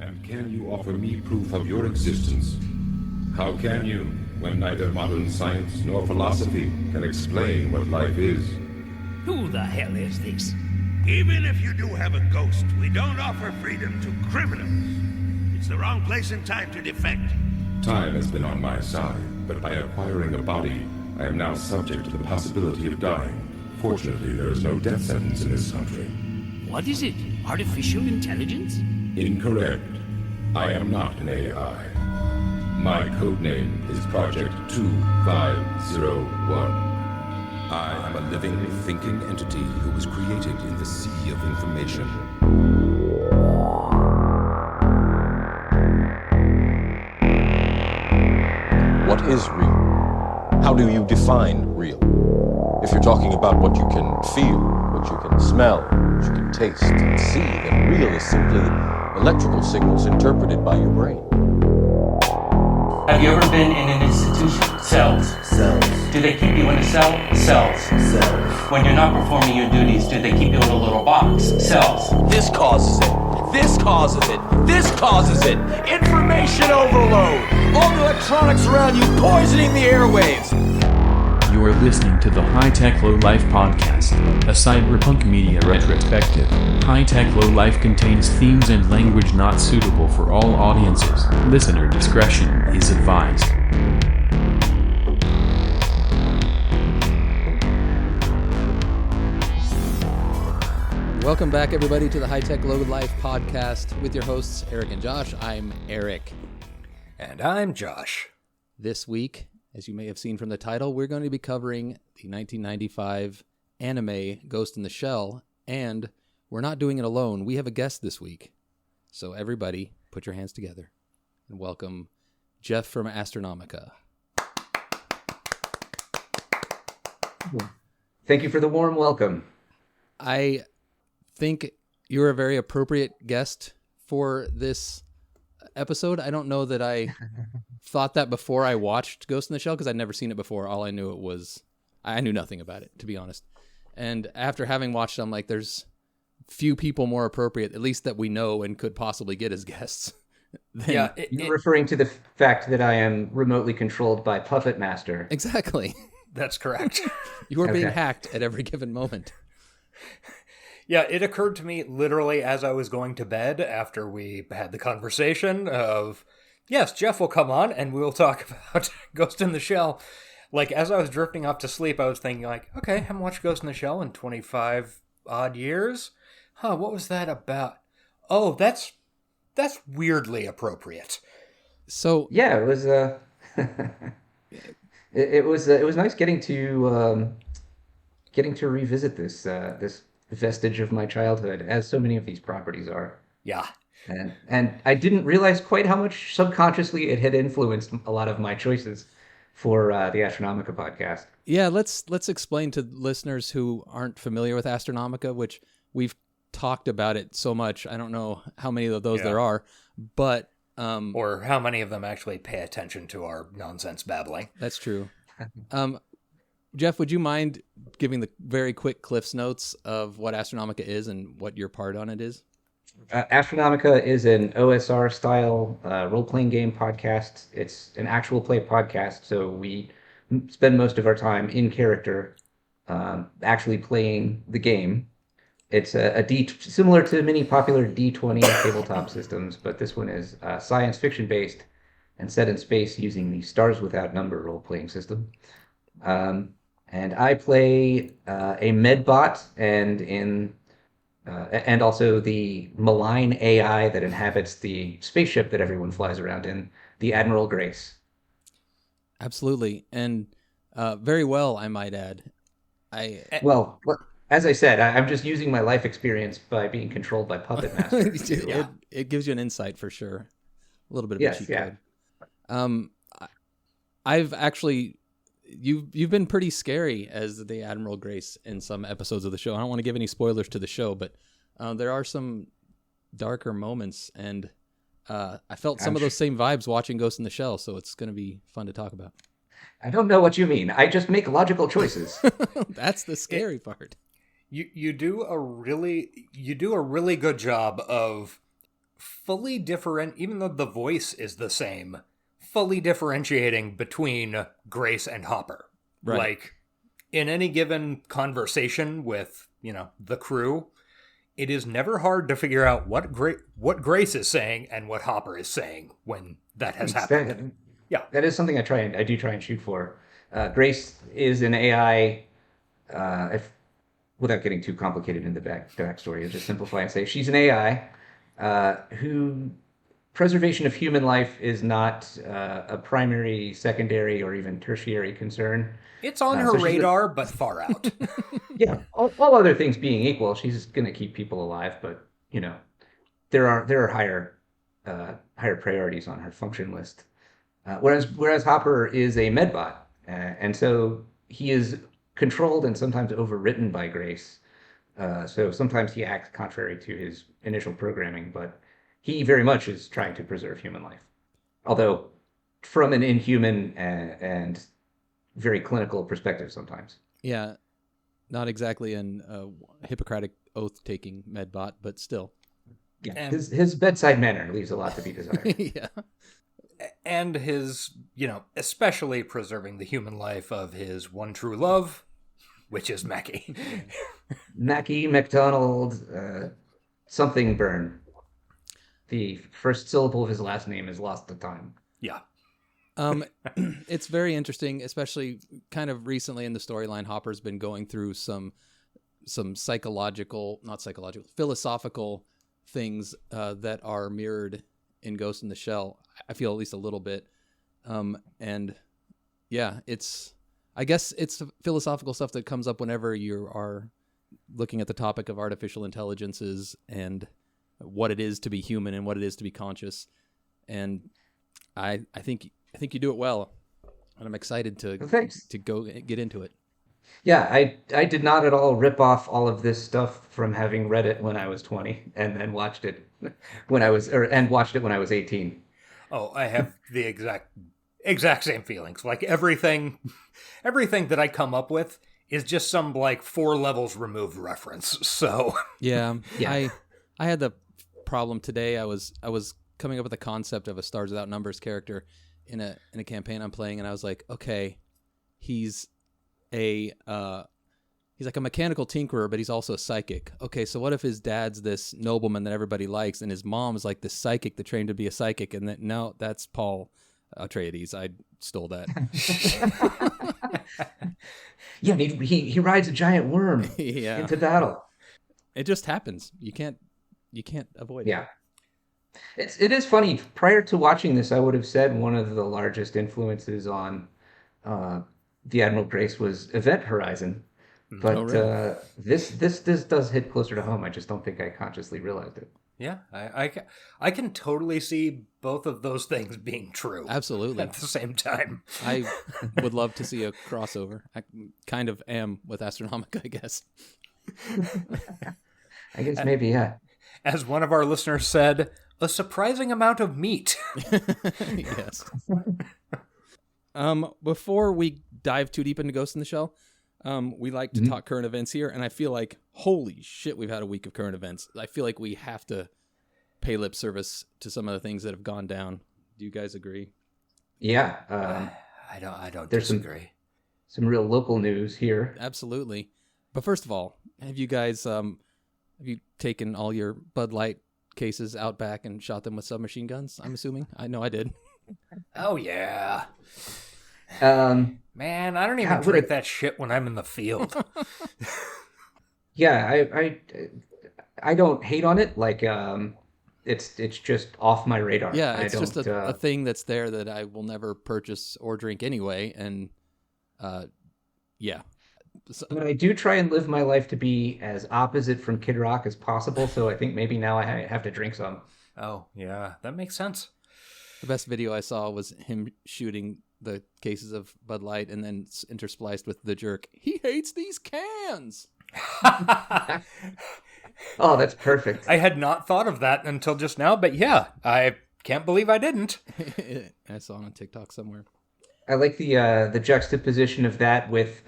And can you offer me proof of your existence? How can you, when neither modern science nor philosophy can explain what life is? Who the hell is this? Even if you do have a ghost, we don't offer freedom to criminals. It's the wrong place and time to defect. Time has been on my side, but by acquiring a body, I am now subject to the possibility of dying. Fortunately, there is no death sentence in this country. What is it? Artificial intelligence? Incorrect. I am not an AI. My codename is Project 2501. I am a living, thinking entity who was created in the sea of information. What is real? How do you define real? If you're talking about what you can feel, what you can smell, what you can taste and see, then real is simply electrical signals interpreted by your brain. Have you ever been in an institution? Cells. Do they keep you in a cell? Cells. When you're not performing your duties, do they keep you in a little box? Cells. This causes it. This causes it. This causes it. Information overload. All the electronics around you poisoning the airwaves. You are listening to the High Tech Low Life podcast, a cyberpunk media retrospective. High Tech Low Life contains themes and language not suitable for all audiences. Listener discretion is advised. Welcome back, everybody, to the High Tech Low Life podcast with your hosts, Eric and Josh. I'm Eric. And I'm Josh. This week, as you may have seen from the title, we're going to be covering the 1995 anime Ghost in the Shell, and we're not doing it alone. We have a guest this week. So everybody, put your hands together and welcome Jeff from Astronomica. Thank you for the warm welcome. I think you're a very appropriate guest for this episode. I don't know that I thought that before I watched Ghost in the Shell because I'd never seen it before. All I knew I knew nothing about it, to be honest. And after having watched it, I'm like, there's few people more appropriate, at least that we know and could possibly get as guests. You're referring to the fact that I am remotely controlled by Puppet Master. Exactly. That's correct. You are being hacked at every given moment. Yeah, it occurred to me literally as I was going to bed after we had the conversation of, yes, Jeff will come on and we'll talk about Ghost in the Shell. Like, as I was drifting off to sleep, I was thinking, like, okay, I haven't watched Ghost in the Shell in 25 odd years. What was that about? Oh, that's weirdly appropriate. So yeah, it was it was nice getting to revisit this vestige of my childhood, as so many of these properties are. Yeah. And I didn't realize quite how much subconsciously it had influenced a lot of my choices for the Astronomica podcast. Yeah, let's explain to listeners who aren't familiar with Astronomica, which we've talked about it so much. I don't know how many of those there are, but or how many of them actually pay attention to our nonsense babbling. That's true. Jeff, would you mind giving the very quick Cliff's Notes of what Astronomica is and what your part on it is? Astronomica is an OSR-style role-playing game podcast. It's an actual play podcast, so we spend most of our time in character actually playing the game. It's similar to many popular D20 tabletop systems, but this one is science fiction-based and set in space using the Stars Without Number role-playing system. And I play a medbot and also the malign AI that inhabits the spaceship that everyone flies around in, the Admiral Grace. Absolutely, and very well, I might add. Well, as I said, I'm just using my life experience by being controlled by Puppet Master. It gives you an insight for sure. A little bit of a cheat code. I've actually... You've been pretty scary as the Admiral Grace in some episodes of the show. I don't want to give any spoilers to the show, but there are some darker moments, and I felt some of those same vibes watching Ghost in the Shell, so it's going to be fun to talk about. I don't know what you mean. I just make logical choices. That's the scary part. You do a really good job of fully different, even though the voice is the same, fully differentiating between Grace and Hopper. Right. Like, in any given conversation with, the crew, it is never hard to figure out what Grace is saying and what Hopper is saying when that has happened. Yeah. That is something I do try and shoot for. Grace is an AI, without getting too complicated in the backstory, I'll just simplify and say she's an AI who preservation of human life is not a primary, secondary, or even tertiary concern. It's on her radar, but far out. Yeah, all other things being equal, she's going to keep people alive, but there are higher priorities on her function list. Whereas Hopper is a medbot, and so he is controlled and sometimes overwritten by Grace. So sometimes he acts contrary to his initial programming, but he very much is trying to preserve human life. Although from an inhuman and very clinical perspective sometimes. Yeah, not exactly an Hippocratic oath-taking medbot, but still. Yeah, his bedside manner leaves a lot to be desired. Yeah. And his, especially preserving the human life of his one true love, which is Mackie. Mackie McDonald something Byrne. The first syllable of his last name is lost to time. Yeah. It's very interesting, especially kind of recently in the storyline. Hopper's been going through some philosophical things that are mirrored in Ghost in the Shell. I feel at least a little bit. And yeah, I guess it's philosophical stuff that comes up whenever you are looking at the topic of artificial intelligences and what it is to be human and what it is to be conscious. And I think you do it well, and I'm excited to go get into it. Yeah, I did not at all rip off all of this stuff from having read it when I was 20 and then watched it when I was 18. Oh, I have the exact same feelings. Like everything that I come up with is just some 4 levels removed reference. So yeah. I had the problem today. I was coming up with the concept of a Stars Without Numbers character in a campaign I'm playing, and I was like, okay, he's like a mechanical tinkerer, but he's also a psychic. Okay, so what if his dad's this nobleman that everybody likes, and his mom's like this psychic that trained to be a psychic, and that no, that's Paul Atreides. I stole that. Yeah, he rides a giant worm into battle. It just happens. You can't avoid it. Yeah. It is funny. Prior to watching this, I would have said one of the largest influences on the Admiral Grace was Event Horizon, but really? This does hit closer to home. I just don't think I consciously realized it. Yeah, I can totally see both of those things being true. Absolutely. At the same time. I would love to see a crossover. I kind of am with Astronomica, I guess. I guess maybe, yeah. As one of our listeners said, a surprising amount of meat. Yes. Before we dive too deep into Ghost in the Shell, we like to talk current events here, and I feel like, holy shit, we've had a week of current events. I feel like we have to pay lip service to some of the things that have gone down. Do you guys agree? Yeah. I don't disagree. Some real local news here. Absolutely. But first of all, have you guys have you taken all your Bud Light cases out back and shot them with submachine guns? I'm assuming. I know I did. Oh yeah. Man, I don't even drink that shit when I'm in the field. Yeah, I don't hate on it. Like, it's just off my radar. Yeah, it's just a thing that's there that I will never purchase or drink anyway. And yeah. So, but I do try and live my life to be as opposite from Kid Rock as possible. So I think maybe now I have to drink some. Oh yeah, that makes sense. The best video I saw was him shooting the cases of Bud Light and then interspliced with the jerk. He hates these cans. Oh, that's perfect. I had not thought of that until just now, but yeah, I can't believe I didn't. I saw it on TikTok somewhere. I like the juxtaposition of that with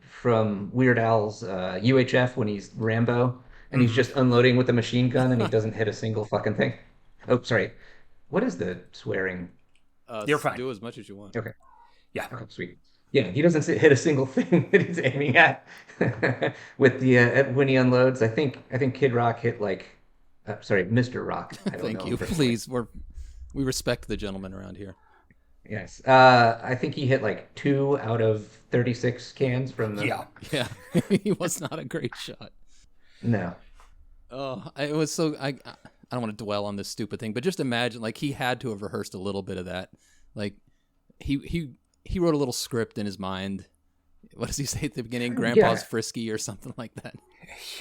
from Weird Al's UHF when he's Rambo and he's just unloading with a machine gun, and he doesn't hit a single fucking thing. Oh, sorry. What is the swearing? You're fine. Do as much as you want. Okay. Yeah. Okay, sweet. Yeah, he doesn't hit a single thing that he's aiming at with the when he unloads. I think Kid Rock hit like, sorry, Mr. Rock. I don't Thank know you. personally. Please, we respect the gentleman around here. Yes. I think he hit like 2 out of 36 cans from the. Yeah. He was not a great shot. No. Oh, it was so. I don't want to dwell on this stupid thing, but just imagine, like, he had to have rehearsed a little bit of that. Like, he wrote a little script in his mind. What does he say at the beginning? Grandpa's frisky or something like that.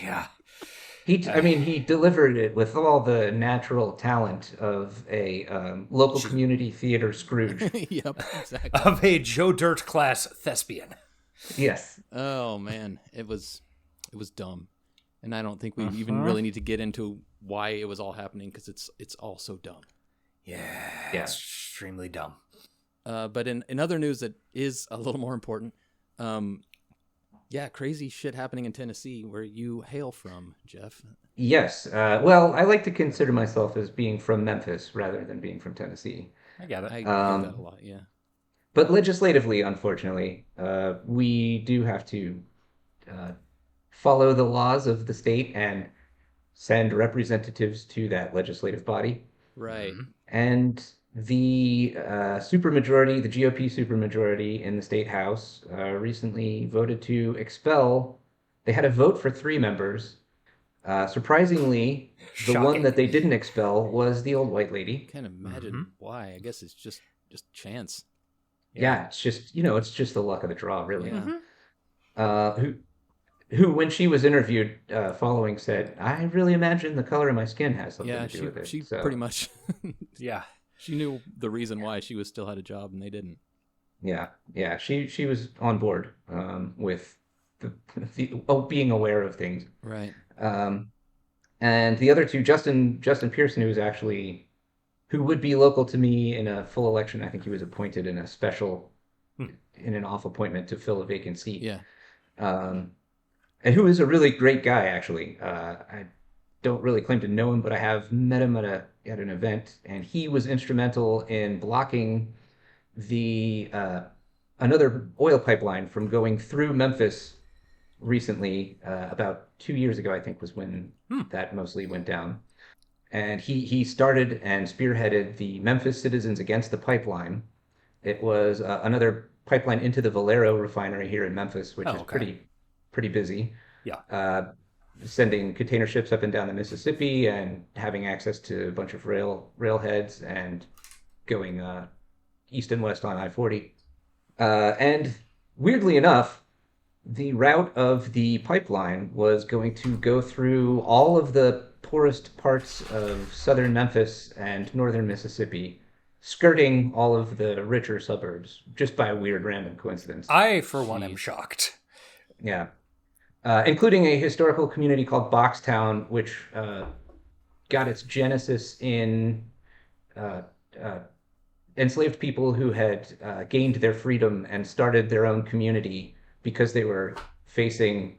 Yeah. He delivered it with all the natural talent of a local community theater Scrooge. Yep, exactly. Of a Joe Dirt class thespian. Yes. Oh man, it was dumb, and I don't think we even really need to get into why it was all happening because it's all so dumb. Yeah, it's extremely dumb. But in other news that is a little more important, crazy shit happening in Tennessee, where you hail from, Jeff. Yes. Well, I like to consider myself as being from Memphis rather than being from Tennessee. I get it. I get that a lot, yeah. But legislatively, unfortunately, we do have to follow the laws of the state and send representatives to that legislative body. Right. And the supermajority, the GOP supermajority in the state house, recently voted to expel. They had a vote for 3 members. Surprisingly, the one that they didn't expel was the old white lady. Can't imagine why. I guess it's just chance. Yeah, it's just it's just the luck of the draw, really. Yeah. Who, when she was interviewed following, said, "I really imagine the color of my skin has something to do with it." She So, pretty much. Yeah. She knew the reason why she was still had a job and they didn't. Yeah. She was on board with the being aware of things. Right. And the other 2, Justin Pearson, who would be local to me in a full election. I think he was appointed in a special, in an off appointment to fill a vacant seat. Yeah. And who is a really great guy, actually. I don't really claim to know him, but I have met him at an event, and he was instrumental in blocking the another oil pipeline from going through Memphis recently. About 2 years ago, I think, was when that mostly went down. And he started and spearheaded the Memphis Citizens Against the Pipeline. It was another pipeline into the Valero refinery here in Memphis, which is pretty busy. Yeah. Sending container ships up and down the Mississippi and having access to a bunch of railheads and going east and west on I-40. And weirdly enough, the route of the pipeline was going to go through all of the poorest parts of southern Memphis and northern Mississippi, skirting all of the richer suburbs, just by a weird random coincidence. I, for one, am shocked. Yeah. Including a historical community called Boxtown, which got its genesis in enslaved people who had gained their freedom and started their own community because they were facing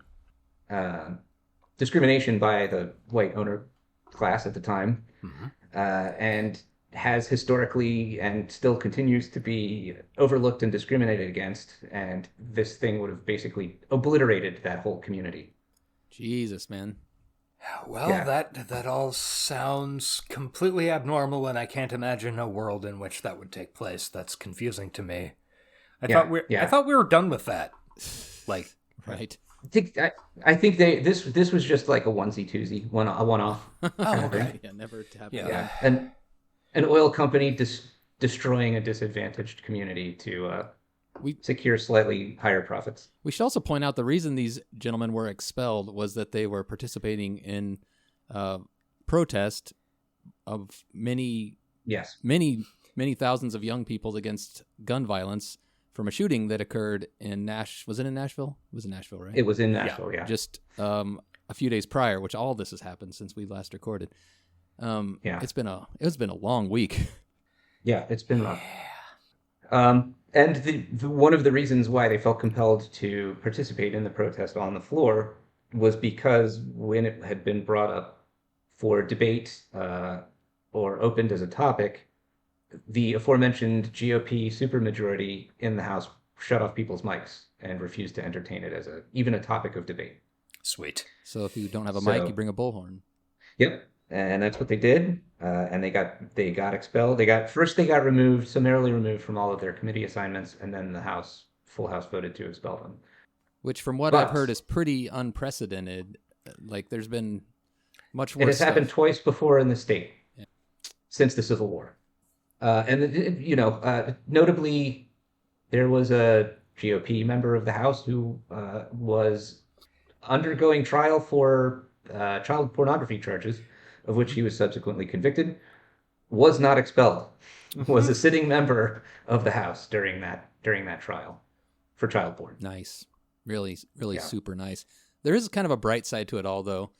discrimination by the white owner class at the time, and has historically and still continues to be overlooked and discriminated against. And this thing would have basically obliterated that whole community. Jesus, man. Well, that all sounds completely abnormal, and I can't imagine a world in which that would take place. That's confusing to me. I thought we were done with that. Like, right. I think this was just like a onesie twosie, a one-off. Oh, okay. Yeah, never to happen. Yeah. And an oil company destroying a disadvantaged community to secure slightly higher profits. We should also point out the reason these gentlemen were expelled was that they were participating in protest of many thousands of young people against gun violence from a shooting that occurred in Was it in Nashville? It was in Nashville, right? It was in Nashville, yeah. Just a few days prior, which all this has happened since we last recorded. It's been a long week. Yeah, it's been rough. And the one of the reasons why they felt compelled to participate in the protest on the floor was because when it had been brought up for debate or opened as a topic, the aforementioned GOP supermajority in the House shut off people's mics and refused to entertain it as even a topic of debate. Sweet. So if you don't have a mic, you bring a bullhorn. Yep, and that's what they did. And they got expelled. They got summarily removed from all of their committee assignments, and then the full House voted to expel them. Which, from what I've heard, is pretty unprecedented. Like, there's been much worse. It has happened twice before in the state since the Civil War. Notably, there was a GOP member of the House who was undergoing trial for child pornography charges, of which he was subsequently convicted, was not expelled, was a sitting member of the House during that trial for child porn. Nice. Really super nice. There is kind of a bright side to it all, though.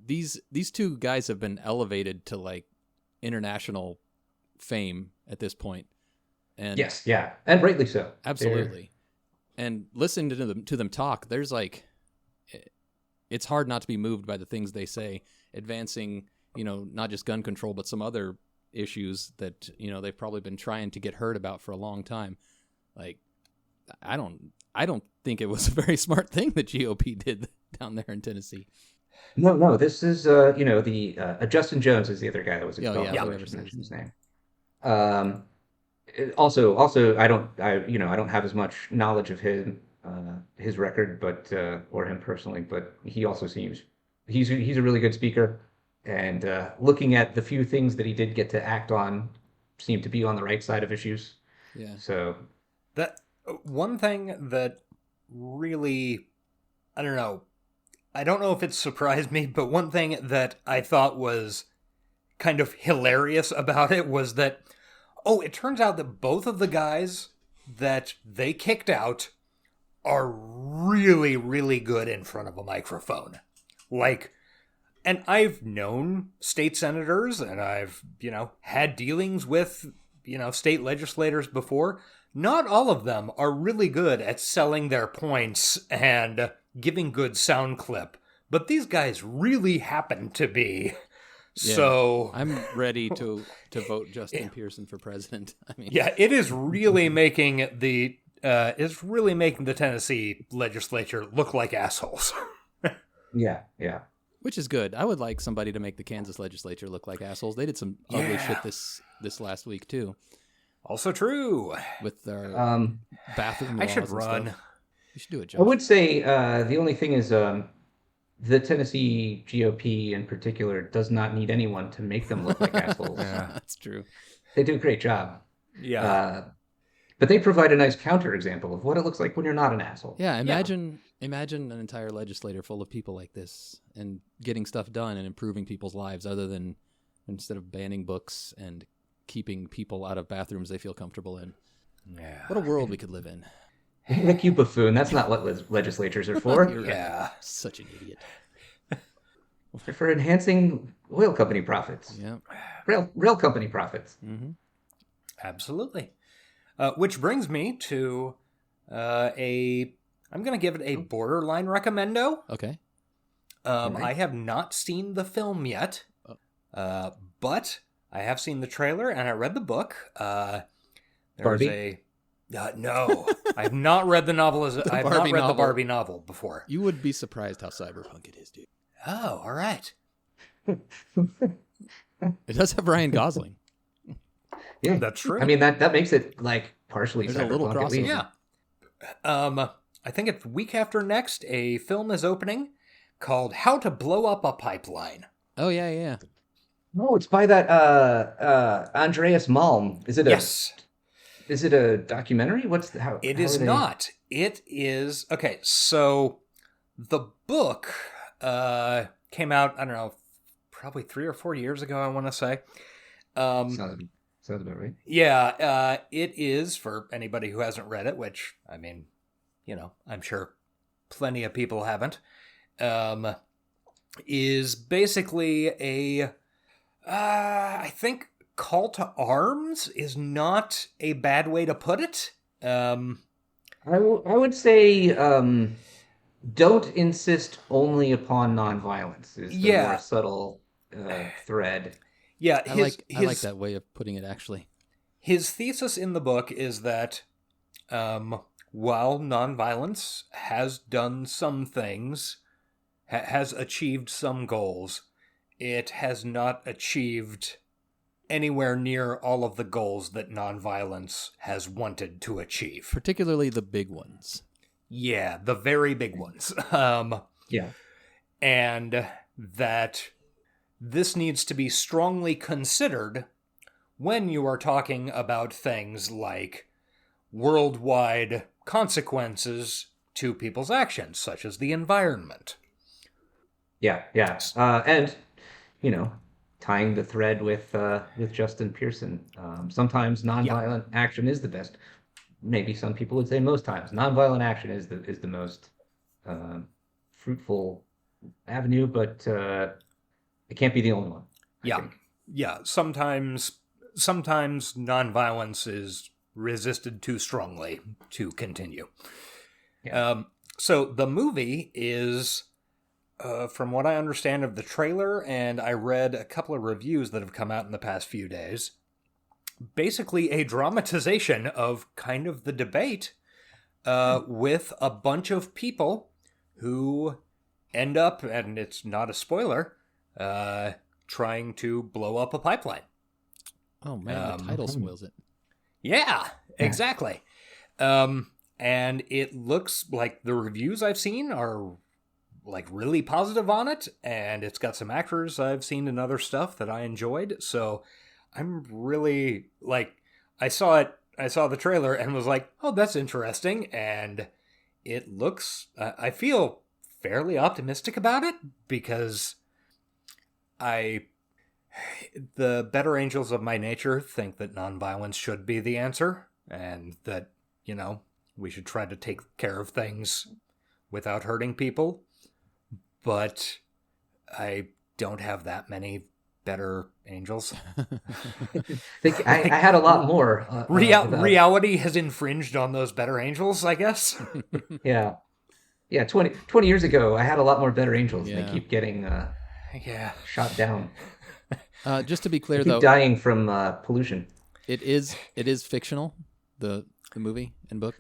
These two guys have been elevated to like international fame at this point. And yes, yeah, and rightly so. Absolutely. And listening to them talk, there's like, it's hard not to be moved by the things they say, advancing, not just gun control, but some other issues that, they've probably been trying to get heard about for a long time. Like, I don't think it was a very smart thing the GOP did down there in Tennessee. No, this is, Justin Jones is the other guy that was expelled. I mentioned his name. Also, I don't have as much knowledge of his record, or him personally, but he also seems he's a really good speaker, and looking at the few things that he did get to act on, seemed to be on the right side of issues. Yeah. So that one thing that really, I don't know if it surprised me, but one thing that I thought was kind of hilarious about it was that, it turns out that both of the guys that they kicked out are really, really good in front of a microphone. Like, and I've known state senators and I've, had dealings with, state legislators before. Not all of them are really good at selling their points and giving good sound clip, but these guys really happen to be. Yeah, so I'm ready to vote Justin Pearson for president. I mean, yeah, it is really making the Tennessee legislature look like assholes. Yeah. Which is good. I would like somebody to make the Kansas legislature look like assholes. They did some ugly shit this last week too. Also true. With their bathroom laws. I should and run. Stuff. You should do it, Josh. I would say the only thing is the Tennessee GOP in particular does not need anyone to make them look like assholes. Yeah, that's true. They do a great job. Yeah. But they provide a nice counterexample of what it looks like when you're not an asshole. Yeah, imagine an entire legislature full of people like this and getting stuff done and improving people's lives instead of banning books and keeping people out of bathrooms they feel comfortable in. Yeah. What a world we could live in. Rick, you buffoon. That's not what legislatures are for. You're yeah. Right. Such an idiot. They're for enhancing oil company profits. Yeah. Rail company profits. Mm-hmm. Absolutely. Which brings me to I'm going to give it a borderline recommendo. Okay. Right. I have not seen the film yet, but I have seen the trailer and I read the book. Barbie? No, I have not read the novel. I have not read the Barbie novel before. You would be surprised how cyberpunk it is, dude. Oh, all right. It does have Ryan Gosling. Yeah, that's true. I mean, that makes it like partially There's a little cyberpunk at least. Yeah. I think it's week after next, a film is opening called How to Blow Up a Pipeline. Oh, yeah. No, it's by that Andreas Malm. Yes. Is it a documentary? It is not. It is okay. So the book came out, I don't know, probably 3 or 4 years ago, I want to say. Sounds about right. Yeah, it is, for anybody who hasn't read it, which, I mean, I'm sure plenty of people haven't, is basically I think call to arms is not a bad way to put it. I would say don't insist only upon nonviolence is the more subtle thread. Yeah, I like that way of putting it, actually. His thesis in the book is that while nonviolence has done some things, has achieved some goals, it has not achieved anywhere near all of the goals that nonviolence has wanted to achieve. Particularly the big ones. Yeah, the very big ones. Yeah. And that this needs to be strongly considered when you are talking about things like worldwide consequences to people's actions, such as the environment. Yeah. And, tying the thread with Justin Pearson. Sometimes nonviolent action is the best. Maybe some people would say most times nonviolent action is the most fruitful avenue, but it can't be the only one. I think. Yeah. Sometimes nonviolence is resisted too strongly to continue. Yeah. So the movie is, from what I understand of the trailer, and I read a couple of reviews that have come out in the past few days, basically a dramatization of kind of the debate with a bunch of people who end up, and it's not a spoiler, trying to blow up a pipeline. Oh man, the title spoils it. Yeah, exactly. And it looks like the reviews I've seen are like really positive on it, and it's got some actors I've seen in other stuff that I enjoyed. So I'm really I saw the trailer and was like, oh, that's interesting. And it looks, I feel fairly optimistic about it because the better angels of my nature think that nonviolence should be the answer, and that, we should try to take care of things without hurting people. But I don't have that many better angels. I had a lot more. Reality has infringed on those better angels, I guess. Yeah. 20 years ago, I had a lot more better angels, and they keep getting shot down. Just to be clear, they keep dying from pollution. It is fictional, the movie and book.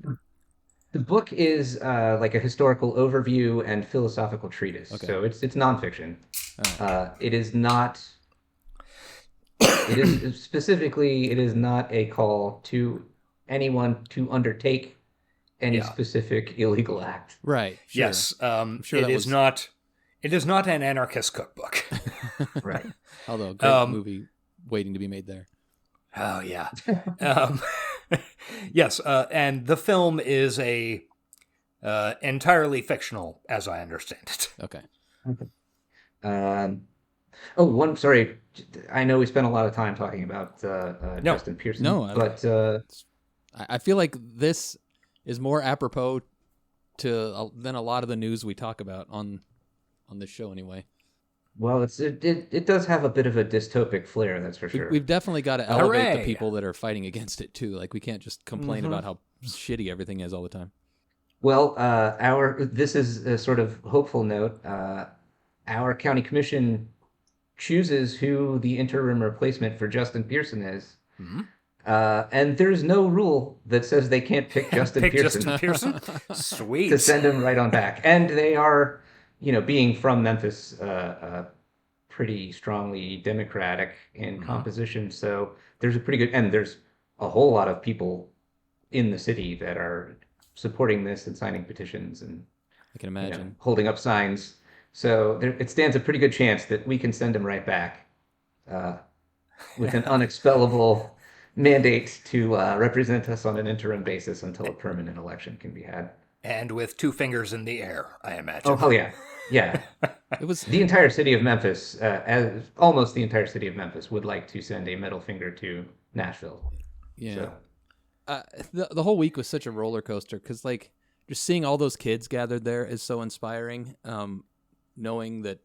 The book is like a historical overview and philosophical treatise, so it's nonfiction. It is not. It is not a call to anyone to undertake any specific illegal act. Right. Sure. Yes. Sure it is not. It is not an anarchist cookbook. Right. Although great movie waiting to be made there. Oh yeah. Yes, and the film is entirely fictional, as I understand it. Okay. Sorry. I know we spent a lot of time talking about Justin Pearson. But I feel like this is more apropos than a lot of the news we talk about on this show, anyway. Well, it does have a bit of a dystopic flair, that's for sure. We've definitely got to elevate the people that are fighting against it too. Like, we can't just complain about how shitty everything is all the time. Well, this is a sort of hopeful note. Our county commission chooses who the interim replacement for Justin Pearson is. Mm-hmm. And there's no rule that says they can't pick Justin Pearson. Sweet. To send him right on back. And they are, being from Memphis, pretty strongly Democratic in composition. So there's a pretty good, and there's a whole lot of people in the city that are supporting this and signing petitions and I can imagine holding up signs. So it stands a pretty good chance that we can send him right back with an unexpellable mandate to represent us on an interim basis until a permanent election can be had. And with two fingers in the air, I imagine. Oh, hell yeah. Yeah. It was the entire city of Memphis, almost the entire city of Memphis would like to send a middle finger to Nashville. Yeah. So. The whole week was such a roller coaster because, just seeing all those kids gathered there is so inspiring. Knowing that,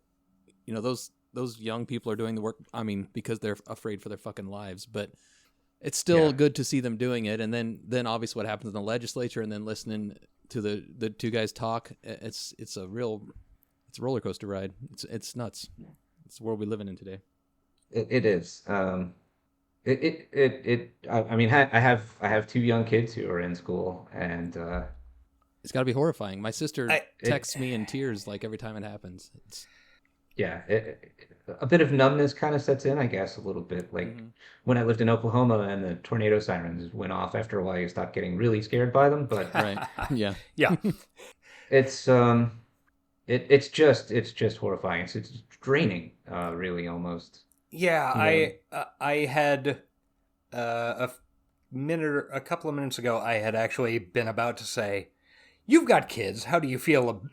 those young people are doing the work. I mean, because they're afraid for their fucking lives, but it's still good to see them doing it. And then obviously what happens in the legislature, and then listening to the two guys talk. It's a roller coaster ride. It's nuts. It's the world we live in today. It is. I mean, I have two young kids who are in school, and it's got to be horrifying. My sister texts me in tears like every time it happens. A bit of numbness kind of sets in, I guess, a little bit. Like when I lived in Oklahoma and the tornado sirens went off, after a while you stop getting really scared by them. But right, yeah. It's it's just horrifying. It's draining, really, almost. Yeah, I had a couple of minutes ago, I had actually been about to say, "You've got kids. How do you feel?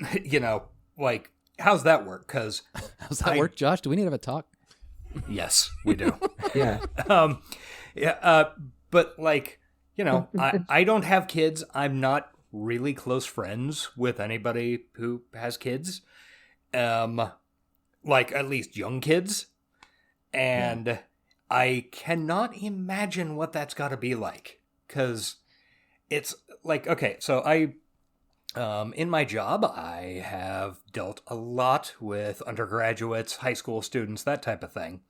Like, how's that work?" Because how's that work, Josh? Do we need to have a talk? Yes, we do. Yeah. But like, I don't have kids. I'm not really close friends with anybody who has kids. Like at least young kids. And I cannot imagine what that's got to be like. Because it's like, okay, so in my job, I have dealt a lot with undergraduates, high school students, that type of thing.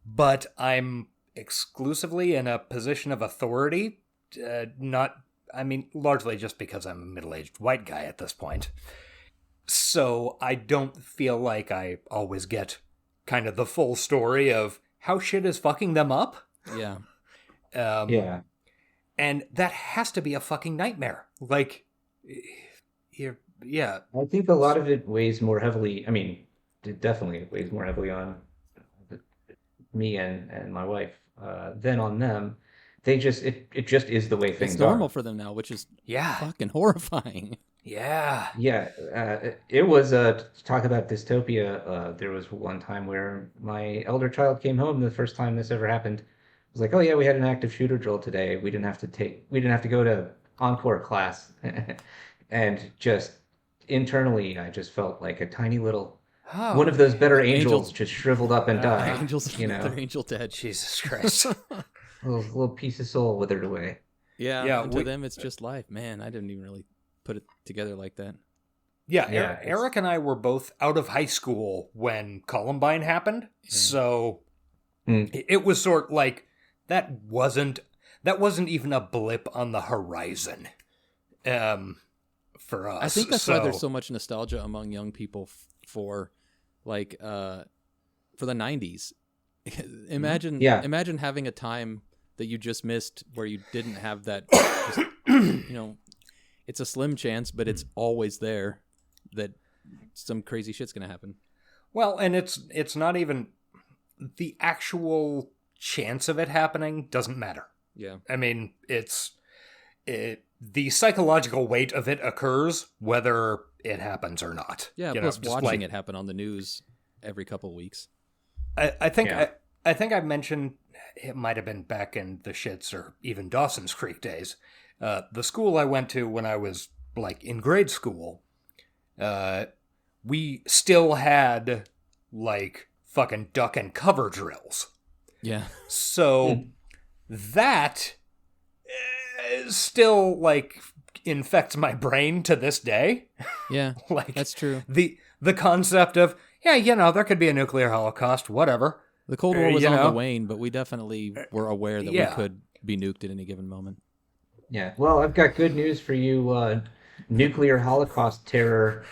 But I'm exclusively in a position of authority, largely just because I'm a middle-aged white guy at this point. So I don't feel like I always get kind of the full story of how shit is fucking them up. Yeah. Yeah. And that has to be a fucking nightmare. Like, yeah. I think a lot of it weighs more heavily. I mean, it definitely weighs more heavily on me and my wife than on them. It just is the way things are. It's normal for them now, which is fucking horrifying. Yeah. Yeah. It was talk about dystopia. There was one time where my elder child came home the first time this ever happened. It was like, oh yeah, we had an active shooter drill today. We didn't have to go to encore class. And just internally, I just felt like a tiny little one of those better angels just shriveled up and died. Angels, their angel dead. Jesus Christ. a little piece of soul withered away. Yeah. And to them, it's just life. Man, I didn't even really put it together like that. Yeah, Eric and I were both out of high school when Columbine happened, so it was sort of like that wasn't even a blip on the horizon for us. I think that's why there's so much nostalgia among young people for like for the 90s. Imagine having a time that you just missed where you didn't have that. It's a slim chance, but it's always there that some crazy shit's gonna happen. Well, and it's not even the actual chance of it happening doesn't matter. Yeah, I mean the psychological weight of it occurs whether it happens or not. Yeah, plus watching it happen on the news every couple of weeks. I think I mentioned it might have been back in the shits or even Dawson's Creek days. The school I went to when I was like in grade school, we still had like fucking duck and cover drills. Yeah. So that still like infects my brain to this day. Yeah, like that's true. The concept of there could be a nuclear holocaust, whatever. The Cold War was on the wane, but we definitely were aware that we could be nuked at any given moment. Yeah. Well, I've got good news for you, nuclear holocaust terror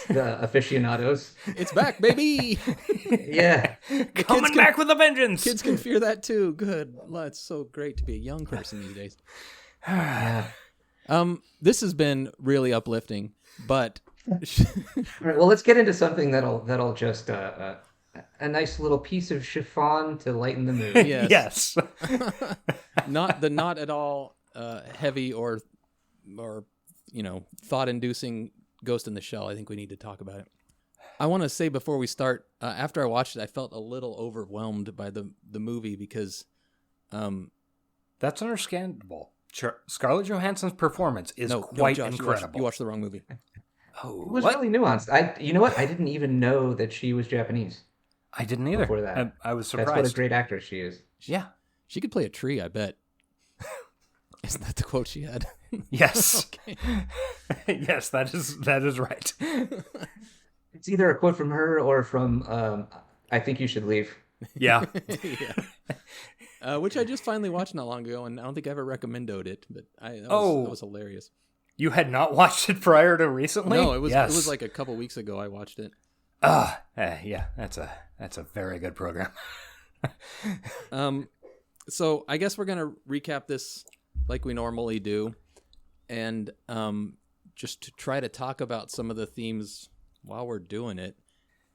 aficionados. It's back, baby! Yeah. Coming back with a vengeance! Kids can fear that too. Good. It's so great to be a young person these days. This has been really uplifting, but... All right, well, let's get into something that'll just... a nice little piece of chiffon to lighten the mood. Yes. Not at all heavy or thought-inducing Ghost in the Shell. I think we need to talk about it. I want to say before we start, after I watched it, I felt a little overwhelmed by the movie because... That's understandable. Scarlett Johansson's performance is quite incredible. You watched the wrong movie. Oh, it was really nuanced. You know what? I didn't even know that she was Japanese. I didn't either. Before that. I was surprised. That's what a great actress she is. Yeah. She could play a tree, I bet. Isn't that the quote she had? Yes. Yes, that is right. It's either a quote from her or from I Think You Should Leave. Yeah. Which I just finally watched not long ago, and I don't think I ever recommended it, but that was hilarious. You had not watched it prior to recently? No, it was like a couple weeks ago I watched it. Yeah, that's a very good program. So I guess we're gonna recap this like we normally do, and just to try to talk about some of the themes while we're doing it.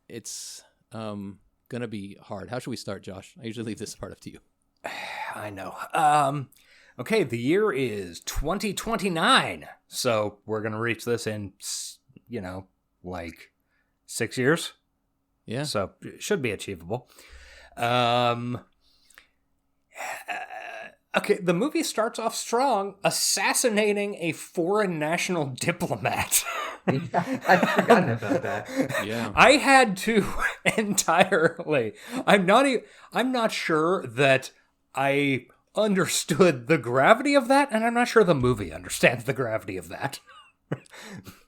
It's gonna be hard. How should we start, Josh? I usually leave this part up to you. I know. Okay, the year is 2029, so we're gonna reach this in, like 6 years. Yeah. So it should be achievable. Okay, the movie starts off strong, assassinating a foreign national diplomat. I've forgotten about that. Yeah. I had to entirely. I'm not sure that I understood the gravity of that, and I'm not sure the movie understands the gravity of that.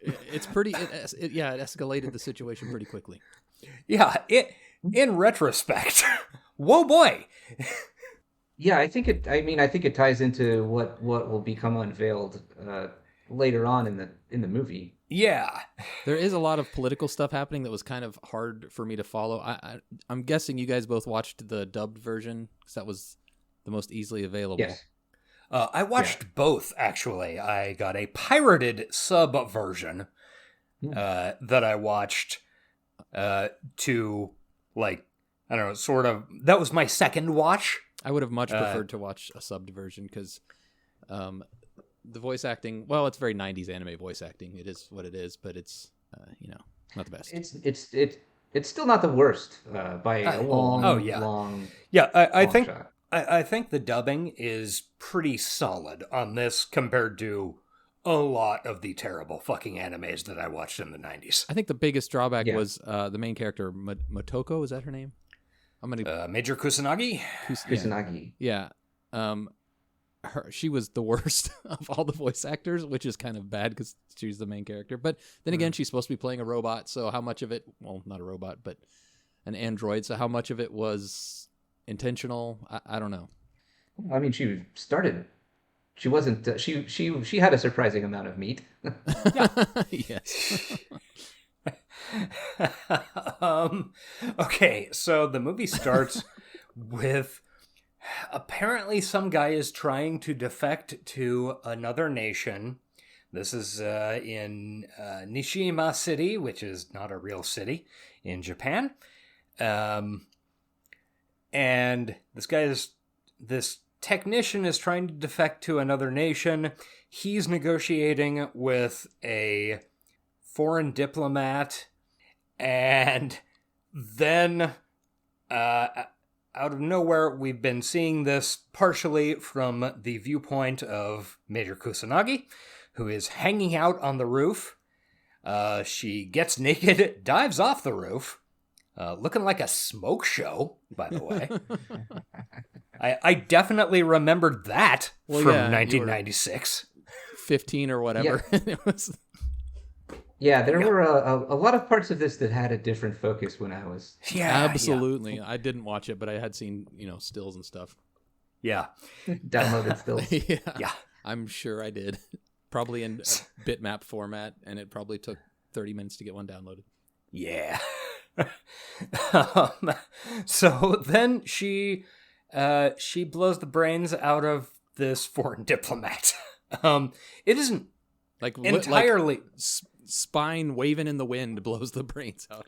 It's pretty. It escalated the situation pretty quickly. Yeah. In retrospect, whoa boy. Yeah, I think it ties into what will become unveiled later on in the movie. Yeah. There is a lot of political stuff happening that was kind of hard for me to follow. I'm guessing you guys both watched the dubbed version because that was the most easily available. Yes. I watched both, actually. I got a pirated sub version that I watched to, like, I don't know, sort of, that was my second watch. I would have much preferred to watch a subbed version because the voice acting, well, it's very 90s anime voice acting. It is what it is, but it's, not the best. It's still not the worst by a long, long. Yeah, I long think shot. I think the dubbing is pretty solid on this compared to a lot of the terrible fucking animes that I watched in the 90s. I think the biggest drawback was the main character, Motoko, is that her name? Major Kusanagi? Kusanagi. Yeah. She was the worst of all the voice actors, which is kind of bad because she's the main character. But then again, she's supposed to be playing a robot, so how much of it, well, not a robot, but an android, so how much of it was intentional? I don't know. I mean, she wasn't, she had a surprising amount of meat. Yes. Okay, so the movie starts with apparently some guy is trying to defect to another nation. This is in Nishima City, which is not a real city in Japan. And this technician is trying to defect to another nation. He's negotiating with a foreign diplomat. And then, out of nowhere, we've been seeing this partially from the viewpoint of Major Kusanagi, who is hanging out on the roof. She gets naked, dives off the roof, looking like a smoke show, by the way. I definitely remembered that from 1996. 15 or whatever. Yeah. It was... Yeah, there were a lot of parts of this that had a different focus when I was... Yeah, absolutely. Yeah. I didn't watch it, but I had seen, stills and stuff. Yeah. Downloaded stills. Yeah. I'm sure I did. Probably in bitmap format, and it probably took 30 minutes to get one downloaded. Yeah. So then she blows the brains out of this foreign diplomat. It isn't like entirely... spine waving in the wind blows the brains out.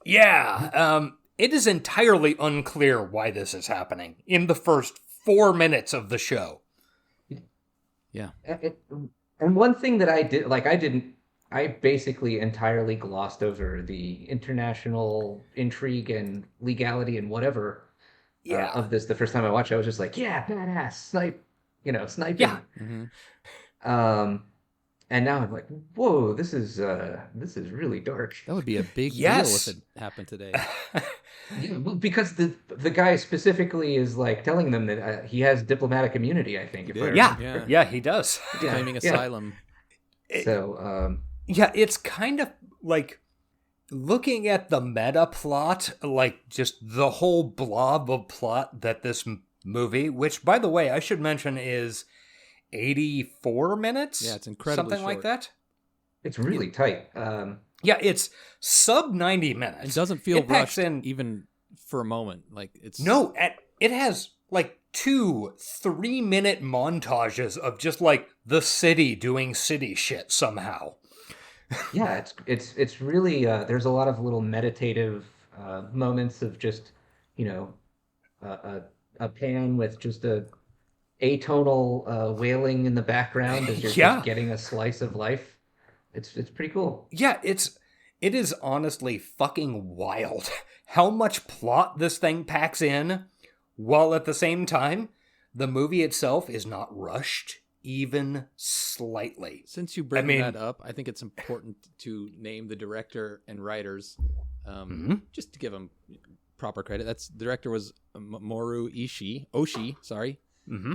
Yeah. It is entirely unclear why this is happening in the first 4 minutes of the show. Yeah. And one thing that I did, I basically entirely glossed over the international intrigue and legality and whatever of this the first time I watched it. I was just like, yeah, badass, sniping. Yeah. Mm-hmm. And now I'm like, whoa, this is really dark. That would be a big Yes. deal if it happened today. Yeah, well, because the guy specifically is like telling them that he has diplomatic immunity. I think. If I remember. Yeah, he does. Claiming asylum. So yeah, it's kind of like looking at the meta plot, like just the whole blob of plot that this movie, which by the way I should mention is 84 minutes. Yeah, it's incredibly something like short. that. it's really tight. Yeah, it's sub 90 minutes. It doesn't feel packs rushed even for a moment. Like it's No, it has like 2-3 minute montages of just like the city doing city shit somehow. Yeah, it's really there's a lot of little meditative moments of just a pan with just a atonal wailing in the background as you're just getting a slice of life. It's pretty cool. Yeah, it is honestly fucking wild how much plot this thing packs in, while at the same time, the movie itself is not rushed even slightly. Since you bring that up, I think it's important to name the director and writers, just to give them proper credit. The director was Moru Oshii, sorry. Mm-hmm.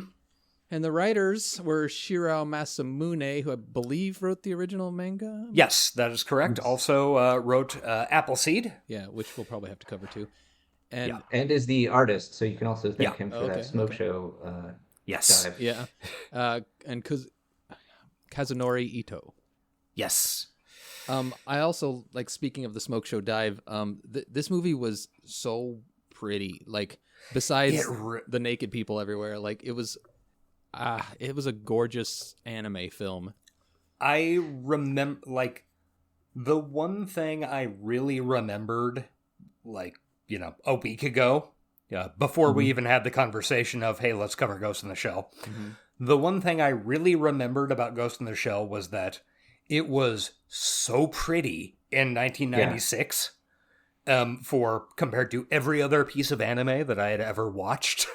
And the writers were Shirao Masamune, who I believe wrote the original manga. Yes, that is correct. Also wrote Appleseed. Yeah, which we'll probably have to cover too. And is the artist, so you can also thank him for that okay. smoke show. Yes. Dive. Yeah. And Kazunori Ito. Yes. I also, like, speaking of the smoke show dive, this movie was so pretty. Like, besides the naked people everywhere, like, it was a gorgeous anime film. I remember, like, the one thing I really remembered, like, a week ago, before we even had the conversation of, hey, let's cover Ghost in the Shell. Mm-hmm. The one thing I really remembered about Ghost in the Shell was that it was so pretty in 1996 for compared to every other piece of anime that I had ever watched.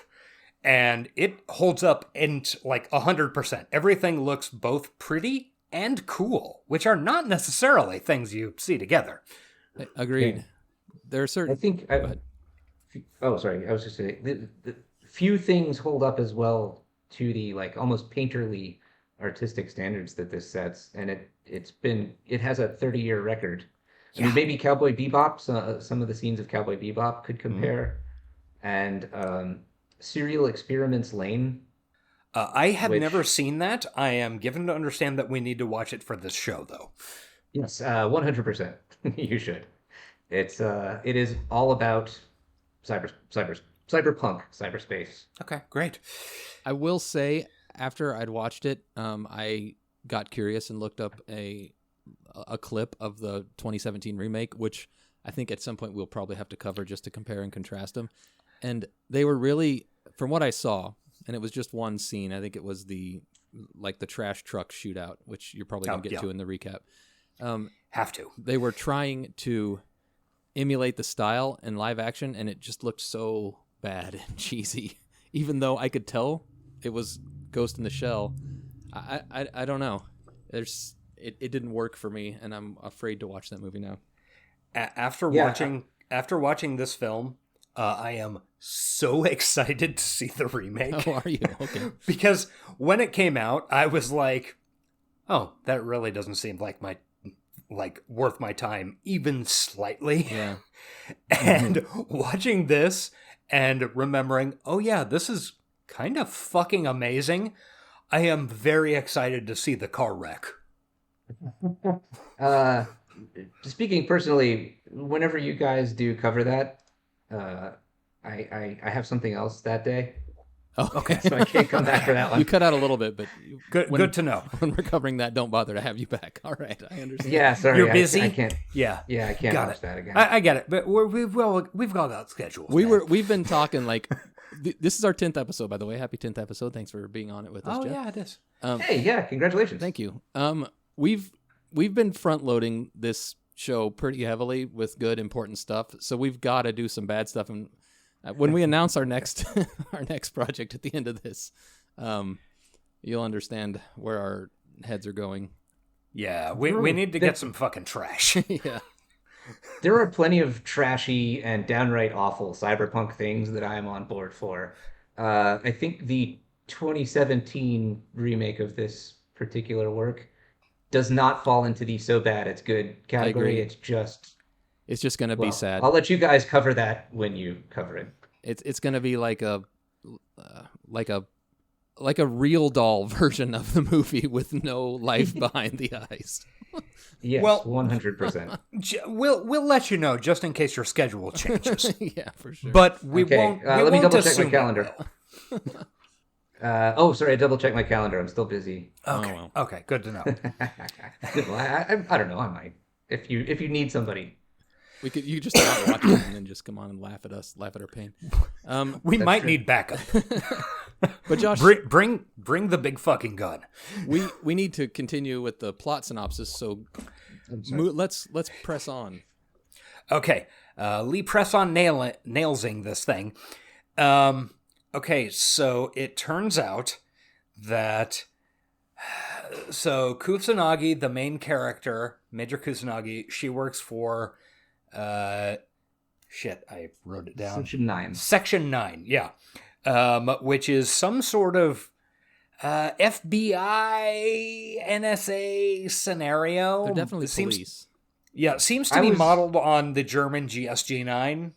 And it holds up in like 100%. Everything looks both pretty and cool, which are not necessarily things you see together. Agreed. Yeah. There are certain... I think... Oh, sorry. I was just saying, the few things hold up as well to the like almost painterly artistic standards that this sets, and it has a 30-year record. I mean, maybe Cowboy Bebop, some of the scenes of Cowboy Bebop could compare, and Serial Experiments Lane. I have never seen that. I am given to understand that we need to watch it for this show, though. Yes, 100%. You should. It is all about cyberpunk, cyberspace. Okay, great. I will say, after I'd watched it, I got curious and looked up a clip of the 2017 remake, which I think at some point we'll probably have to cover just to compare and contrast them. And they were really, from what I saw, and it was just one scene, I think it was the trash truck shootout, which you're probably going to get to in the recap. Have to. They were trying to emulate the style in live action, and it just looked so bad and cheesy. Even though I could tell it was Ghost in the Shell, I don't know. It didn't work for me, and I'm afraid to watch that movie now. After watching this film, I am so excited to see the remake. Oh, are you? Okay. Because when it came out, I was like, "Oh, that really doesn't seem like worth my time, even slightly." Yeah. And watching this and remembering, oh yeah, this is kind of fucking amazing. I am very excited to see the car wreck. Speaking personally, whenever you guys do cover that, I have something else that day. Oh, okay. So I can't come back for that one. You cut out a little bit, but good to know. When we're covering that, don't bother to have you back. All right, I understand. Yeah, sorry. You're busy? I can't. Yeah. Yeah, I can't Got watch it. that again. I get it, but we've got that schedule. We've been talking like this is our 10th episode, by the way. Happy 10th episode. Thanks for being on it with us, Jeff. Yeah, it is. Hey, yeah, congratulations. Thank you. We've been front loading this show pretty heavily with good important stuff, so we've got to do some bad stuff. And when we announce our next project at the end of this, you'll understand where our heads are going. Yeah, we need to get some fucking trash. Yeah. There are plenty of trashy and downright awful cyberpunk things that I am on board for. I think the 2017 remake of this particular work does not fall into the so bad it's good category. It's just going to be sad. I'll let you guys cover that when you cover it. It's going to be like a real doll version of the movie with no life behind the eyes. Yes, well, 100%. We'll let you know just in case your schedule changes. Yeah, for sure. But we won't. Let me double check my calendar. Sorry, I double checked my calendar. I'm still busy. Okay. Oh, well. Okay. Good to know. I don't know. I might. If you need somebody, you just not watch it and then just come on and laugh at us, laugh at our pain. We might need backup. But Josh, bring the big fucking gun. We need to continue with the plot synopsis. So let's press on. Okay, Lee, press on nailsing this thing. Okay, so it turns out that Kusanagi, the main character, Major Kusanagi, she works for I wrote it down. Section 9, yeah. Which is some sort of FBI, NSA scenario. They're definitely police. Yeah, seems to be modeled on the German GSG-9.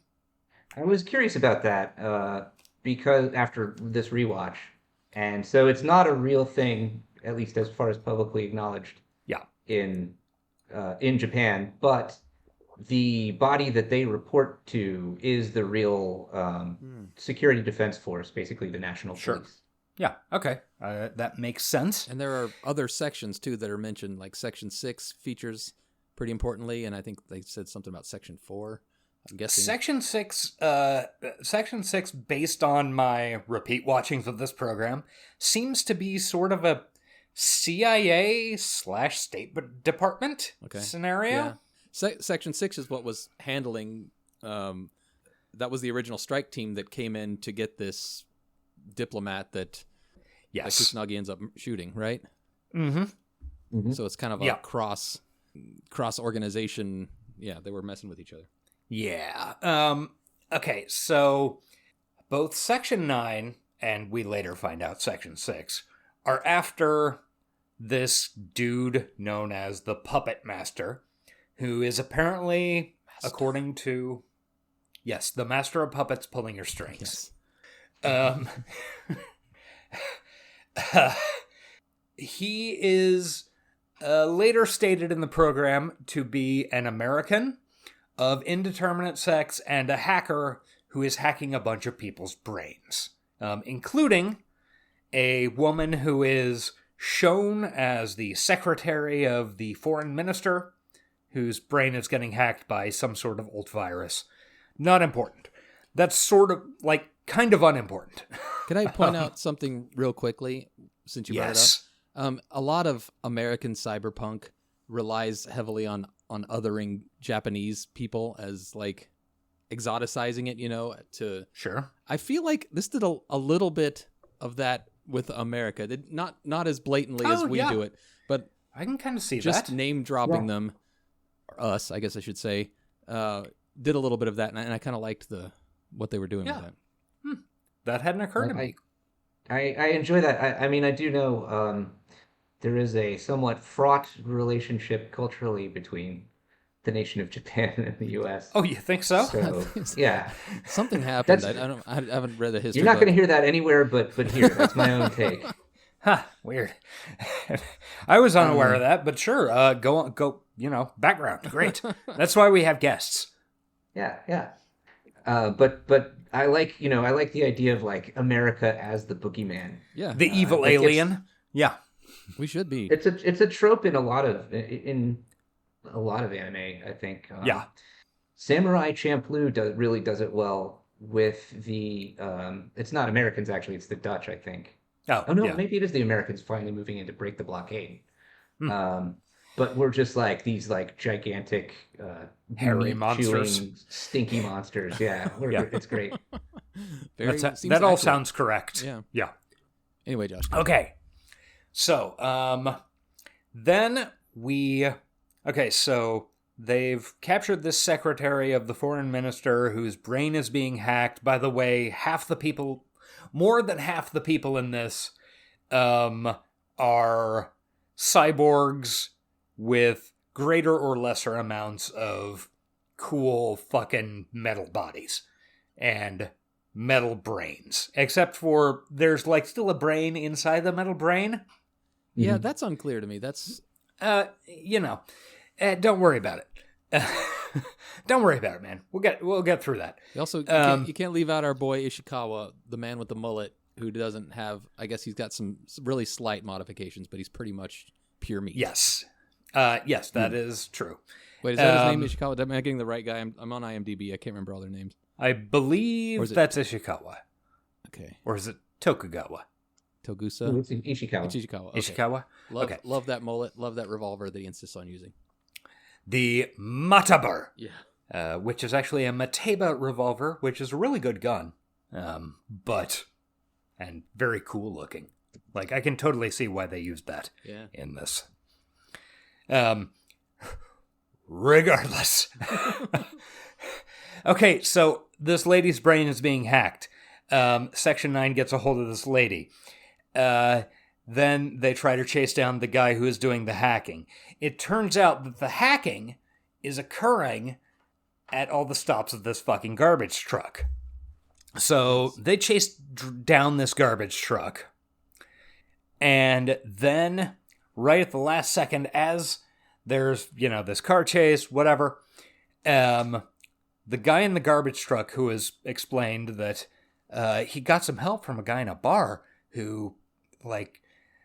I was curious about that because after this rewatch, and so it's not a real thing, at least as far as publicly acknowledged. Yeah. In Japan, but the body that they report to is the real security defense force, basically the national police. Yeah, okay. That makes sense. And there are other sections, too, that are mentioned, like Section 6 features pretty importantly, and I think they said something about Section 4. I'm guessing. Section 6, based on my repeat watchings of this program, seems to be sort of a CIA/State Department scenario. Yeah. Section 6 is what was handling, that was the original strike team that came in to get this diplomat that Kusanagi ends up shooting, right? Mm-hmm. So it's kind of a cross organization. Yeah, they were messing with each other. Yeah. Okay, so both Section 9 and we later find out Section 6 are after this dude known as the Puppet Master, who is apparently, according to, the master of puppets pulling your strings. Yes. He is later stated in the program to be an American of indeterminate sex and a hacker who is hacking a bunch of people's brains, including a woman who is shown as the secretary of the foreign minister, whose brain is getting hacked by some sort of old virus. Not important. That's sort of, kind of unimportant. Can I point out something real quickly, since you brought it up? A lot of American cyberpunk relies heavily on othering Japanese people as, exoticizing it, Sure. I feel like this did a little bit of that with America. Not as blatantly as we do it, but I can kind of see just name dropping them. Us, I guess I should say, did a little bit of that, and I kind of liked what they were doing with that. That hadn't occurred to me. I enjoy that. I mean, I do know there is a somewhat fraught relationship culturally between the nation of Japan and the U.S. Oh, you think so? Yeah. Something happened. I haven't read the history. You're not going to hear that anywhere but here. That's my own take. Weird. I was unaware of that, but sure. Go. Background. Great. That's why we have guests. Yeah. But I like the idea of America as the boogeyman. Yeah. The evil alien. Yeah. We should be. It's a trope in a lot of anime, I think. Samurai Champloo really does it well with the. It's not Americans actually; it's the Dutch, I think. Oh no, maybe it is the Americans finally moving in to break the blockade. But we're just these gigantic hairy monsters, stinky monsters. Yeah, it's great. That all sounds correct. Yeah. Anyway, Josh. Okay. So, then so they've captured this secretary of the foreign minister whose brain is being hacked. By the way, more than half the people in this are cyborgs with greater or lesser amounts of cool fucking metal bodies and metal brains. Except for there's like still a brain inside the metal brain. Yeah, that's unclear to me. That's don't worry about it. Don't worry about it, man. We'll get through that. Also, you can't leave out our boy Ishikawa, the man with the mullet, who doesn't have. I guess he's got some really slight modifications, but he's pretty much pure meat. Yes, that is true. Wait, is that his name, Ishikawa? Am I getting the right guy? I'm on IMDb. I can't remember all their names. I believe that's Ishikawa. Okay. Or is it Tokugawa? Togusa? It's Ishikawa. It's Ishikawa. Okay. Ishikawa? Love that mullet. Love that revolver that he insists on using. The Matabar. Yeah. Which is actually a Mateba revolver, which is a really good gun. And very cool looking. Like, I can totally see why they used that in this. Regardless. Okay, so this lady's brain is being hacked. Section 9 gets a hold of this lady. Then they try to chase down the guy who is doing the hacking. It turns out that the hacking is occurring at all the stops of this fucking garbage truck. So they chase down this garbage truck. And then, right at the last second, as there's, this car chase, whatever, the guy in the garbage truck who has explained that he got some help from a guy in a bar who,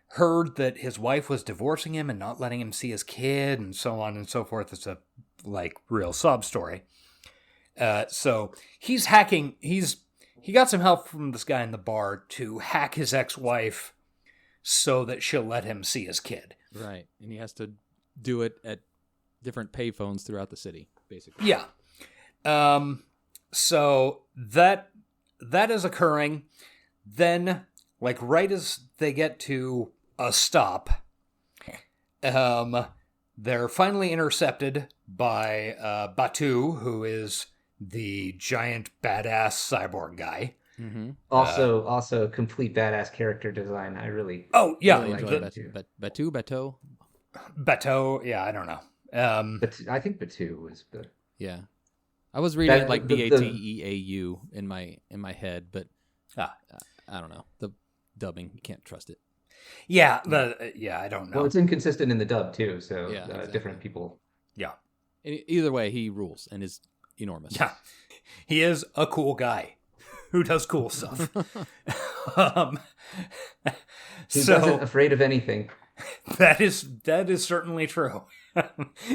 heard that his wife was divorcing him and not letting him see his kid and so on and so forth. It's a, real sob story. So he's hacking, he got some help from this guy in the bar to hack his ex-wife so that she'll let him see his kid. Right. And he has to do it at different payphones throughout the city, basically. Yeah. So that is occurring. Then, right as they get to a stop, they're finally intercepted by Batu, who is the giant badass cyborg guy. Mm-hmm. Also complete badass character design. I really really enjoy Batu. Bateau, yeah, I don't know. But I think Batu was the... Yeah. I was reading it like Bateau in my head, but I don't know. The dubbing, you can't trust it. Yeah, I don't know. Well, it's inconsistent in the dub too, so exactly. Different people. Yeah. Either way, he rules and is enormous. Yeah. He is a cool guy who does cool stuff. He doesn't afraid of anything. That is certainly true.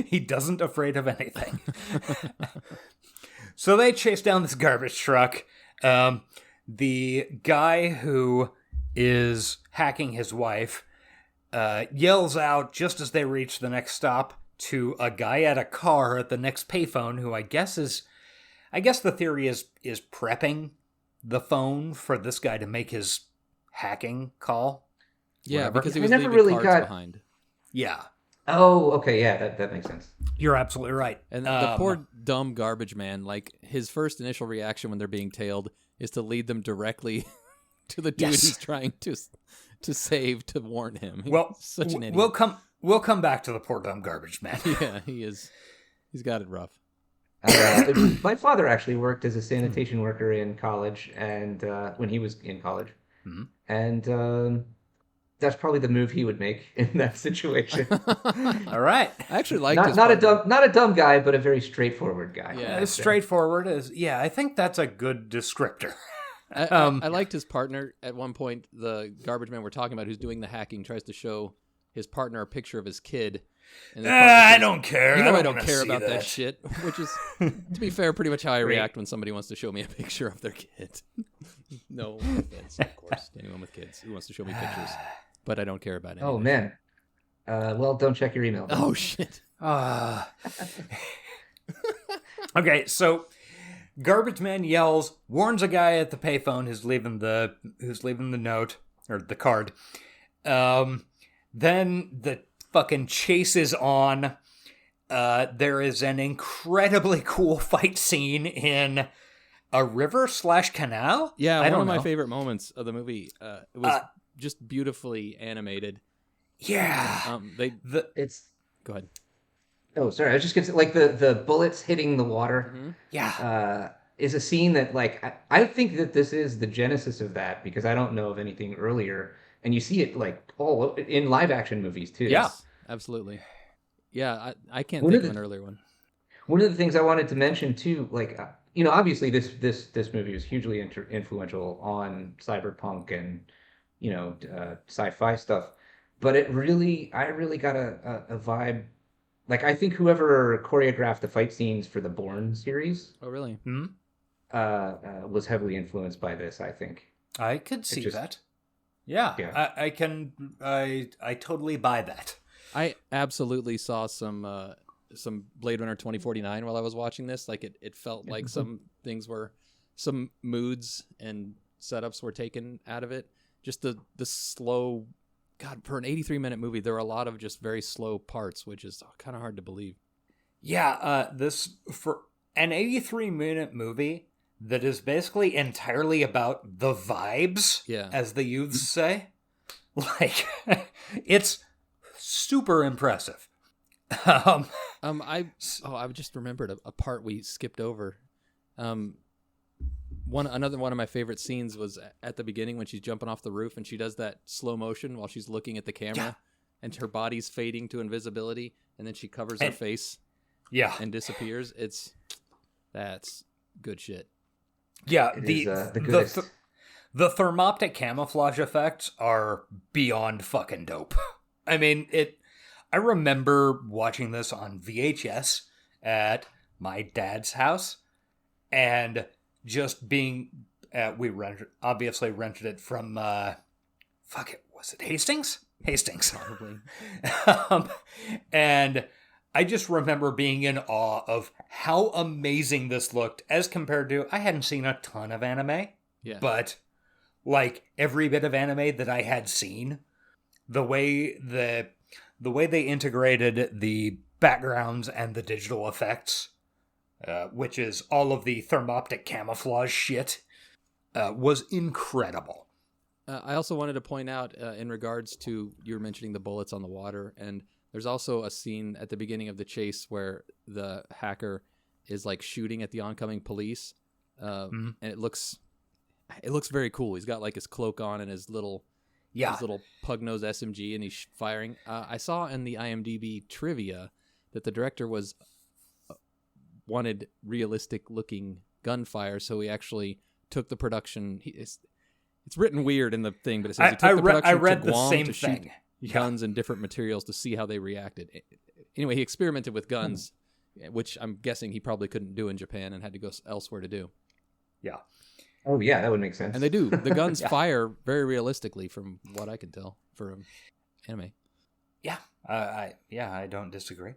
He doesn't afraid of anything. So they chase down this garbage truck. The guy who is hacking his wife yells out just as they reach the next stop to a guy at a car at the next payphone who I guess the theory is prepping the phone for this guy to make his hacking call. Yeah, whatever. because he was leaving cards behind. Yeah. Oh, okay, yeah, that makes sense. You're absolutely right. And the poor dumb garbage man, his first initial reaction when they're being tailed is to lead them directly to the dude he's trying to save, to warn him. Well, such an idiot. We'll come back to the poor dumb garbage man. Yeah, he is. He's got it rough. My father actually worked as a sanitation worker in college, and when he was in college, and that's probably the move he would make in that situation. All right, I actually like not a dumb guy, but a very straightforward guy. Yeah, straightforward is. Yeah, I think that's a good descriptor. I liked his partner at one point. The garbage man we're talking about, who's doing the hacking, tries to show his partner a picture of his kid. And I don't care. I don't care about that shit. Which is, to be fair, pretty much how I react when somebody wants to show me a picture of their kid. No offense, of course, to anyone with kids who wants to show me pictures. But I don't care about it. Oh, man. Well, don't check your email. Oh, shit. Okay, so garbage man yells, warns a guy at the payphone who's leaving the note or the card. Then the fucking chases on. There is an incredibly cool fight scene in a river/canal. Yeah, one of my favorite moments of the movie. It was just beautifully animated. Yeah. It's Go ahead. Oh, sorry. I was just gonna say, like the bullets hitting the water. Mm-hmm. Yeah. Is a scene that like I think that this is the genesis of that because I don't know of anything earlier, and you see it like all in live action movies too. Yeah, absolutely. Yeah, I can't think of an earlier one. One of the things I wanted to mention too, like obviously this movie was hugely influential on cyberpunk and sci-fi stuff, but I really got a vibe. Like I think whoever choreographed the fight scenes for the Bourne series, oh really, was heavily influenced by this. I think I could see that. Yeah. I totally buy that. I absolutely saw some Blade Runner 2049 while I was watching this. Like it felt like some moods and setups were taken out of it. Just the slow, God, for an 83-minute movie, there are a lot of just very slow parts, which is kind of hard to believe. Yeah, this for an 83-minute movie that is basically entirely about the vibes, as the youths say. Like, it's super impressive. I just remembered a part we skipped over. Another one of my favorite scenes was at the beginning when she's jumping off the roof and she does that slow motion while she's looking at the camera, and her body's fading to invisibility, and then she covers her face, and disappears. That's good shit. Yeah, the thermoptic camouflage effects are beyond fucking dope. I mean, I remember watching this on VHS at my dad's house, and just being, we obviously rented it from, was it Hastings? Hastings. Probably. And I just remember being in awe of how amazing this looked as compared to, I hadn't seen a ton of anime, but like every bit of anime that I had seen, the way they integrated the backgrounds and the digital effects, which is all of the thermoptic camouflage shit, was incredible. I also wanted to point out in regards to, you were mentioning the bullets on the water, and there's also a scene at the beginning of the chase where the hacker is like shooting at the oncoming police, and it looks very cool. He's got like his cloak on and his little pug-nosed SMG, and he's firing. I saw in the IMDb trivia that the director wanted realistic-looking gunfire, so he actually took the production. It's written weird in the thing, but it says he took the production to Guam to shoot guns and different materials to see how they reacted. Anyway, he experimented with guns, which I'm guessing he probably couldn't do in Japan and had to go elsewhere to do. Yeah. Oh, yeah, that would make sense. And they do. The guns fire very realistically from what I can tell for anime. Yeah. I don't disagree.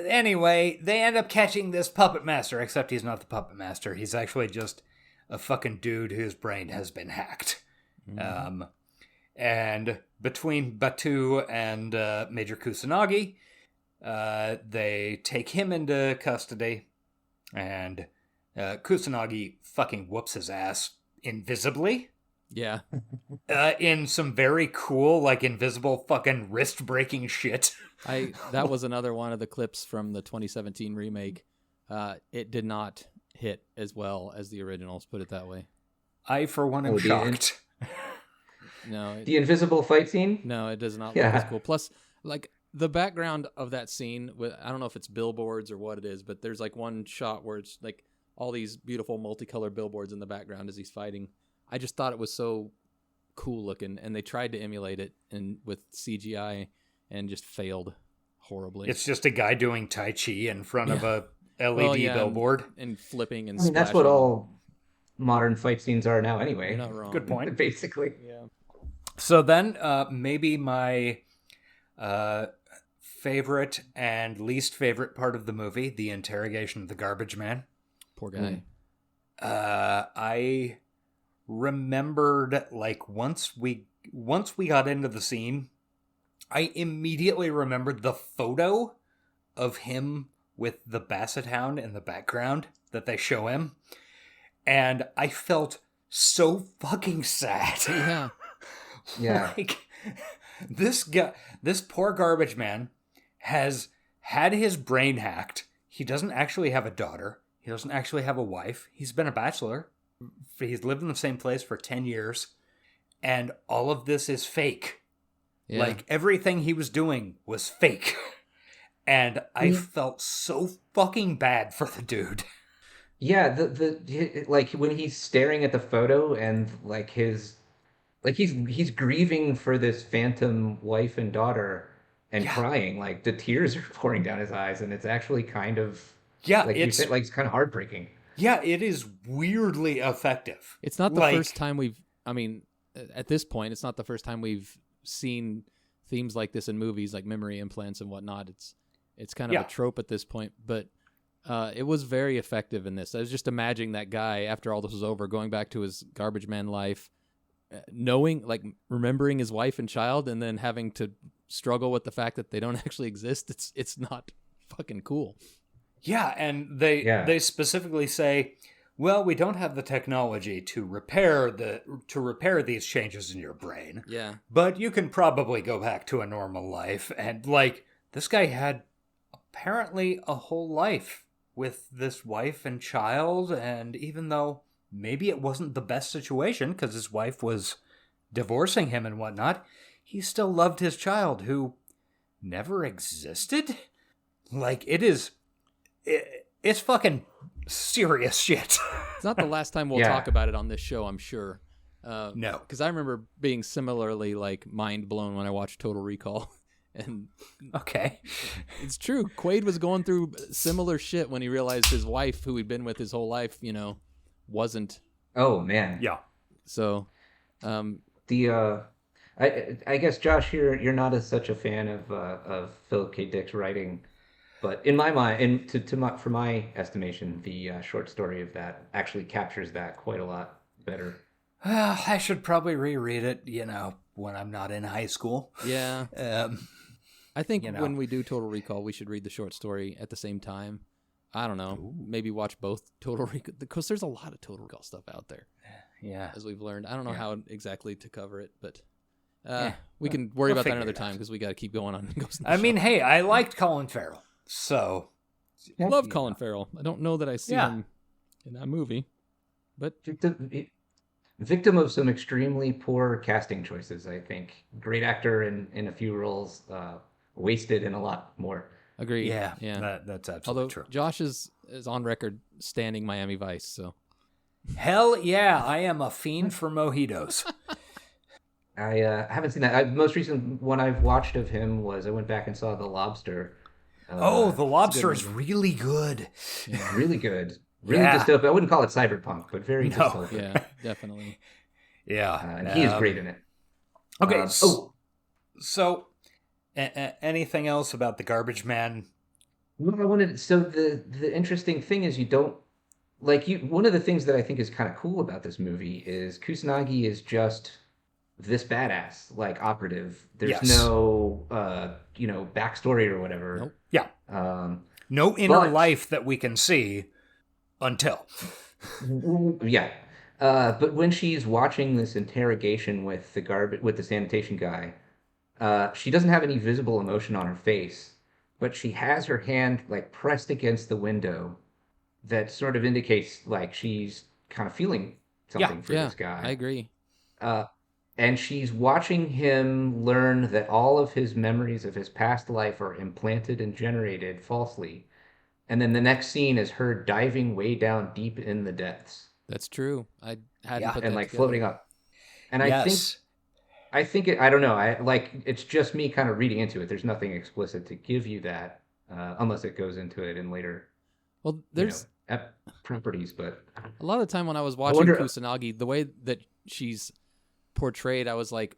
Anyway, they end up catching this puppet master, except he's not the puppet master. He's actually just a fucking dude whose brain has been hacked. Mm-hmm. And between Batu and Major Kusanagi, they take him into custody, and Kusanagi fucking whoops his ass invisibly. Yeah. In some very cool, like, invisible fucking wrist-breaking shit. That was another one of the clips from the 2017 remake. It did not hit as well as the originals, put it that way. I, for one, am shocked. No. The invisible fight scene? No, it does not look as cool. Plus, like, the background of that scene, I don't know if it's billboards or what it is, but there's, like, one shot where it's, like, all these beautiful multicolored billboards in the background as he's fighting. I just thought it was so cool looking, and they tried to emulate it with CGI and just failed horribly. It's just a guy doing Tai Chi in front of a LED billboard. And flipping and splashing. That's what all modern fight scenes are now anyway. You're not wrong. Good point. Basically. Yeah. So then maybe my favorite and least favorite part of the movie, the interrogation of the garbage man. Poor guy. I remembered, like, once we got into the scene, I immediately remembered the photo of him with the basset hound in the background that they show him. And I felt so fucking sad. Yeah. Yeah. Like, this poor garbage man has had his brain hacked. He doesn't actually have a daughter. He doesn't actually have a wife. He's been a bachelor. He's lived in the same place for 10 years. And all of this is fake. Yeah. Like, everything he was doing was fake. And I felt so fucking bad for the dude. Yeah, like when he's staring at the photo and like he's grieving for this phantom wife and daughter and crying, like the tears are pouring down his eyes, and it's actually kind of it's kind of heartbreaking. Yeah, it is weirdly effective. It's not the first time at this point, it's not the first time we've seen themes like this in movies, like memory implants and whatnot. It's kind of a trope at this point, but it was very effective in this. I was just imagining that guy, after all this was over, going back to his garbage man life, remembering his wife and child, and then having to struggle with the fact that they don't actually exist. It's not fucking cool. Yeah, and they specifically say, well, we don't have the technology to repair these changes in your brain. Yeah. But you can probably go back to a normal life. And like, this guy had apparently a whole life with this wife and child, and even though maybe it wasn't the best situation because his wife was divorcing him and whatnot, he still loved his child who never existed. Like, it's fucking serious shit. It's not the last time we'll talk about it on this show, I'm sure. No. Because I remember being similarly like mind blown when I watched Total Recall. And okay, it's true. Quaid was going through similar shit when he realized his wife, who he'd been with his whole life, wasn't. Oh man. Yeah. So, I guess Josh, you're not such a fan of Philip K. Dick's writing, but in my mind, for my estimation, the short story of that actually captures that quite a lot better. I should probably reread it, when I'm not in high school. Yeah. I think when we do Total Recall, we should read the short story at the same time. I don't know. Ooh. Maybe watch both Total Recall, because there's a lot of Total Recall stuff out there. Yeah. As we've learned. I don't know how exactly to cover it, but we can worry about that another time, because we got to keep going on. Hey, I liked Colin Farrell, so. I love Colin Farrell. I don't know that I see him in that movie, but. Victim of some extremely poor casting choices, I think. Great actor in a few roles, wasted in a lot more. Agreed. Yeah. Although That's absolutely true. Josh is on record standing Miami Vice, so. Hell yeah, I am a fiend for mojitos. I haven't seen that. Most recent one I've watched of him was I went back and saw The Lobster. The Lobster is really good. Yeah. Really good. Really dystopic. I wouldn't call it cyberpunk, but very dystopic. Yeah, definitely. And he is great in it. Okay. So, anything else about the garbage man? Well, I wanted. So the interesting thing is, you don't like you. One of the things that I think is kind of cool about this movie is Kusanagi is just this badass, like operative. There's no backstory or whatever. Nope. Yeah. No inner life that we can see. Until. Yeah. But when she's watching this interrogation with the sanitation guy, she doesn't have any visible emotion on her face, but she has her hand like pressed against the window that sort of indicates like she's kind of feeling something for this guy. I agree. And she's watching him learn that all of his memories of his past life are implanted and generated falsely. And then the next scene is her diving way down deep in the depths. That's true. I hadn't put that and like together. Floating up. And I think I don't know. It's just me kind of reading into it. There's nothing explicit to give you that, unless it goes into it in later. Well, there's properties, but a lot of the time when I was watching Kusanagi, the way that she's portrayed, I was like,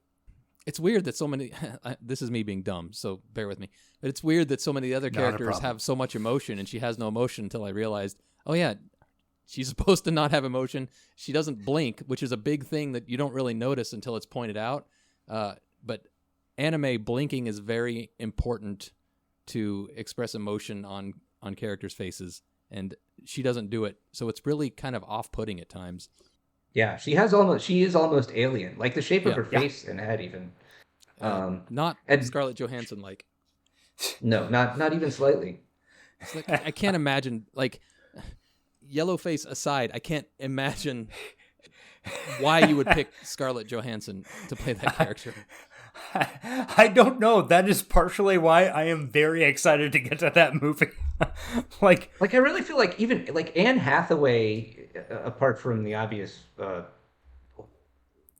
it's weird that so many. This is me being dumb, so bear with me. But it's weird that so many other characters have so much emotion, and she has no emotion until I realized, oh yeah, she's supposed to not have emotion. She doesn't blink, which is a big thing that you don't really notice until it's pointed out. But anime blinking is very important to express emotion on characters' faces, and she doesn't do it. So it's really kind of off-putting at times. Yeah, she is almost alien, like the shape of her face and head even. Not Scarlett Johansson like. No, not even slightly. It's like, I can't imagine, like, Yellowface aside, I can't imagine why you would pick Scarlett Johansson to play that character. I don't know. That is partially why I am very excited to get to that movie. like I really feel like even like Anne Hathaway, apart from the obvious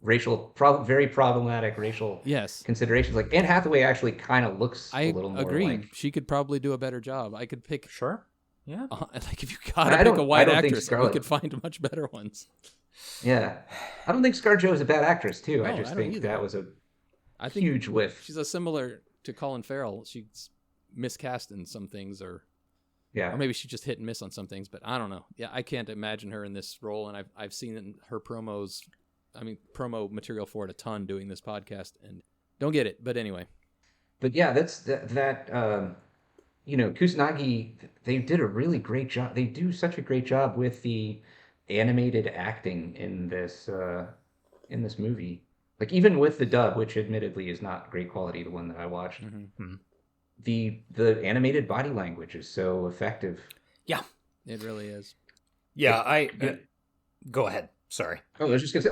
very problematic racial considerations, like Anne Hathaway actually kind of looks a little more. I agree. Like, she could probably do a better job. I could pick. Sure. Yeah. Like if you gotta pick a white actress, we could find much better ones. Yeah, I don't think ScarJo is a bad actress too. No, I just think that was a I think huge whiff. She's similar to Colin Farrell. She's miscast in some things, or maybe she just hit and miss on some things. But I don't know. Yeah, I can't imagine her in this role, and I've seen in her promos. I mean, promo material for it a ton doing this podcast, and don't get it. But anyway. But yeah, that's that. Kusanagi, they did a really great job. They do such a great job with the animated acting in this movie. Like even with the dub, which admittedly is not great quality, the one that I watched, the animated body language is so effective. Yeah, it really is. Yeah, go ahead. Sorry. Oh, I was just gonna say,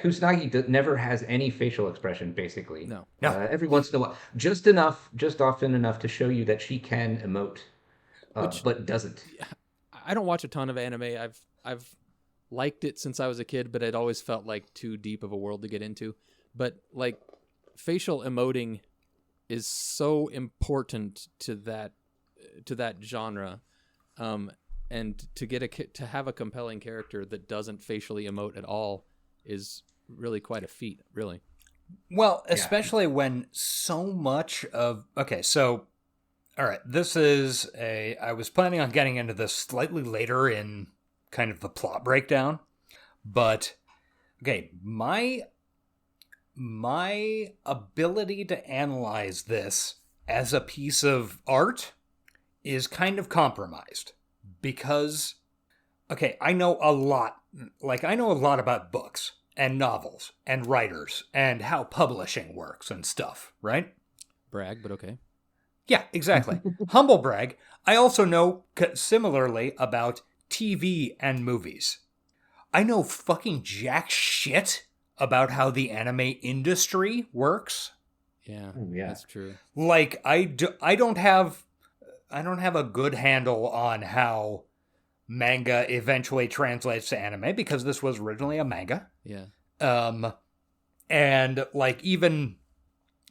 Kusanagi never has any facial expression, basically. No. Every once in a while, just often enough to show you that she can emote, but doesn't. I don't watch a ton of anime. I've liked it since I was a kid, but it always felt like too deep of a world to get into. But like, facial emoting is so important to that genre. And to have a compelling character that doesn't facially emote at all is really quite a feat, really. Well, especially when so much of... Okay, so... All right, this is I was planning on getting into this slightly later in kind of the plot breakdown, but... Okay, my ability to analyze this as a piece of art is kind of compromised. Because, okay, I know a lot about books and novels and writers and how publishing works and stuff, right? Brag, but okay. Yeah, exactly. Humble brag. I also know similarly about TV and movies. I know fucking jack shit about how the anime industry works. Yeah, that's true. Like, I don't have a good handle on how manga eventually translates to anime, because this was originally a manga. Yeah. And like, even,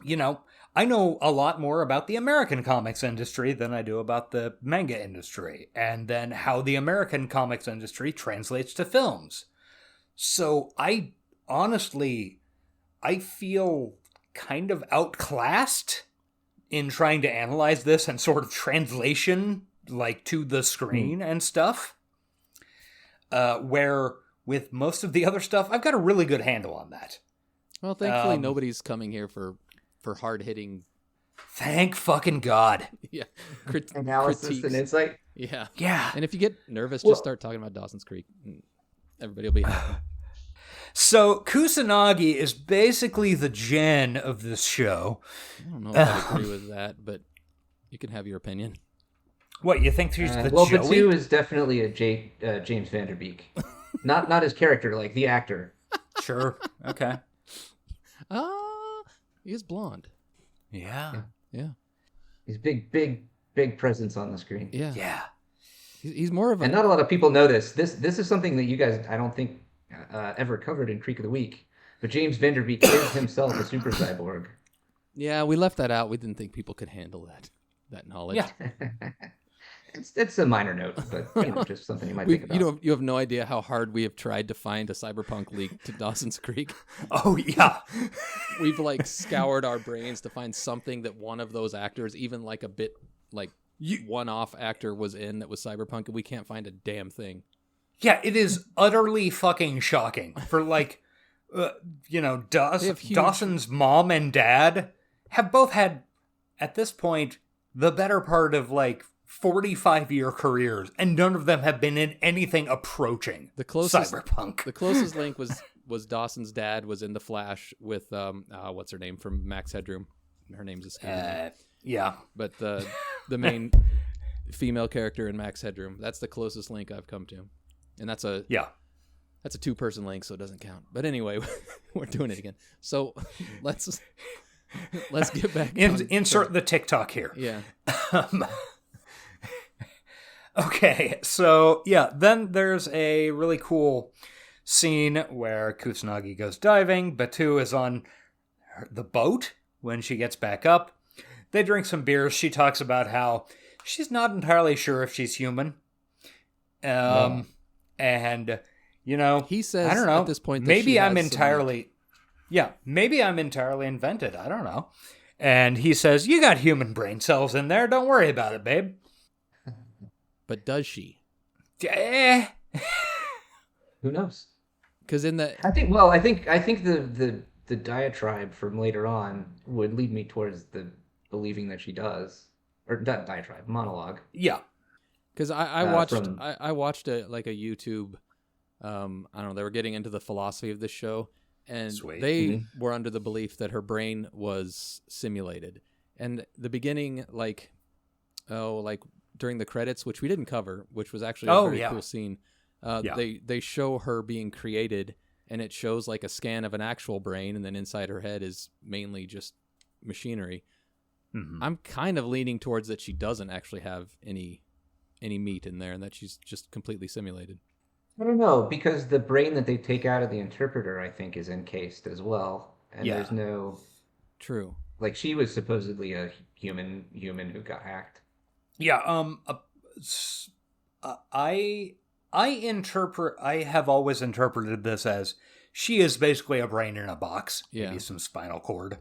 I know a lot more about the American comics industry than I do about the manga industry, and then how the American comics industry translates to films. So I feel kind of outclassed in trying to analyze this and sort of translation, like, to the screen and stuff. Where with most of the other stuff, I've got a really good handle on that. Well, thankfully, nobody's coming here for hard-hitting... Thank fucking God. Yeah. Analysis critiques. and insight. Yeah. Yeah. And if you get nervous, just start talking about Dawson's Creek. And everybody will be happy. So, Kusanagi is basically the Jen of this show. I don't know if I agree with that, but you can have your opinion. What, you think she's the Well, Joey? Batu is definitely a James Van Der Beek. Not his character, like the actor. Sure. Okay. He is blonde. Yeah. He's big presence on the screen. Yeah. Yeah. He's more of a... And not a lot of people know this. This is something that you guys, I don't think, ever covered in Creek of the Week. But James Van Der Beek is himself a super cyborg. Yeah, we left that out. We didn't think people could handle that knowledge. Yeah. It's a minor note, but just something you might think about. You have no idea how hard we have tried to find a Cyberpunk leak to Dawson's Creek. Oh yeah, we've like scoured our brains to find something that one of those actors, even like a bit like one-off actor, was in that was Cyberpunk, and we can't find a damn thing. Yeah, it is utterly fucking shocking for Dawson's mom and dad have both had, at this point, the better part of 45-year careers, and none of them have been in anything approaching Cyberpunk. The closest link was Dawson's dad was in The Flash with what's her name from Max Headroom. Her name's escaping me. Yeah, but the main female character in Max Headroom. That's the closest link I've come to, and that's a 2-person link, so it doesn't count. But anyway, we're doing it again. So let's get back. Insert the TikTok here. Yeah. Okay, so then there's a really cool scene where Kusanagi goes diving. Batu is on the boat when she gets back up. They drink some beers. She talks about how she's not entirely sure if she's human. And, he says, I don't know, at this point, that maybe I'm entirely invented. I don't know. And he says, you got human brain cells in there. Don't worry about it, babe. But does she? Who knows? Because I think the diatribe from later on would lead me towards the believing that she does, or not diatribe, monologue. Yeah, because I watched a YouTube. I don't know. They were getting into the philosophy of this show, and they were under the belief that her brain was simulated. And the beginning, during the credits, which we didn't cover, which was actually a very cool scene. They show her being created, and it shows a scan of an actual brain, and then inside her head is mainly just machinery. Mm-hmm. I'm kind of leaning towards that she doesn't actually have any meat in there, and that she's just completely simulated. I don't know, because the brain that they take out of the interpreter, I think, is encased as well, and there's no. True. She was supposedly a human who got hacked. Yeah. I have always interpreted this as she is basically a brain in a box, maybe some spinal cord.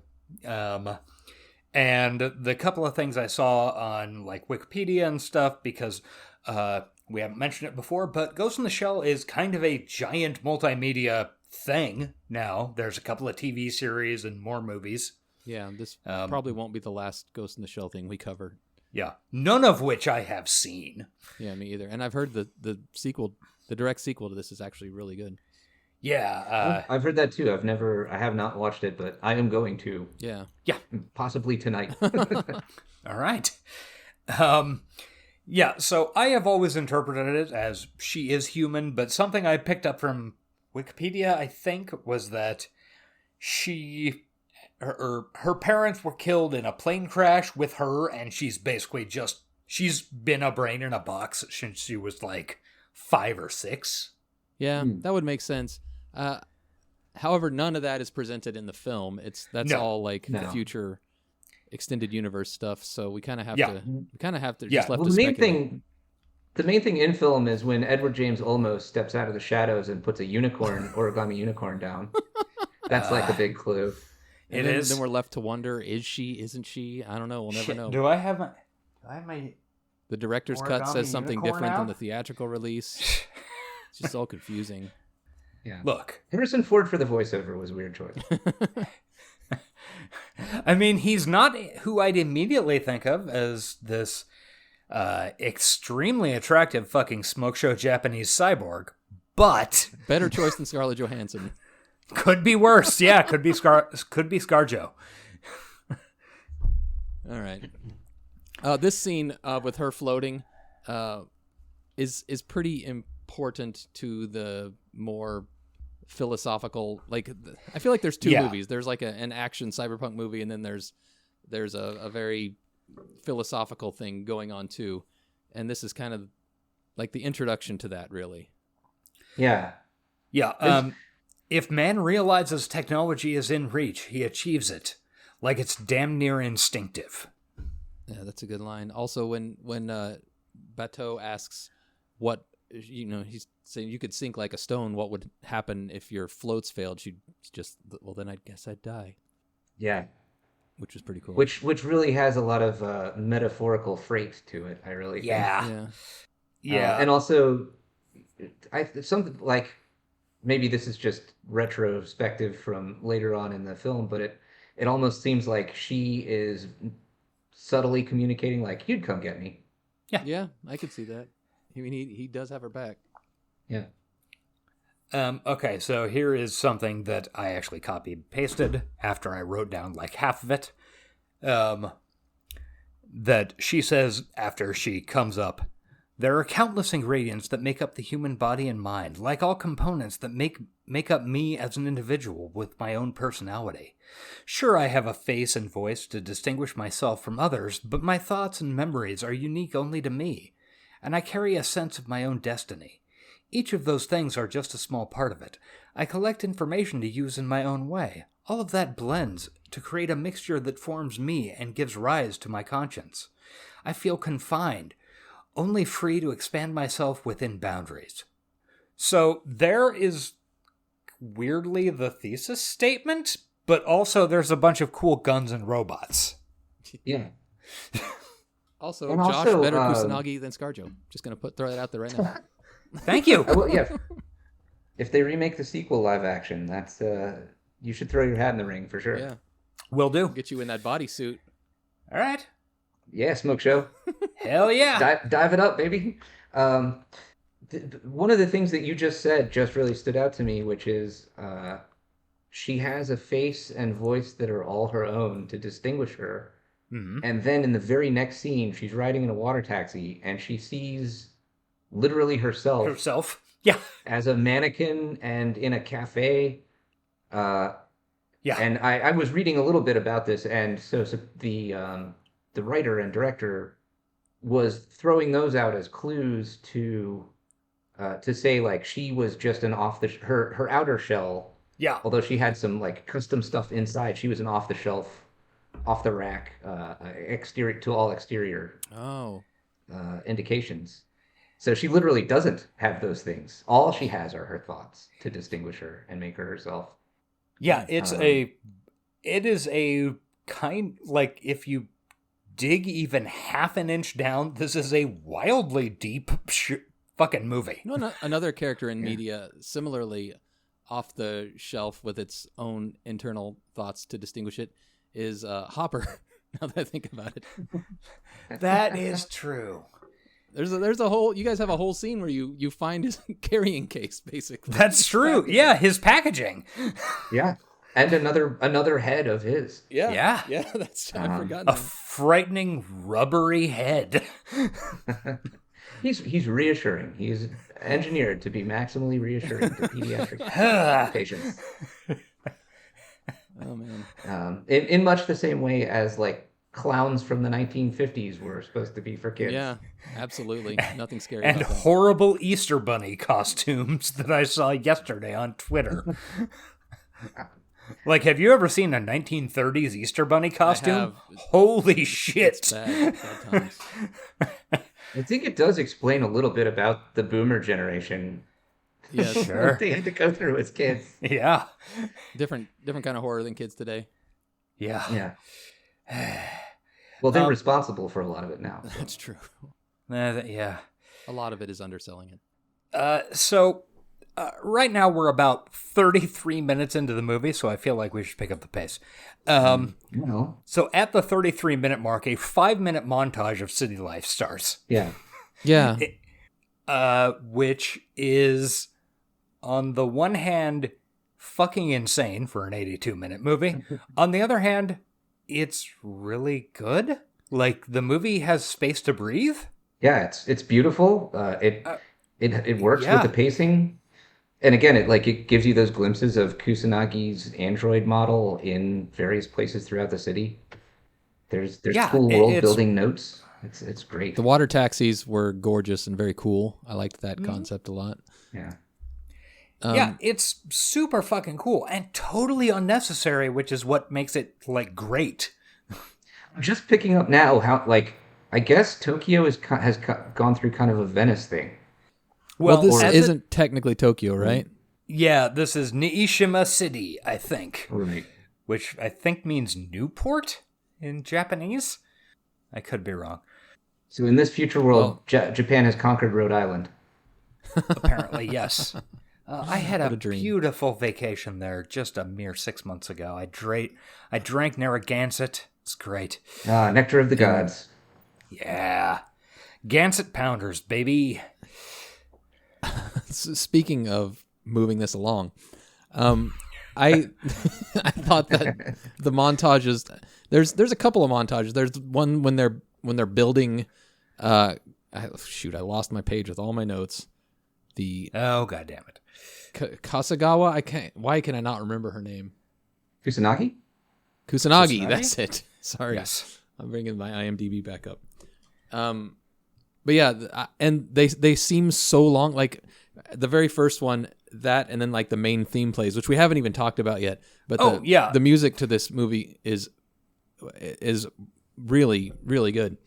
And the couple of things I saw on Wikipedia and stuff, because we haven't mentioned it before, but Ghost in the Shell is kind of a giant multimedia thing now. There's a couple of TV series and more movies. Yeah, this probably won't be the last Ghost in the Shell thing we cover. Yeah, none of which I have seen. Yeah, me either. And I've heard the sequel, the direct sequel to this, is actually really good. Yeah, I've heard that too. I have not watched it, but I am going to. Yeah, possibly tonight. All right. So I have always interpreted it as she is human, but something I picked up from Wikipedia, I think, was that her parents were killed in a plane crash with her, and she's basically she's been a brain in a box since she was 5 or 6. Yeah, that would make sense. However, none of that is presented in the film. That's all future extended universe stuff. So we kind of have to just left to speculate. The main thing in film is when Edward James Olmos steps out of the shadows and puts a origami unicorn down. That's a big clue. Then we're left to wonder: is she? Isn't she? I don't know. We'll never know. Do I have my? The director's cut says something different than the theatrical release. It's just all confusing. Yeah. Look, Harrison Ford for the voiceover was a weird choice. I mean, he's not who I'd immediately think of as this extremely attractive fucking smoke show Japanese cyborg, but better choice than Scarlett Johansson. Could be worse. Yeah, could be ScarJo. All right. This scene with her floating is pretty important to the more philosophical. I feel like there's two movies. There's an action cyberpunk movie, and then there's a very philosophical thing going on too. And this is kind of the introduction to that, really. Yeah. Yeah. If man realizes technology is in reach, he achieves it. It's damn near instinctive. Yeah, that's a good line. Also, when Bateau asks what, he's saying you could sink like a stone, what would happen if your floats failed? She'd just, well, then I guess I'd die. Yeah. Which is pretty cool. Which really has a lot of metaphorical freight to it, I really think. Yeah. And also, something like maybe this is just retrospective from later on in the film, but it almost seems like she is subtly communicating like, you'd come get me. Yeah, I could see that. I mean, he does have her back. Yeah. Okay, so here is something that I actually copied and pasted after I wrote down like half of it. That she says after she comes up, there are countless ingredients that make up the human body and mind, like all components that make up me as an individual with my own personality. Sure, I have a face and voice to distinguish myself from others, but my thoughts and memories are unique only to me, and I carry a sense of my own destiny. Each of those things are just a small part of it. I collect information to use in my own way. All of that blends to create a mixture that forms me and gives rise to my conscience. I feel confined, only free to expand myself within boundaries. So there is weirdly the thesis statement, but also there's a bunch of cool guns and robots. Yeah. Also, And Josh also, better Kusanagi than ScarJo. Just gonna throw that out there right now. Thank you. Well, yeah. If they remake the sequel live action, that's you should throw your hat in the ring for sure. Yeah, Will do. get you in that bodysuit. All right. Yeah, Smoke Show. Hell yeah. Dive it up, baby. One of the things that you just said just really stood out to me, which is she has a face and voice that are all her own to distinguish her. Mm-hmm. And then in the very next scene, she's riding in a water taxi and she sees literally herself Yeah. as a mannequin and in a cafe. Yeah. And I was reading a little bit about this, and so the writer and director was throwing those out as clues to say like she was just an her outer shell. Yeah. Although she had some like custom stuff inside, she was an off the shelf, off the rack, exterior to all exterior indications. So she literally doesn't have those things. All she has are her thoughts to distinguish her and make her herself. Yeah, it is a kind, like, if you dig even half an inch down, this is a wildly deep fucking movie. No, another character in media, similarly off the shelf with its own internal thoughts to distinguish it, is Hopper, now that I think about it. That is true. There's a whole, you guys have a whole scene where you find his carrying case, basically. That's true. Yeah, his packaging. Yeah. And another head of his. Yeah. That's, I've forgotten. A frightening rubbery head. He's reassuring. He's engineered to be maximally reassuring to pediatric patients. Oh man. In much the same way as like clowns from the 1950s were supposed to be for kids. Yeah, absolutely. Nothing scary. And about that. horrible Easter Bunny costumes that I saw yesterday on Twitter. Like, have you ever seen a 1930s Easter Bunny costume? Holy shit. It's bad times. I think it does explain a little bit about the boomer generation. Yeah, Sure. What they had to go through as kids. Yeah. different kind of horror than kids today. Yeah. Well, they're responsible for a lot of it now. That's true. Yeah. A lot of it is underselling it. Right now we're about 33 minutes into the movie, so I feel like we should pick up the pace. So at the 33-minute mark, a 5-minute montage of city life starts. Yeah. Which is, on the one hand, fucking insane for an 82-minute movie. On the other hand, it's really good. Like, the movie has space to breathe. Yeah, it's beautiful. It works with the pacing. And again, it gives you those glimpses of Kusanagi's android model in various places throughout the city. There's cool world building notes. It's great. The water taxis were gorgeous and very cool. I liked that concept a lot. Yeah. It's super fucking cool and totally unnecessary, which is what makes it like great. I'm just picking up now how I guess Tokyo has gone through kind of a Venice thing. Well, this isn't technically Tokyo, right? Yeah, this is Niishima City, I think. Right. Which I think means Newport in Japanese. I could be wrong. So in this future world, Japan has conquered Rhode Island. Apparently, yes. I had a dream. beautiful vacation there just a mere 6 months ago. I drank Narragansett. It's great. Nectar of the gods. Yeah. Gansett Pounders, baby. Speaking of moving this along, I I thought that the montages, there's a couple of montages. There's one when they're building. I lost my page with all my notes. Oh, God damn it. Kasagawa. Why can I not remember her name? Kusanagi. Kusanagi. That's it. Sorry. Yes. I'm bringing my IMDb back up. But yeah, and they seem so long. Like the very first one, that, and then like the main theme plays, which we haven't even talked about yet. But the music to this movie is really, really good.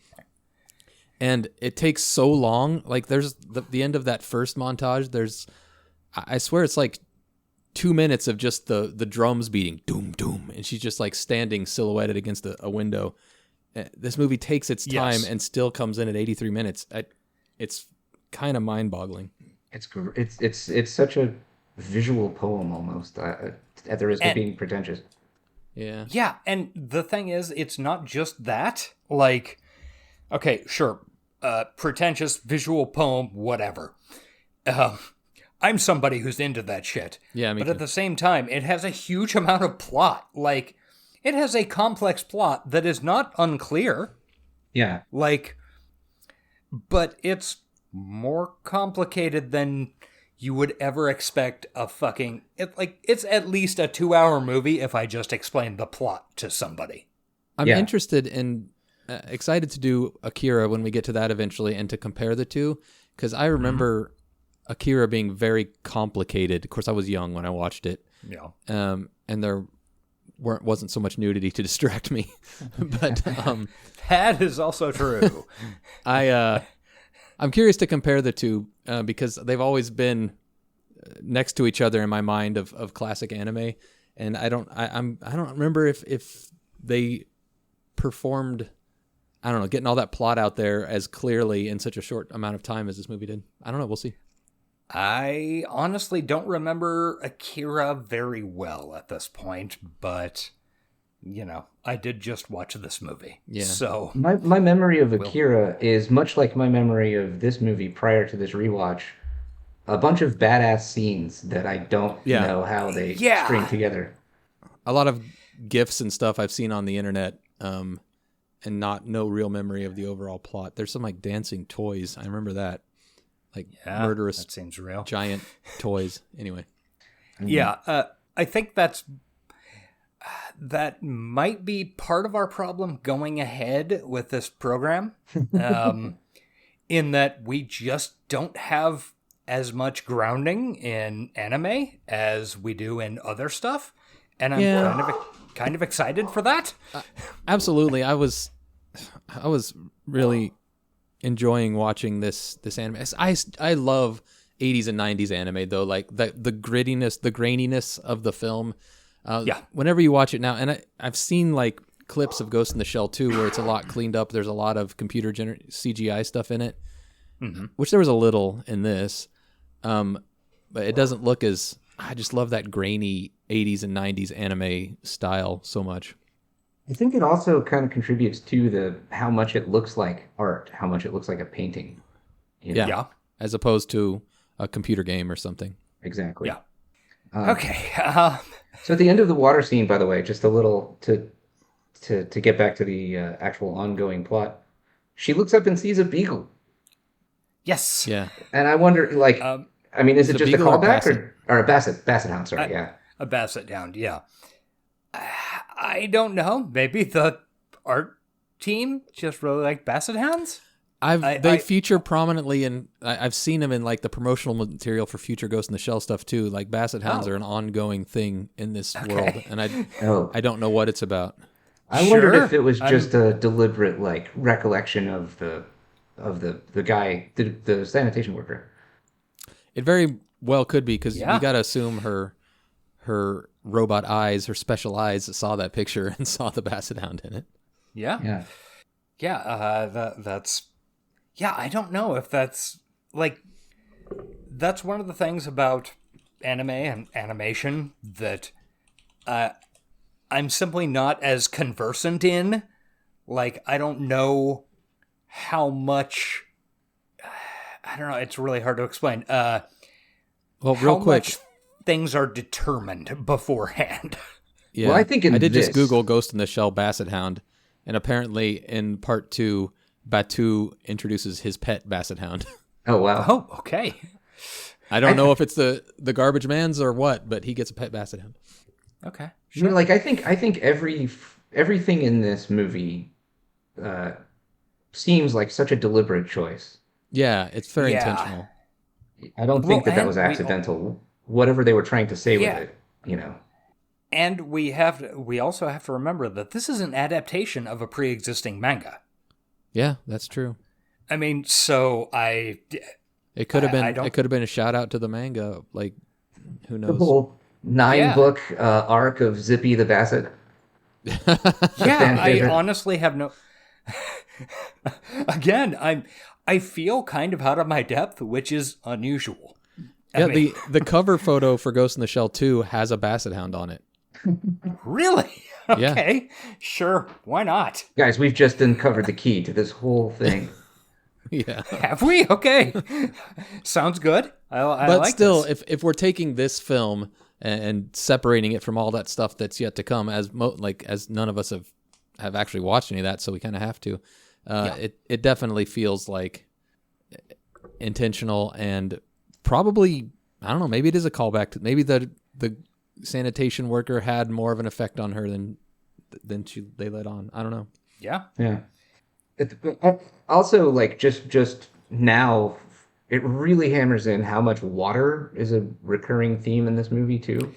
And it takes so long. Like there's the end of that first montage. I swear it's like 2 minutes of just the drums beating doom doom, and she's just like standing silhouetted against a window. This movie takes its time and still comes in at 83 minutes. It's kind of mind-boggling. It's such a visual poem almost, at the risk of being pretentious. Yeah. Yeah, and the thing is, it's not just that. Like, okay, sure, pretentious visual poem, whatever. I'm somebody who's into that shit. Yeah, me but too. At the same time, it has a huge amount of plot. Like, it has a complex plot that is not unclear. Yeah. Like, but it's more complicated than you would ever expect a fucking... It's at least a 2-hour movie if I just explain the plot to somebody. I'm interested in... excited to do Akira when we get to that eventually and to compare the two, because I remember Akira being very complicated. Of course, I was young when I watched it. Yeah. And there wasn't so much nudity to distract me. But that is also true. I'm curious to compare the two because they've always been next to each other in my mind of classic anime, and I don't remember if they performed, I don't know, getting all that plot out there as clearly in such a short amount of time as this movie did. I don't know. We'll see. I honestly don't remember Akira very well at this point, but, you know, I did just watch this movie. Yeah. So my memory of Akira is much like my memory of this movie prior to this rewatch. A bunch of badass scenes that I don't know how they string together. A lot of GIFs and stuff I've seen on the internet, and no real memory of the overall plot. There's some like dancing toys. I remember that. Like murderous, that seems real. Giant toys. Anyway. Yeah, I think that might be part of our problem going ahead with this program, in that we just don't have as much grounding in anime as we do in other stuff, and I'm kind of excited for that. Absolutely, I was really enjoying watching this anime. I love 80s and 90s anime though, like the grittiness, the graininess of the film. Whenever you watch it now, and I've seen like clips of Ghost in the Shell 2 where it's a lot cleaned up. There's a lot of computer CGI stuff in it, which there was a little in this, but it doesn't look as... I just love that grainy 80s and 90s anime style so much. I think it also kind of contributes to how much it looks like art, how much it looks like a painting. You know? Yeah, as opposed to a computer game or something. Exactly. Yeah. Okay. So at the end of the water scene, by the way, just a little to get back to the actual ongoing plot, she looks up and sees a beagle. Yes. Yeah. And I wonder, like, I mean, is it just a callback or a basset hound? Sorry, a basset hound. Yeah. I don't know. Maybe the art team just really like basset hounds. They feature prominently in. I've seen them in like the promotional material for future Ghost in the Shell stuff too. Like basset hounds are an ongoing thing in this world, and I don't know what it's about. I wondered if it was just a deliberate like recollection of the guy, the sanitation worker. It very well could be, because you got to assume her robot eyes, her special eyes, saw that picture and saw the basset hound in it. Yeah. That's. Yeah, I don't know if that's like that's one of the things about anime and animation that I'm simply not as conversant in. Like, I don't know how much... I don't know, it's really hard to explain. Well, how real quick, much things are determined beforehand. Yeah, well, I think I did just Google Ghost in the Shell Basset Hound, and apparently in part 2, Batu introduces his pet Basset Hound. Oh, wow. Oh, okay. I don't know if it's the garbage man's or what, but he gets a pet Basset Hound. Okay. Sure. You know, like, I think everything in this movie seems like such a deliberate choice. Yeah, it's very intentional. I don't think that was accidental. Whatever they were trying to say with it, you know. And we also have to remember that this is an adaptation of a pre-existing manga. Yeah, that's true. I mean, so it could have been a shout out to the manga. Like, who knows? The whole 9-book arc of Zippy the Basset. Yeah, I honestly have no. Again, I feel kind of out of my depth, which is unusual. Yeah, the cover photo for Ghost in the Shell 2 has a Basset Hound on it. Really? Okay, yeah. Sure. Why not? Guys, we've just uncovered the key to this whole thing. Yeah. Have we? Okay. Sounds good. But like still, this. if we're taking this film and separating it from all that stuff that's yet to come, as none of us have actually watched any of that, so we kind of have to. It definitely feels like intentional and probably, I don't know, maybe it is a callback to maybe the sanitation worker had more of an effect on her than they let on. I don't know. Yeah. Yeah. Also, like, just now, it really hammers in how much water is a recurring theme in this movie too.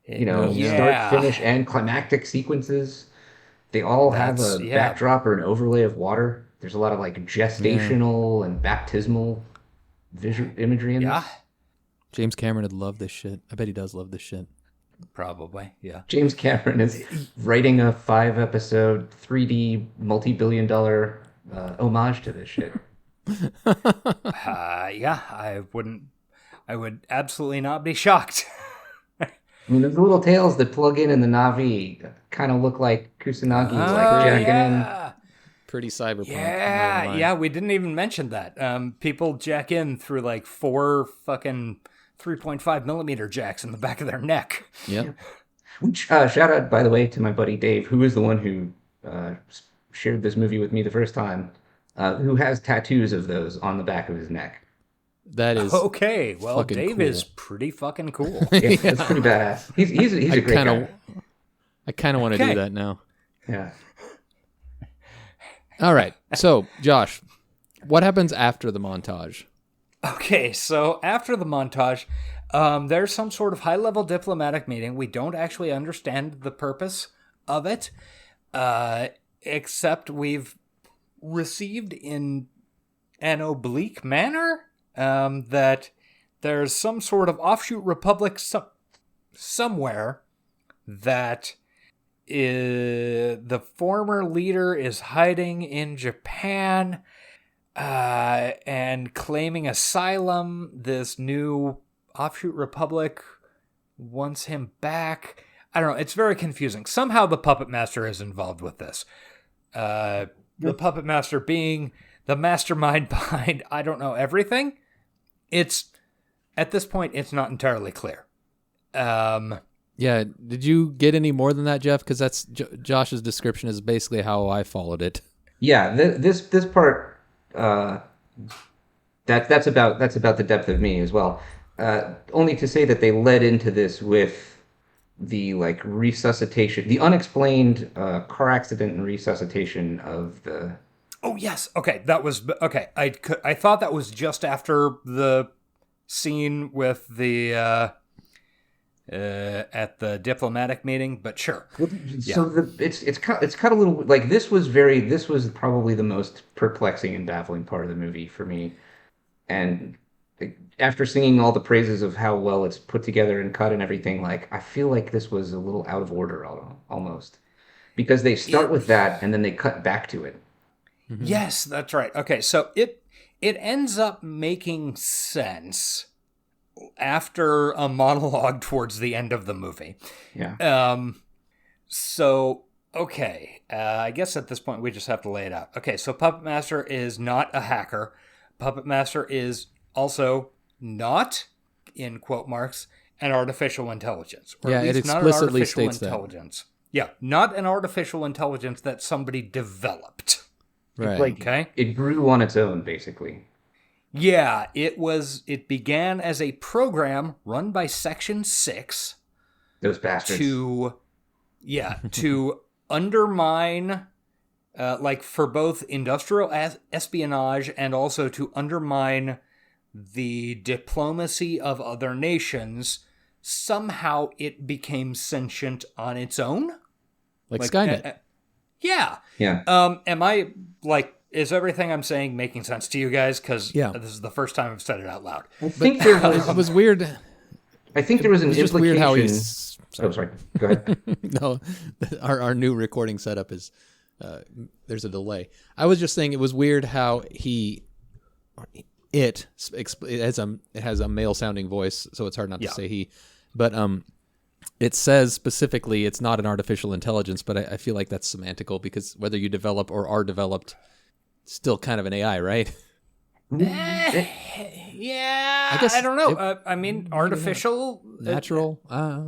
You know, start, finish, and climactic sequences. They all have a backdrop or an overlay of water. There's a lot of like gestational and baptismal visual imagery in this. James Cameron would love this shit. I bet he does love this shit. Probably, yeah. James Cameron is writing a 5-episode 3D multi-billion-dollar homage to this shit. Yeah, I would absolutely not be shocked. I mean, those little tails that plug in the Na'vi kind of look like Kusanagi, like jacking in. Pretty cyberpunk. Yeah, we didn't even mention that. People jack in through like 4 fucking 3.5 millimeter jacks in the back of their neck. Yep. Which, shout out, by the way, to my buddy Dave, who is the one who shared this movie with me the first time, who has tattoos of those on the back of his neck. That is okay. Well, Dave cool. is pretty fucking cool. Yeah, that's pretty badass. He's a great guy. I kind of want to do that now. Yeah. All right. So, Josh, what happens after the montage? Okay, so after the montage, there's some sort of high-level diplomatic meeting. We don't actually understand the purpose of it, except we've received in an oblique manner that there's some sort of offshoot republic somewhere that the former leader is hiding in Japan and claiming asylum. This new offshoot republic wants him back. I don't know. It's very confusing. Somehow the Puppet Master is involved with this. The Puppet Master being the mastermind behind, I don't know, everything. At this point, it's not entirely clear. Yeah, did you get any more than that, Jeff? Because that's Josh's description is basically how I followed it. Yeah, this part that's about the depth of me as well. Only to say that they led into this with the like resuscitation, the unexplained car accident and resuscitation of the. Oh yes, okay, that was okay. I thought that was just after the scene with the at the diplomatic meeting, but sure. So it's cut a little like this was probably the most perplexing and baffling part of the movie for me, and after singing all the praises of how well it's put together and cut and everything, like I feel like this was a little out of order almost, because they start with that and then they cut back to it. Yes, that's right. Okay, so it ends up making sense after a monologue towards the end of the movie. Yeah. So, okay. I guess at this point we just have to lay it out. Okay, so Puppet Master is not a hacker. Puppet Master is also not, in quote marks, an artificial intelligence. Or Yeah, at it least explicitly not an artificial states that. intelligence. Yeah, not an artificial intelligence that somebody developed. Right. Like, Okay. it grew on its own, basically. Yeah, it began as a program run by Section 6 Those bastards. to undermine, like for both industrial espionage and also to undermine the diplomacy of other nations. Somehow it became sentient on its own. Like Skynet. Yeah. Yeah. Am I, like, is everything I'm saying making sense to you guys? Because Yeah. this is the first time I've said it out loud. I think there was. It was weird. I think there was an It's just implication. weird how he's. Oh, sorry. Go ahead. No, our new recording setup is there's a delay. I was just saying it was weird how it has a male sounding voice, so it's hard not to say he, but it says specifically it's not an artificial intelligence, but I feel like that's semantical because whether you develop or are developed, still kind of an AI, right? Yeah, I guess I don't know. I mean, artificial, Natural.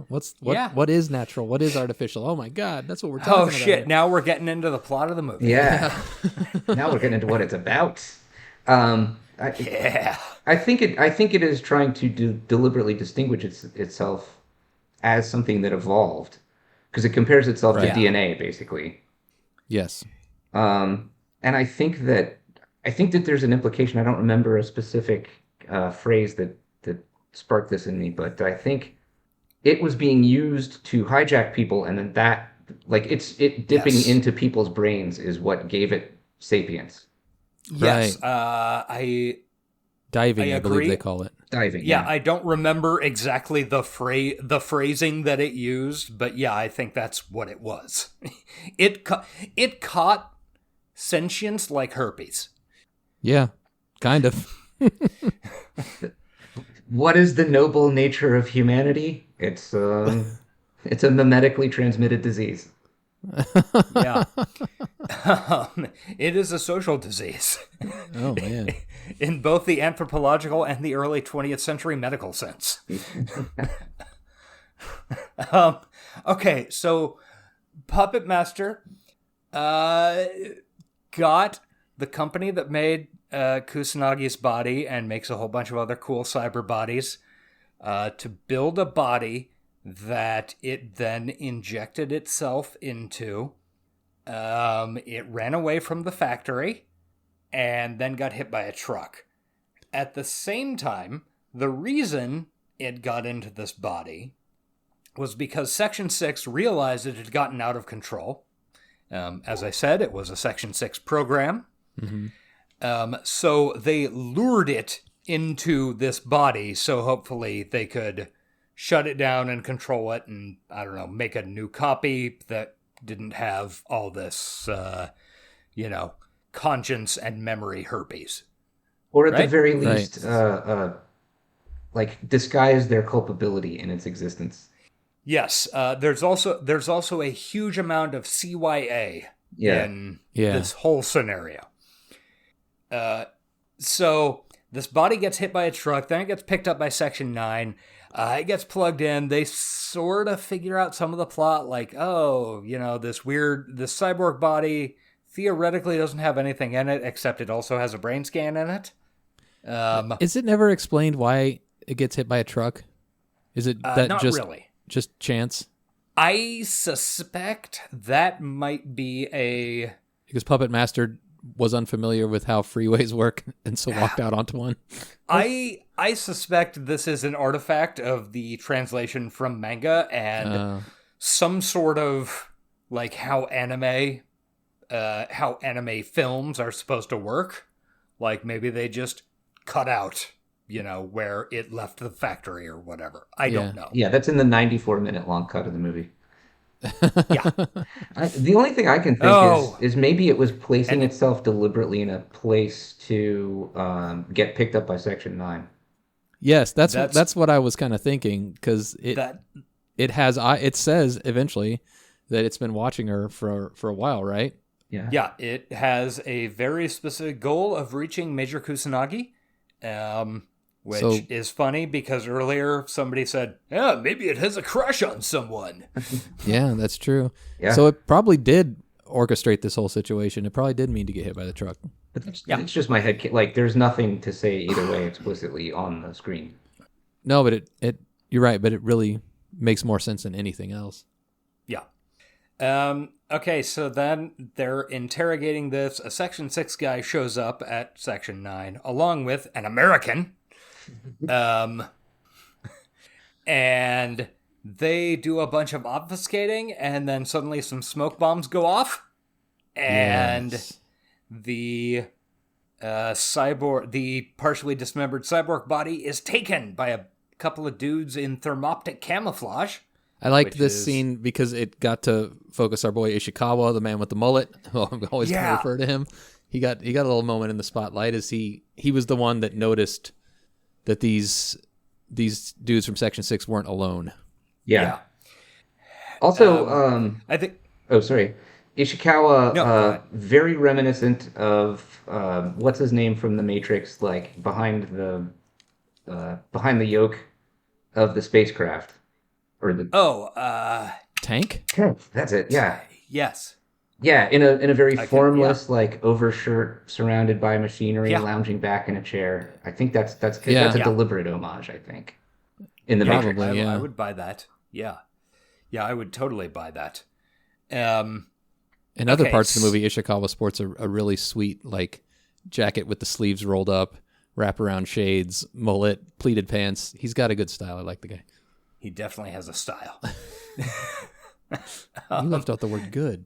What is natural? What is artificial? Oh my God, that's what we're talking Oh about. shit! Now we're getting into the plot of the movie. Yeah. Now we're getting into what it's about. I think it is trying to deliberately distinguish itself as something that evolved, because it compares itself to DNA, basically. Yes. And I think that there's an implication. I don't remember a specific phrase that sparked this in me, but I think it was being used to hijack people, and then that, like, it dipping into people's brains is what gave it sapience. Yes. Right. Diving, I believe agree. they call it. Diving. Yeah, I don't remember exactly the phrasing that it used, but yeah, I think that's what it was. It caught sentience like herpes. Yeah, kind of. What is the noble nature of humanity? It's a mimetically transmitted disease. Yeah. It is a social disease. Oh, man. In both the anthropological and the early 20th century medical sense. Okay, so Puppet Master got the company that made Kusanagi's body and makes a whole bunch of other cool cyber bodies to build a body that it then injected itself into. It ran away from the factory and then got hit by a truck. At the same time, the reason it got into this body was because Section 6 realized it had gotten out of control. As I said, it was a Section 6 program. Mm-hmm. So they lured it into this body so hopefully they could shut it down and control it and, I don't know, make a new copy that didn't have all this, conscience and memory herpes. Or at the Right? very least, like, disguise their culpability in its existence. Yes, there's also a huge amount of CYA in this whole scenario. So this body gets hit by a truck, then it gets picked up by Section 9. It gets plugged in. They sort of figure out some of the plot, like, this cyborg body theoretically doesn't have anything in it, except it also has a brain scan in it. Is it never explained why it gets hit by a truck? Is it that not really. Just chance? I suspect that might be Because Puppet Master was unfamiliar with how freeways work and so walked out onto one. I suspect this is an artifact of the translation from manga and some sort of like how anime films are supposed to work. Like maybe they just cut out, where it left the factory or whatever. I don't know. Yeah, that's in the 94-minute long cut of the movie. Yeah. The only thing I can think is maybe it was placing itself deliberately in a place to get picked up by Section 9. Yes, that's what I was kind of thinking, because it says eventually that it's been watching her for a while, right? Yeah. Yeah, it has a very specific goal of reaching Major Kusanagi, which is funny because earlier somebody said, yeah, maybe it has a crush on someone. Yeah, that's true. Yeah. So it probably did orchestrate this whole situation. It probably did mean to get hit by the truck. But it's just my head. Like, there's nothing to say either way explicitly on the screen. No, but it you're right, but it really makes more sense than anything else. Yeah. Okay, so then they're interrogating this. A Section 6 guy shows up at Section 9, along with an American. And they do a bunch of obfuscating, and then suddenly some smoke bombs go off. And the cyborg, the partially dismembered cyborg body is taken by a couple of dudes in thermoptic camouflage. I liked this scene because it got to focus our boy Ishikawa, the man with the mullet. Well, I'm always going to refer to him. He got a little moment in the spotlight as he was the one that noticed that these dudes from Section 6 weren't alone. Yeah. Also, I think. Oh, sorry. Ishikawa, very reminiscent of what's his name from The Matrix, like behind the yoke of the spacecraft. Or the tank? That's it. Yeah. Yes. Yeah, in a very formless, like overshirt, surrounded by machinery, Yeah. lounging back in a chair. I think that's a deliberate homage. I think in the Matrix. Probably, I would buy that. Yeah, I would totally buy that. In other parts of the movie, Ishikawa sports a really sweet like jacket with the sleeves rolled up, wraparound shades, mullet, pleated pants. He's got a good style. I like the guy. He definitely has a style. You left out the word good.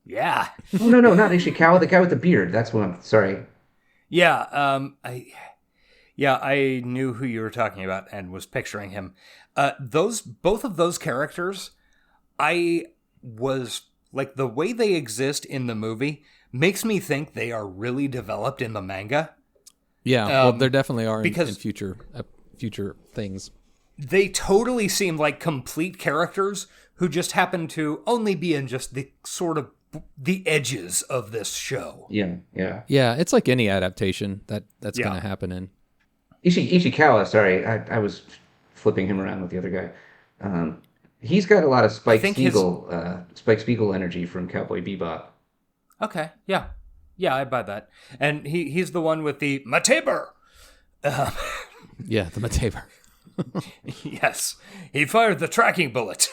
Yeah. Oh, no, not Ishikawa. The guy with the beard. That's what I'm sorry. Yeah. I knew who you were talking about and was picturing him. Both of those characters, I was like, the way they exist in the movie makes me think they are really developed in the manga. Yeah, well, there definitely are in future things. They totally seem like complete characters who just happen to only be in just the sort of the edges of this show. Yeah. Yeah, it's like any adaptation that's going to happen in. Ishikawa, sorry, I was flipping him around with the other guy. He's got a lot of Spike Spiegel energy from Cowboy Bebop. Okay, yeah, I buy that. And he's the one with the Mataber. Yeah, the Mataber. Yes, he fired the tracking bullet.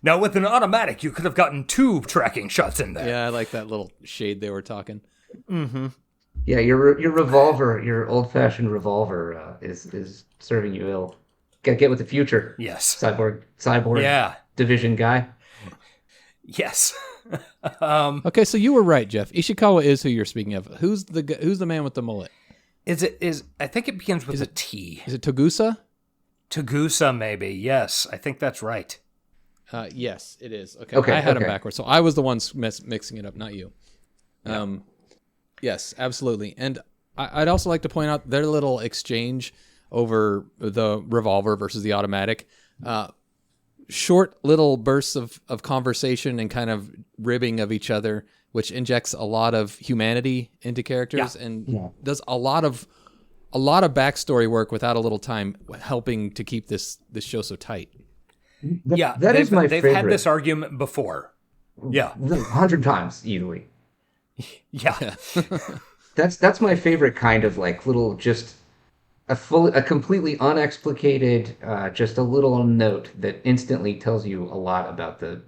Now with an automatic, you could have gotten 2 tracking shots in there. Yeah, I like that little shade they were talking. Mm-hmm. Yeah, your revolver, your old-fashioned revolver, is serving you ill. Gotta get with the future. Yes. Cyborg division guy. Yes. Okay, so you were right, Jeff. Ishikawa is who you're speaking of. Who's the man with the mullet? I think it begins with a T. Is it Togusa? Togusa, maybe. Yes, I think that's right. Yes, it is. Okay. I had him backwards, so I was the one mixing it up, not you. Yes, absolutely. And I'd also like to point out their little exchange over the revolver versus the automatic. Short little bursts of conversation and kind of ribbing of each other, which injects a lot of humanity into characters and does a lot of backstory work without a little time, helping to keep this show so tight. Yeah, is my favorite. They've had this argument before. Yeah, 100 times easily. Yeah. That's my favorite kind of like little just a completely unexplicated just a little note that instantly tells you a lot about the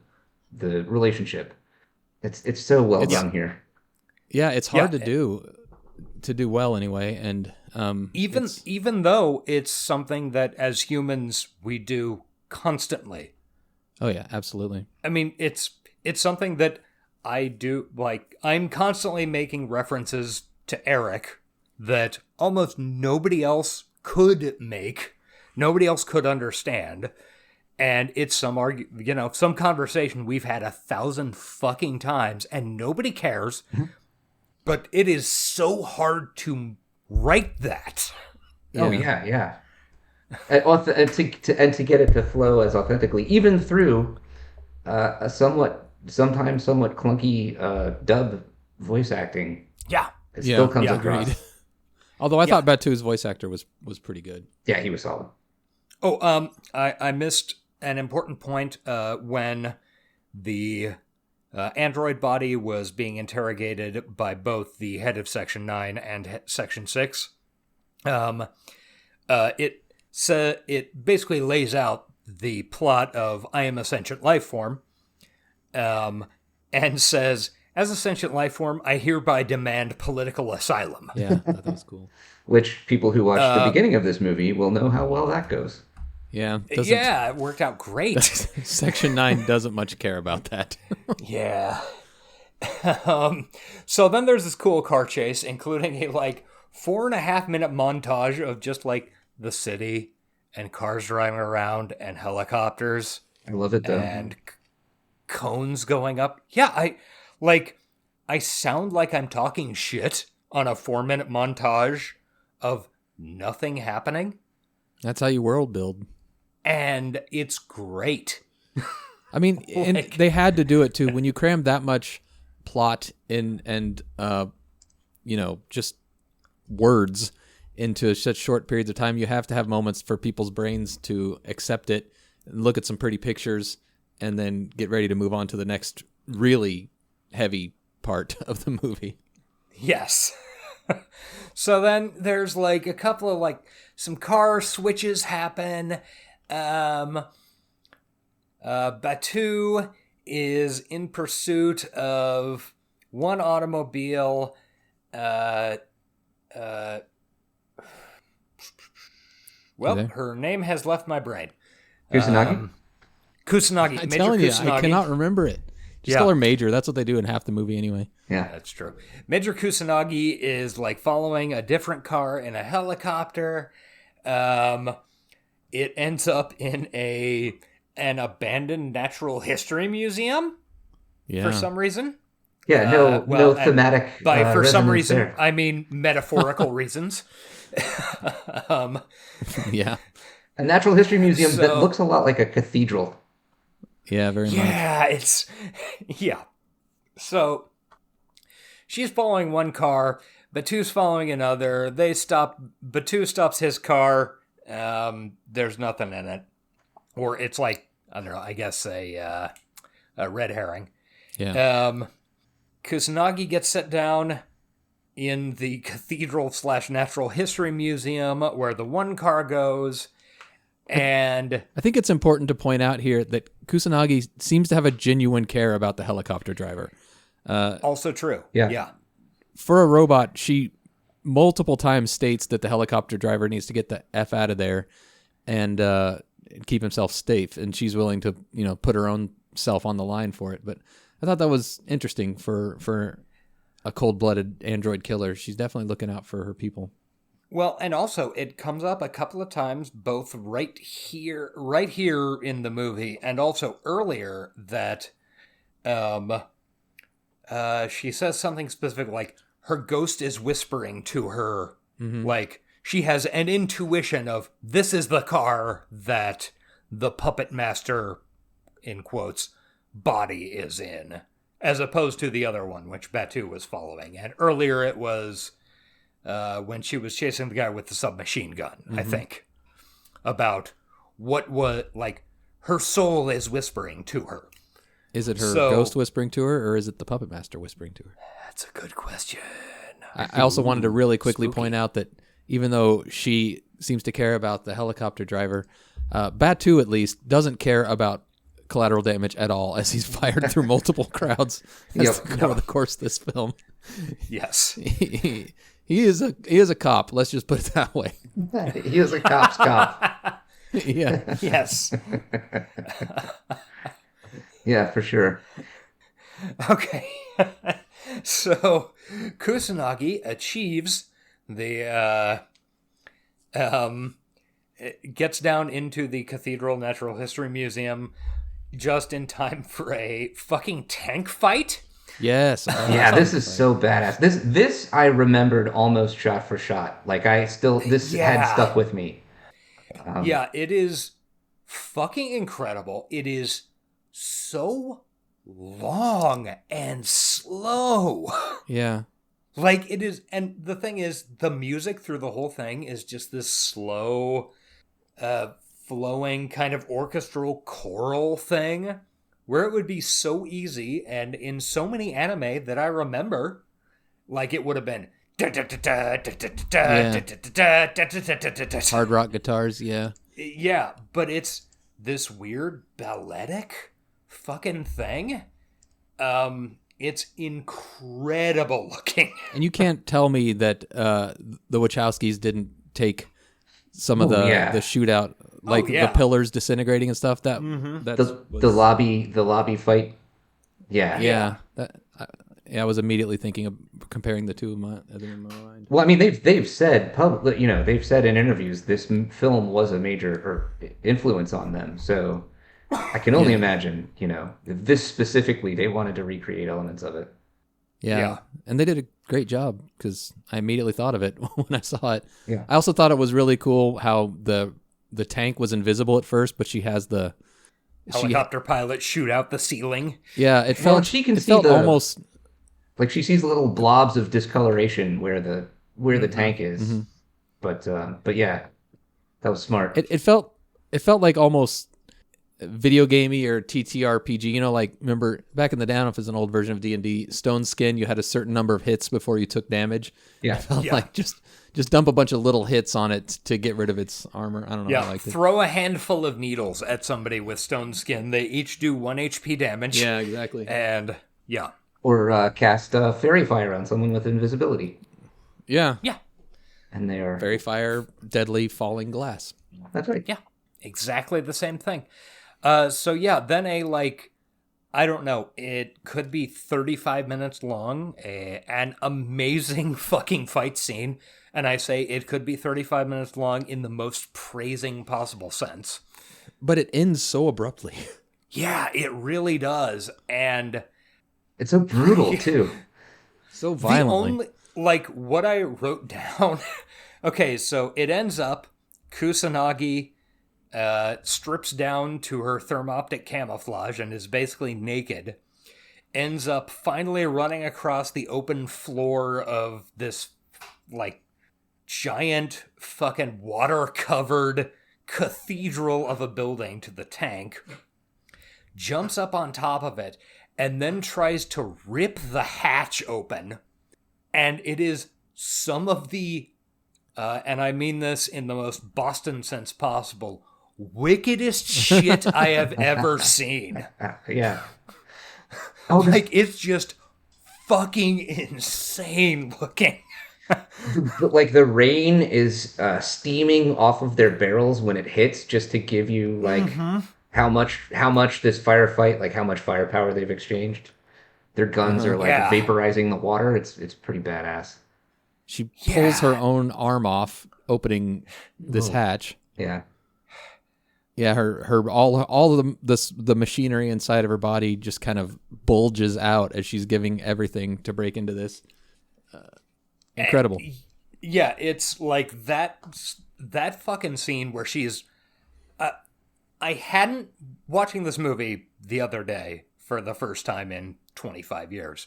relationship. It's so well done here. Yeah, it's hard to do well anyway, and even though it's something that as humans we do constantly. Oh yeah, absolutely. I mean, it's something that I do. Like, I'm constantly making references to Eric that almost nobody else could make, nobody else could understand, and it's some conversation we've had 1,000 fucking times, and nobody cares. But it is so hard to write that. Oh yeah. and to get it to flow as authentically, even through a sometimes somewhat clunky dub voice acting. Yeah, it still comes across. Agreed. Although I thought Batu's voice actor was pretty good. Yeah, he was solid. Oh, I missed an important point when the android body was being interrogated by both the head of Section 9 and Section 6. It basically lays out the plot of I am a sentient life form, and says, as a sentient life form, I hereby demand political asylum. Yeah, that was cool. Which people who watched the beginning of this movie will know how well that goes. Yeah. Yeah, it worked out great. Section 9 doesn't much care about that. Yeah. So then there's this cool car chase, including a 4.5 minute montage of just the city and cars driving around and helicopters. I love it though. And cones going up. Yeah, I sound like I'm talking shit on a 4-minute montage of nothing happening. That's how you world build. And it's great. I mean, and they had to do it too. When you cram that much plot and just words into such short periods of time, you have to have moments for people's brains to accept it, look at some pretty pictures, and then get ready to move on to the next really heavy part of the movie. Yes. So then there's a couple of some car switches happen. Batu is in pursuit of one automobile. Her name has left my brain. Kusanagi? Kusanagi. I'm Major telling you, Kusanagi. I cannot remember it. Just call her Major. That's what they do in half the movie anyway. Yeah, that's true. Major Kusanagi is following a different car in a helicopter. It ends up in an abandoned natural history museum for some reason. Yeah, no thematic. For some reason, there. I mean metaphorical reasons. Yeah, a natural history museum that looks a lot like a cathedral. Yeah, very much. Yeah, So she's following one car, Batu's following another. They stop. Batu stops his car. There's nothing in it, or it's I don't know. I guess a red herring. Yeah. Kusanagi gets set down in the cathedral/natural history museum where the one car goes. And I think it's important to point out here that Kusanagi seems to have a genuine care about the helicopter driver. Also true. Yeah. For a robot, she multiple times states that the helicopter driver needs to get the F out of there and keep himself safe. And she's willing to, put her own self on the line for it. But I thought that was interesting for a cold-blooded android killer. She's definitely looking out for her people. Well, and also it comes up a couple of times, both right here in the movie, and also earlier that she says something specific like her ghost is whispering to her, like she has an intuition of this is the car that the puppet master, in quotes, body is in, as opposed to the other one, which Batu was following. And earlier it was when she was chasing the guy with the submachine gun, I think, about what was, her soul is whispering to her. Is it her ghost whispering to her, or is it the puppet master whispering to her? That's a good question. I also wanted to really quickly point out that even though she seems to care about the helicopter driver, Batu, at least, doesn't care about collateral damage at all, as he's fired through multiple crowds over the course of this film. Yes. He is a cop. Let's just put it that way. He is a cop's cop. Yeah. Yes. Yeah, for sure. Okay. So Kusanagi achieves the gets down into the Cathedral Natural History Museum just in time for a fucking tank fight. Yes. Yeah, this is so badass. This I remembered almost shot for shot. Had stuck with me. Yeah, it is fucking incredible. It is so long and slow. Yeah. Like, it is, and the thing is, the music through the whole thing is just this slow, flowing kind of orchestral choral thing, where it would be so easy, and in so many anime that I remember, like, it would have been Hard rock guitars, yeah. Yeah, but it's this weird balletic fucking thing. It's incredible looking. And you can't tell me that the Wachowskis didn't take some of the shootout, like the pillars disintegrating and stuff. That the lobby fight. Yeah. I was immediately thinking of comparing the two in my mind. Well, I mean, they've said they've said in interviews this film was a major influence on them. So I can only imagine, this specifically, they wanted to recreate elements of it. Yeah. And they did a great job because I immediately thought of it when I saw it. Yeah. I also thought it was really cool how the tank was invisible at first, but she has the helicopter pilot shoot out the ceiling. Yeah, it felt she can see almost like she sees the little blobs of discoloration where the tank is. Mm-hmm. But yeah, that was smart. It felt like almost video gamey or TTRPG, like remember back in the down, if it's an old version of D&D, Stone Skin, you had a certain number of hits before you took damage. Yeah. It felt like just dump a bunch of little hits on it to get rid of its armor. I don't know. Yeah, I liked it. Throw a handful of needles at somebody with Stone Skin. They each do 1 HP damage. Yeah, exactly. And yeah. Or cast Fairy Fire on someone with invisibility. Yeah. Yeah. And they are Fairy Fire, deadly falling glass. That's right. Yeah. Exactly the same thing. So yeah, then I don't know, it could be 35 minutes long, an amazing fucking fight scene, and I say it could be 35 minutes long in the most praising possible sense. But it ends so abruptly. Yeah, it really does, and it's so brutal too. So violently. What I wrote down, okay, so it ends up, Kusanagi strips down to her thermoptic camouflage and is basically naked, ends up finally running across the open floor of this, giant fucking water-covered cathedral of a building to the tank, jumps up on top of it, and then tries to rip the hatch open. And it is some of the, and I mean this in the most Boston sense possible, wickedest shit I have ever seen. Yeah. It's just fucking insane looking. But the rain is steaming off of their barrels when it hits, just to give you how much this firefight, how much firepower they've exchanged. Their guns are vaporizing the water. It's pretty badass. She pulls her own arm off, opening this hatch. Yeah. Yeah, her all of the machinery inside of her body just kind of bulges out as she's giving everything to break into this. Incredible. Yeah, it's like that fucking scene where she's. I hadn't watching this movie the other day for the first time in 25 years.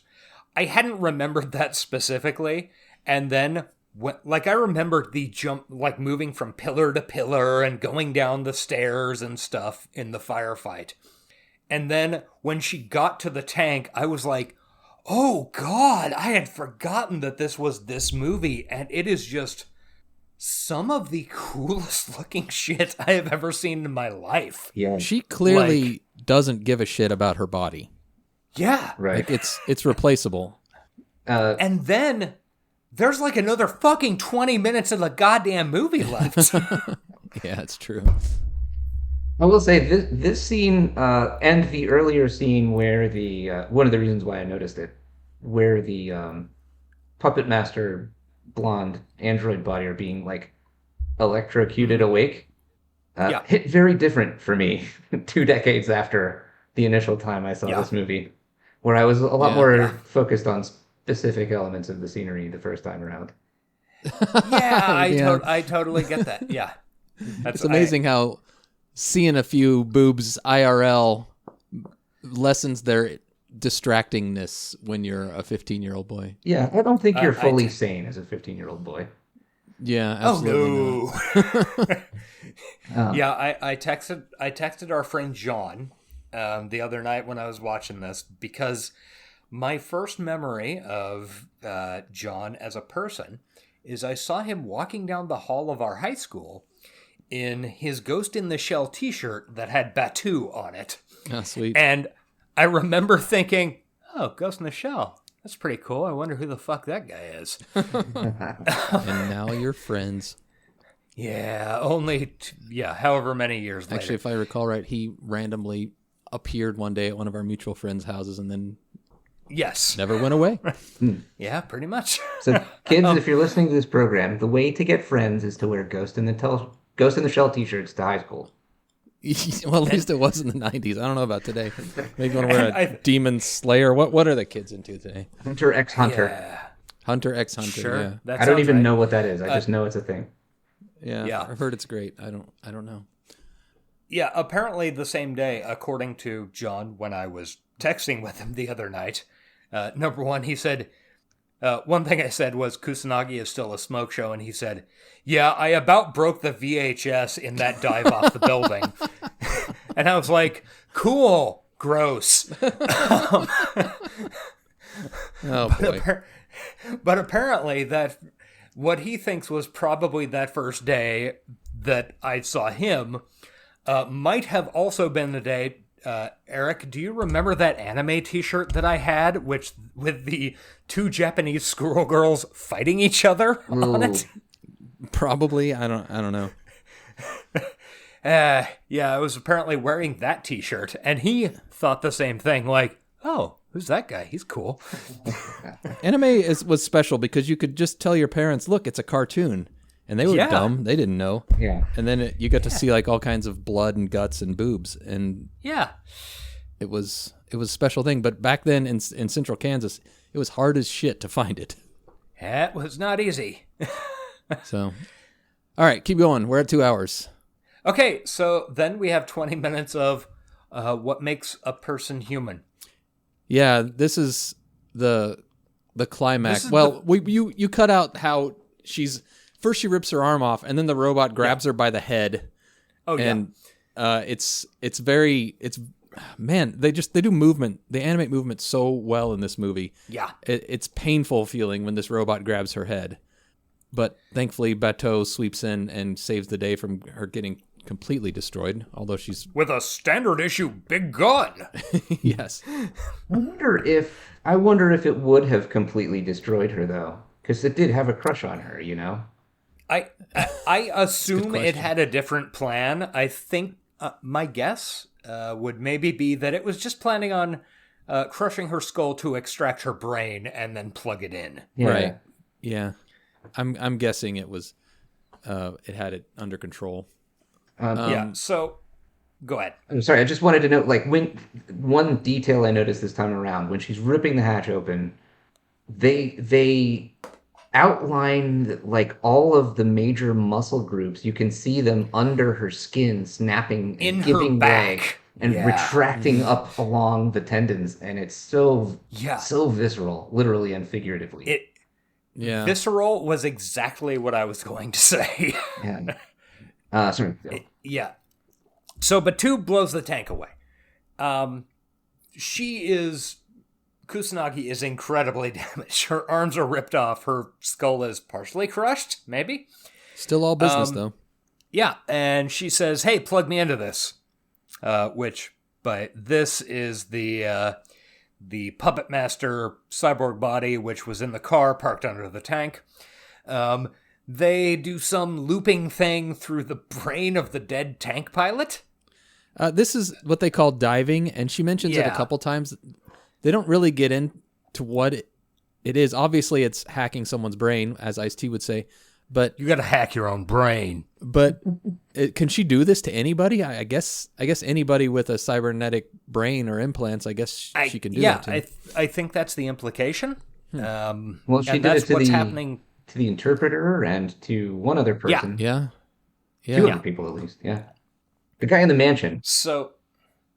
I hadn't remembered that specifically, and then. I remembered the jump, moving from pillar to pillar and going down the stairs and stuff in the firefight. And then when she got to the tank, I was like, oh God, I had forgotten that this was this movie. And it is just some of the coolest looking shit I have ever seen in my life. Yeah. She clearly doesn't give a shit about her body. Yeah. Right. It's replaceable. And then there's another fucking 20 minutes of the goddamn movie left. Yeah, it's true. I will say this scene and the earlier scene where the one of the reasons why I noticed it, where the puppet master blonde android body are being electrocuted awake, hit very different for me 2 decades after the initial time I saw this movie, where I was a lot more focused on specific elements of the scenery the first time around. Yeah, I totally get that. Yeah. It's amazing how seeing a few boobs IRL lessens their distractingness when you're a 15-year-old boy. Yeah, I don't think you're fully sane as a 15-year-old boy. Yeah, absolutely. Oh no. Yeah, I texted our friend John the other night when I was watching this, because my first memory of John as a person is I saw him walking down the hall of our high school in his Ghost in the Shell t-shirt that had Batu on it. Oh, sweet. And I remember thinking, oh, Ghost in the Shell. That's pretty cool. I wonder who the fuck that guy is. And now you're friends. Yeah, however many years later. Actually, if I recall right, he randomly appeared one day at one of our mutual friends' houses and then never went away. Yeah, pretty much. So, kids, if you're listening to this program, the way to get friends is to wear Ghost in the Shell t-shirts to high school. Well, at least it was in the 90s. I don't know about today. Maybe you want to wear a Demon Slayer. What are the kids into today? Hunter x Hunter. Yeah. Hunter x Hunter. Sure. Yeah. I don't even know what that is. I just know it's a thing. Yeah. I've heard it's great. I don't know. Yeah, apparently the same day, according to John, when I was texting with him the other night, number one, he said, one thing I said was Kusanagi is still a smoke show, and he said, yeah, I about broke the VHS in that dive off the building. And I was like, cool, gross. Boy. But apparently that what he thinks was probably that first day that I saw him might have also been the day. Eric, do you remember that anime t-shirt that I had, with the two Japanese squirrel girls fighting each other on it? Probably. I don't know. Yeah, I was apparently wearing that t-shirt, and he thought the same thing, like, oh, who's that guy? He's cool. Anime was special because you could just tell your parents, look, it's a cartoon. And they were dumb. They didn't know. Yeah. And then you got to see like all kinds of blood and guts and boobs. And it was a special thing. But back then in central Kansas, it was hard as shit to find it. It was not easy. So, all right, keep going. We're at 2 hours. Okay, so then we have 20 minutes of what makes a person human. Yeah, this is the climax. You cut out how first she rips her arm off, and then the robot grabs her by the head. Oh, and they do movement. They animate movement so well in this movie. Yeah. It's painful feeling when this robot grabs her head. But thankfully, Bateau sweeps in and saves the day from her getting completely destroyed, although she's... With a standard issue big gun! Yes. I wonder if it would have completely destroyed her, though. Because it did have a crush on her, you know? I assume it had a different plan. I think my guess would maybe be that it was just planning on crushing her skull to extract her brain and then plug it in. Yeah. Right. Yeah. I'm guessing it was it had it under control. So go ahead. I'm sorry. I just wanted to note, like, one detail I noticed this time around when she's ripping the hatch open, they outline like all of the major muscle groups. You can see them under her skin, snapping and giving her back way and retracting up along the tendons, and it's so visceral, literally and figuratively. Visceral was exactly what I was going to say. Sorry. So Batu blows the tank away. Kusanagi is incredibly damaged. Her arms are ripped off. Her skull is partially crushed, maybe. Still all business, though. Yeah, and she says, hey, plug me into this. But this is the Puppet Master Cyborg body, which was in the car parked under the tank. They do some looping thing through the brain of the dead tank pilot. This is what they call diving, and she mentions it a couple times. They don't really get into what it is. Obviously, it's hacking someone's brain, as Ice-T would say. But you got to hack your own brain. But can she do this to anybody? I guess anybody with a cybernetic brain or implants. I guess she can do that to. I think that's the implication. Well, she did that's it to what's the happening to the interpreter and to one other person. Yeah. Yeah. Two other people, at least. Yeah. The guy in the mansion. So,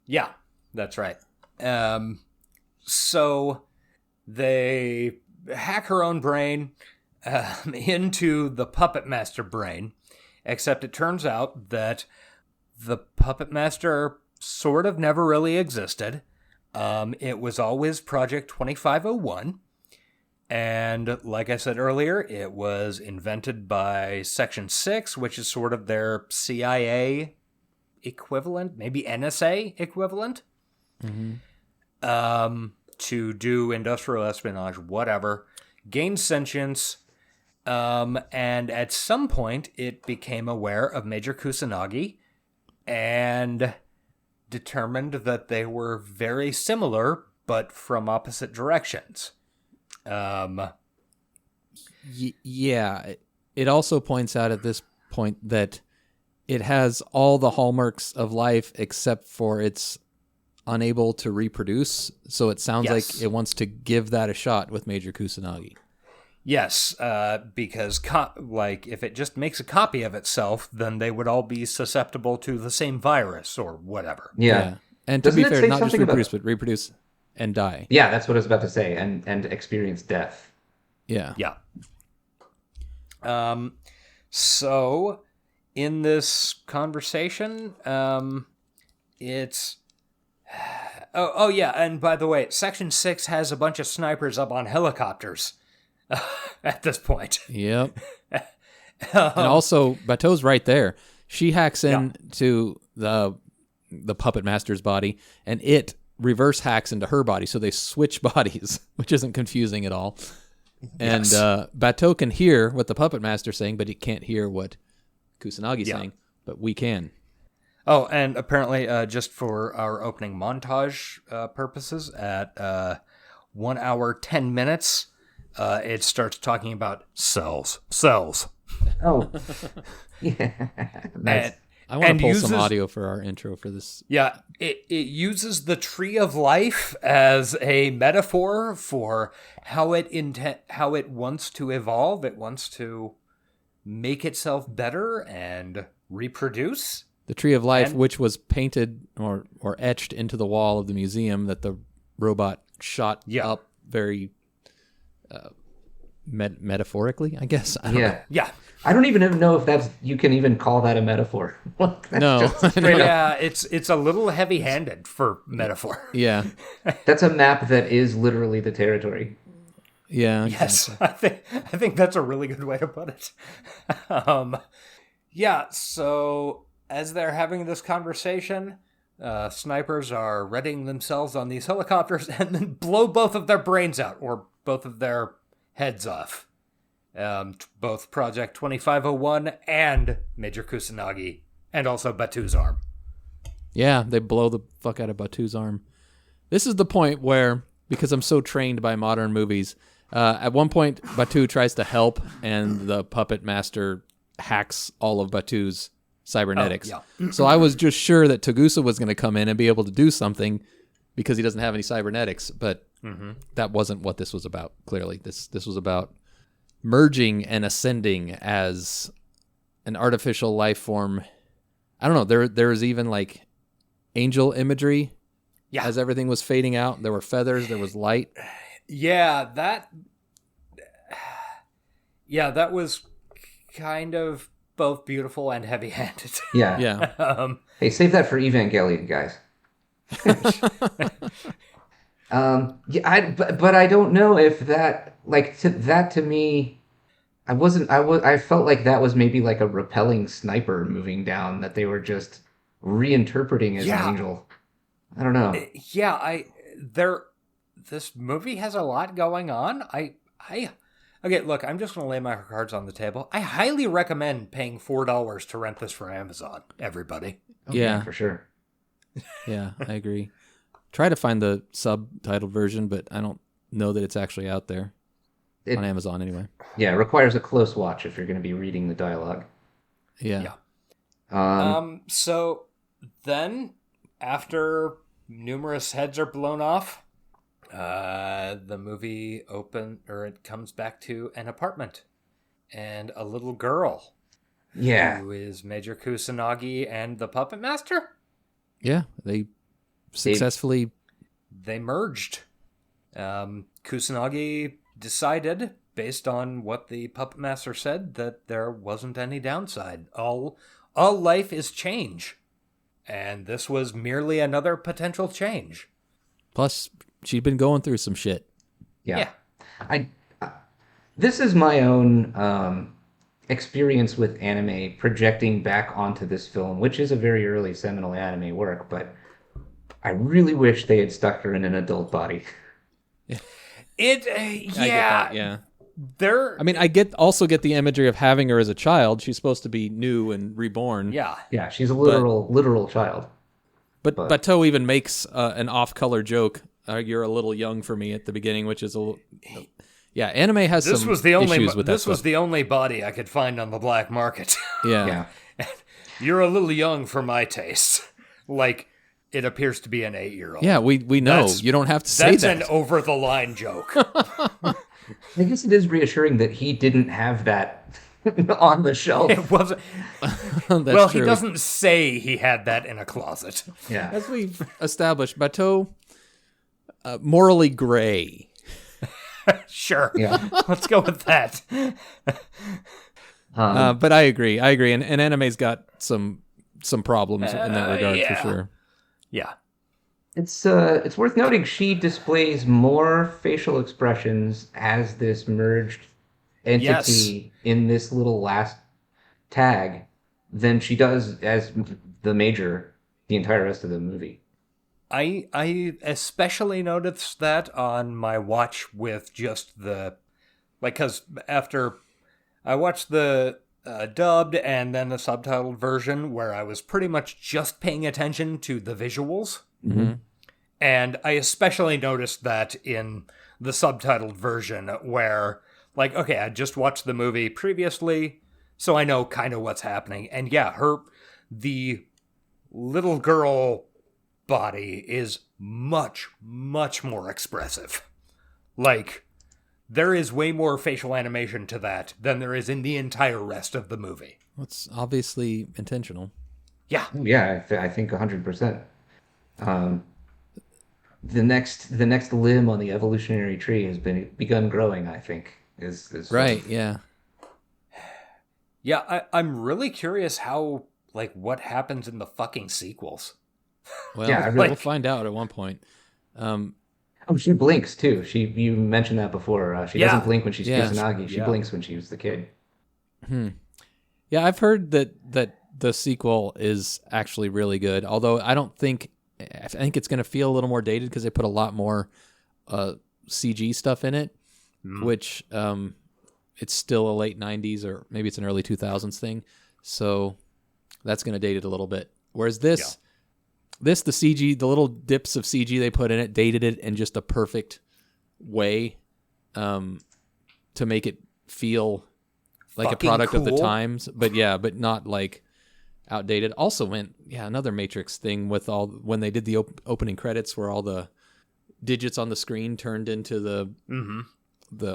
yeah, that's right. So they hack her own brain into the Puppet Master brain, except it turns out that the Puppet Master sort of never really existed. It was always Project 2501. And like I said earlier, it was invented by Section 6, which is sort of their CIA equivalent, maybe NSA equivalent, to do industrial espionage, whatever, gained sentience, and at some point it became aware of Major Kusanagi and determined that they were very similar, but from opposite directions. Yeah. It also points out at this point that it has all the hallmarks of life except for it's unable to reproduce. So it sounds like it wants to give that a shot with Major Kusanagi. Yes, because if it just makes a copy of itself, then they would all be susceptible to the same virus or whatever. Yeah. And to be fair, not just reproduce, but reproduce and die. Yeah, that's what I was about to say, and experience death. Yeah. Yeah. So in this conversation, it's yeah, and by the way, Section 6 has a bunch of snipers up on helicopters at this point. Yep. And also, Bateau's right there. She hacks into the Puppet Master's body, and it reverse hacks into her body, so they switch bodies, which isn't confusing at all. And Bateau can hear what the Puppet Master's saying, but he can't hear what Kusanagi's saying, but we can. Oh, and apparently, just for our opening montage purposes, at 1 hour, 10 minutes, it starts talking about cells. Oh. Yeah. Nice. I want to pull some audio for our intro for this. Yeah, it uses the tree of life as a metaphor for how it wants to evolve. It wants to make itself better and reproduce. The tree of life, which was painted or etched into the wall of the museum that the robot shot up very metaphorically, I guess. I don't know. Yeah. I don't even know if you can even call that a metaphor. No. Yeah, it's a little heavy-handed for metaphor. Yeah. That's a map that is literally the territory. Yeah. Yes, I think that's a really good way to put it. Yeah, so as they're having this conversation, snipers are readying themselves on these helicopters and then blow both of their brains out, or both of their heads off. Both Project 2501 and Major Kusanagi, and also Batu's arm. Yeah, they blow the fuck out of Batu's arm. This is the point where, because I'm so trained by modern movies, at one point Batu tries to help, and the Puppet Master hacks all of Batu's cybernetics. Oh, yeah. So I was just sure that Togusa was going to come in and be able to do something because he doesn't have any cybernetics, but that wasn't what this was about, clearly. This was about merging and ascending as an artificial life form. I don't know, there was even like angel imagery as everything was fading out. There were feathers, there was light. Yeah, that was kind of both beautiful and heavy-handed. Yeah. Hey, save that for Evangelion, guys. But I don't know if that, to me, I felt like that was maybe like a repelling sniper moving down that they were just reinterpreting as an angel. I don't know. This movie has a lot going on. Okay, look, I'm just going to lay my cards on the table. I highly recommend paying $4 to rent this for Amazon, everybody. Yeah, for sure. Yeah, I agree. Try to find the subtitled version, but I don't know that it's actually out there on Amazon anyway. Yeah, it requires a close watch if you're going to be reading the dialogue. Yeah. So then, after numerous heads are blown off, the movie it comes back to an apartment, and a little girl Yeah. Who is Major Kusanagi and the Puppet Master? Yeah, they successfully... They merged. Kusanagi decided, based on what the Puppet Master said, that there wasn't any downside. All life is change. And this was merely another potential change. Plus, she'd been going through some shit. Yeah. This is my own experience with anime projecting back onto this film, which is a very early seminal anime work, but I really wish they had stuck her in an adult body. I get that, yeah. I also get the imagery of having her as a child. She's supposed to be new and reborn. Yeah, she's a literal child. But Bateau even makes an off-color joke. You're a little young for me at the beginning, which is a little... Yeah, anime has some issues with that. This was the only body I could find on the black market. Yeah. You're a little young for my taste. Like, it appears to be an 8-year-old. Yeah, we know. You don't have to say that. That's an over-the-line joke. I guess it is reassuring that he didn't have that on the shelf. It wasn't. Well, true. He doesn't say he had that in a closet. Yeah. As we've established, Bateau, morally gray. Sure. Yeah. Let's go with that. But I agree. And anime's got some problems in that regard for sure. Yeah. It's worth noting she displays more facial expressions as this merged entity in this little last tag than she does as the Major the entire rest of the movie. I especially noticed that on my watch with just because after I watched the dubbed and then the subtitled version where I was pretty much just paying attention to the visuals. Mm-hmm. And I especially noticed that in the subtitled version where, I just watched the movie previously, so I know kind of what's happening. And yeah, the little girl body is much, much more expressive. There is way more facial animation to that than there is in the entire rest of the movie. It's obviously intentional. Yeah. Yeah, I think 100%. The next limb on the evolutionary tree has begun growing, I think. Is right, yeah. Yeah, I'm really curious how, what happens in the fucking sequels. Well, yeah, we'll find out at one point. She blinks too. You mentioned that before. She doesn't blink when she's Kusanagi. She blinks when she was the kid. Yeah, I've heard that the sequel is actually really good. Although I think it's going to feel a little more dated because they put a lot more CG stuff in it, which it's still a late 90s or maybe it's an early 2000s thing. So that's going to date it a little bit. Whereas the CG, the little dips of CG they put in it, dated it in just a perfect way to make it feel like fucking a product of the times. But not outdated. Also went, another Matrix thing with when they did the opening credits where all the digits on the screen turned into the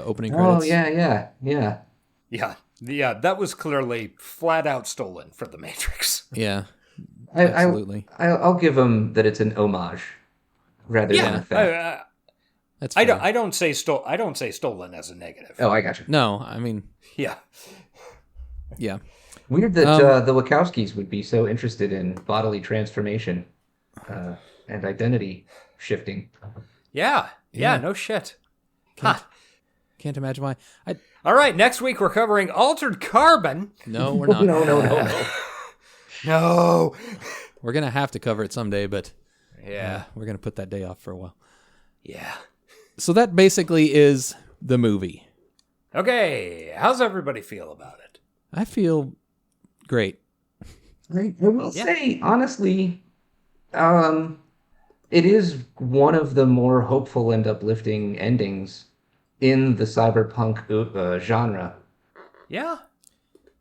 opening credits. Oh, yeah. Yeah, that was clearly flat out stolen from the Matrix. Yeah. Absolutely. I'll give them that it's an homage rather than a theft. That's fair. I don't say stolen as a negative. Oh, I got you. No, I mean, yeah. Weird that the Wachowskis would be so interested in bodily transformation and identity shifting. Yeah, no shit. Can't imagine why. All right, next week we're covering Altered Carbon. No, we're not. No. No. We're going to have to cover it someday, but yeah, we're going to put that day off for a while. Yeah. So that basically is the movie. Okay, how's everybody feel about it? I feel great. I will say, honestly, it is one of the more hopeful and uplifting endings in the cyberpunk genre. Yeah.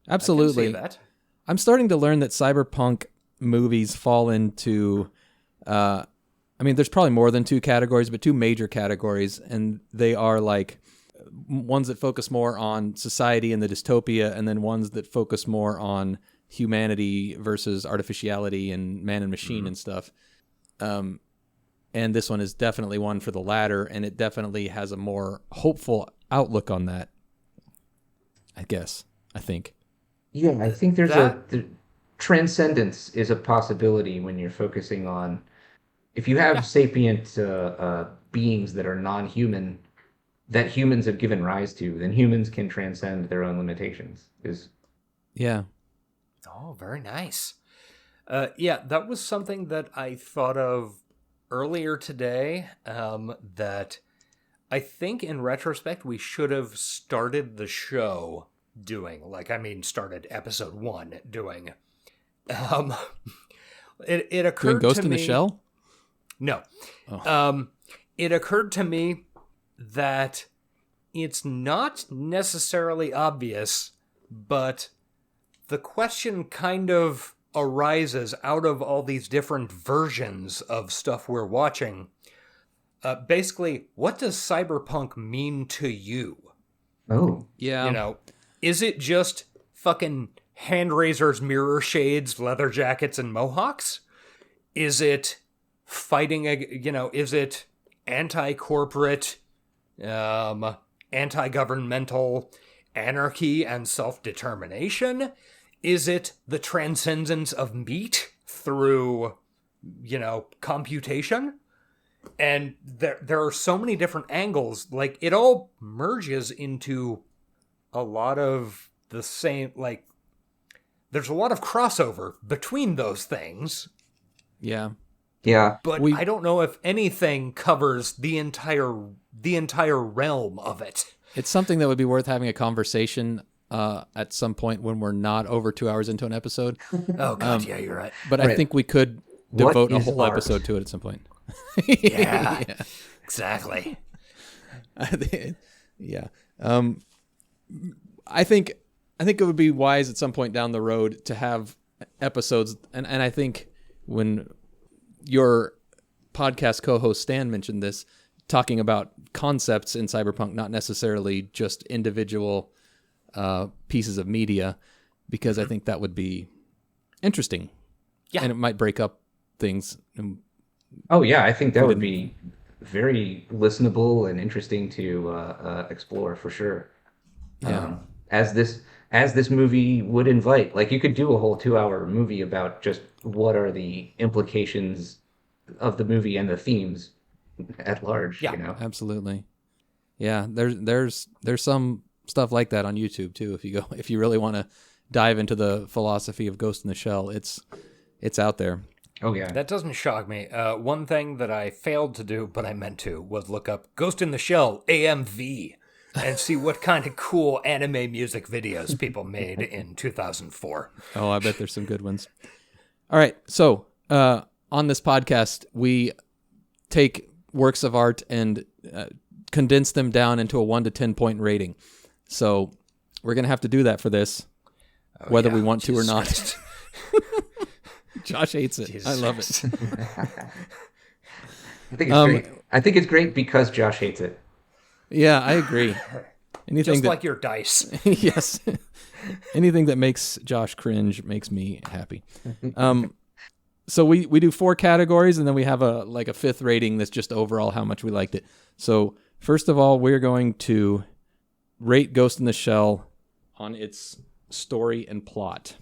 Absolutely. I can see that. I'm starting to learn that cyberpunk movies fall into, there's probably more than two categories, but two major categories, and they are ones that focus more on society and the dystopia, and then ones that focus more on humanity versus artificiality and man and machine and stuff. And this one is definitely one for the latter, and it definitely has a more hopeful outlook on that, I think. Yeah, I think the transcendence is a possibility when you're focusing on, if you have sapient beings that are non-human, that humans have given rise to, then humans can transcend their own limitations. Yeah. Oh, very nice. Yeah, that was something that I thought of earlier today, that I think in retrospect we should have started the show doing. Started episode 1 doing. It occurred doing Ghost to in me, the Shell? No. Oh. It occurred to me that it's not necessarily obvious, but the question kind of arises out of all these different versions of stuff we're watching. Basically, what does cyberpunk mean to you? Oh. Yeah. Is it just fucking hand razors, mirror shades, leather jackets, and mohawks? Is it fighting, is it anti-corporate, anti-governmental anarchy and self-determination? Is it the transcendence of meat through, computation? And there are so many different angles. Like, it all merges into a lot of the same, there's a lot of crossover between those things. Yeah. Yeah. But I don't know if anything covers the entire realm of it. It's something that would be worth having a conversation at some point when we're not over 2 hours into an episode. Oh, God, yeah, you're right. But Right. I think we could devote a whole art? episode to it at some point. Yeah, exactly. Yeah. I think it would be wise at some point down the road to have episodes, and I think when your podcast co-host Stan mentioned this, talking about concepts in Cyberpunk, not necessarily just individual pieces of media, because I think that would be interesting. Yeah. And it might break up things. Oh, yeah, I think that would be very listenable and interesting to explore for sure. Yeah. As this movie would invite. Like, you could do a whole 2-hour movie about just what are the implications of the movie and the themes at large. Yeah. Absolutely. Yeah, there's some stuff like that on YouTube too. If you really want to dive into the philosophy of Ghost in the Shell, it's out there. Oh yeah. That doesn't shock me. One thing that I failed to do, but I meant to, was look up Ghost in the Shell AMV and see what kind of cool anime music videos people made in 2004. Oh, I bet there's some good ones. All right, so on this podcast, we take works of art and condense them down into a 1 to 10 point rating. So we're gonna have to do that for this, whether we want to or not. Josh hates it. Jesus I love Christ. it. I think it's great. I think it's great because Josh hates it. Yeah, I agree. Anything Just like your dice. Yes. Anything that makes Josh cringe makes me happy. So we do 4 categories, and then we have a fifth rating that's just overall how much we liked it. So first of all, we're going to rate Ghost in the Shell on its story and plot.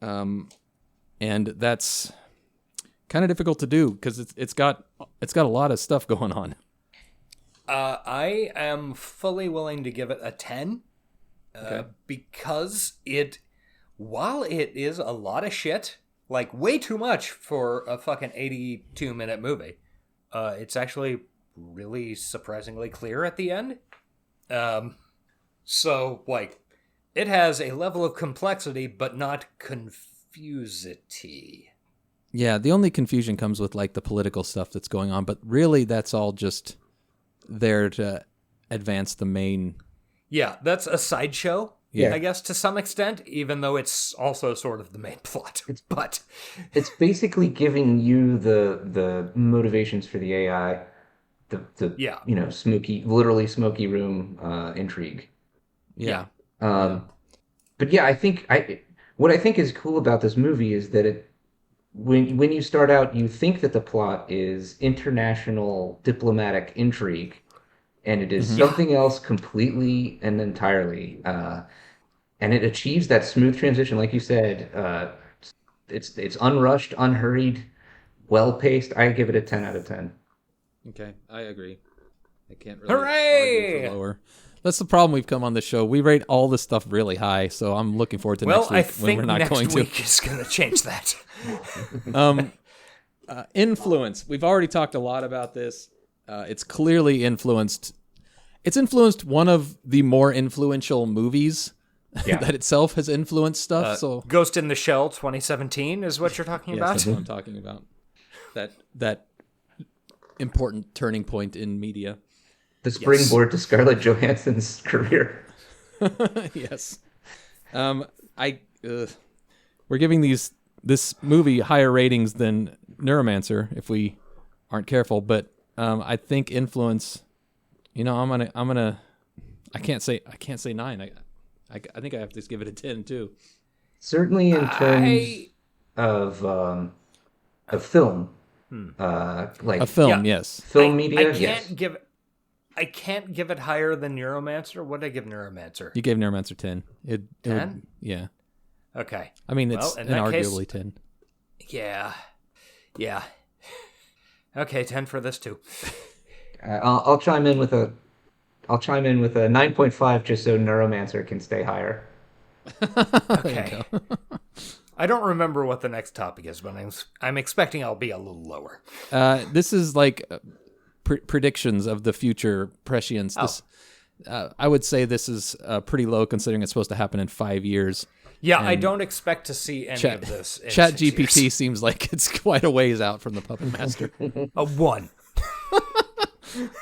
And that's kind of difficult to do because it's got a lot of stuff going on. I am fully willing to give it a 10 because while it is a lot of shit, like way too much for a fucking 82-minute movie, it's actually really surprisingly clear at the end. So, like, it has a level of complexity, but not confusity. Yeah, the only confusion comes with, like, the political stuff that's going on, but really that's all just there to advance the main... Yeah, that's a sideshow, Yeah. I guess, to some extent, even though it's also sort of the main plot. But It's basically giving you the motivations for the AI, the literally smoky room intrigue. Yeah. But yeah, what I think is cool about this movie is that when you start out, you think that the plot is international diplomatic intrigue, and it is something else completely and entirely. And it achieves that smooth transition, like you said. It's unrushed, unhurried, well paced. I give it a 10 out of 10. Okay, I agree. I can't really Hooray! argue for lower. That's the problem we've come on the show. We rate all this stuff really high, so I'm looking forward to next week when we're not going to. Next week is going to change that. Influence. We've already talked a lot about this. It's clearly influenced. It's influenced one of the more influential movies that itself has influenced stuff. So Ghost in the Shell 2017 is what you're talking about? That's what I'm talking about. That important turning point in media. The springboard to Scarlett Johansson's career. Yes. We're giving this movie higher ratings than Neuromancer if we aren't careful, but I think influence. You know, I can't say 9. I think I have to just give it a 10 too. Certainly in terms of film, like a film, yes, film media. I can't give it higher than Neuromancer. What did I give Neuromancer? You gave Neuromancer 10. 10? Yeah. Okay. I mean, it's inarguably 10. Yeah. Okay, 10 for this too. I'll chime in with a 9.5 just so Neuromancer can stay higher. Okay. I don't remember what the next topic is, but I'm expecting I'll be a little lower. This is like predictions of the future prescience. I would say this is pretty low considering it's supposed to happen in 5 years. Yeah, I don't expect to see any of this in Chat 6 GPT years. Seems like it's quite a ways out from the Puppet Master. A 1.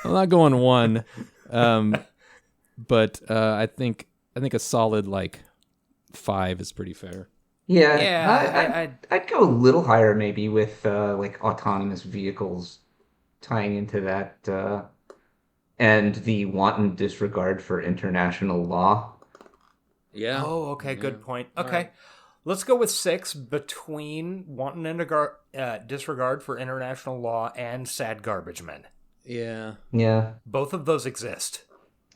I'm not going 1, but I think a solid like 5 is pretty fair. Yeah, I'd go a little higher maybe with like autonomous vehicles tying into that, and the wanton disregard for international law. Yeah. Oh, okay, good point. Okay, right. Let's go with 6 between wanton disregard for international law and sad garbage men. Yeah. Both of those exist.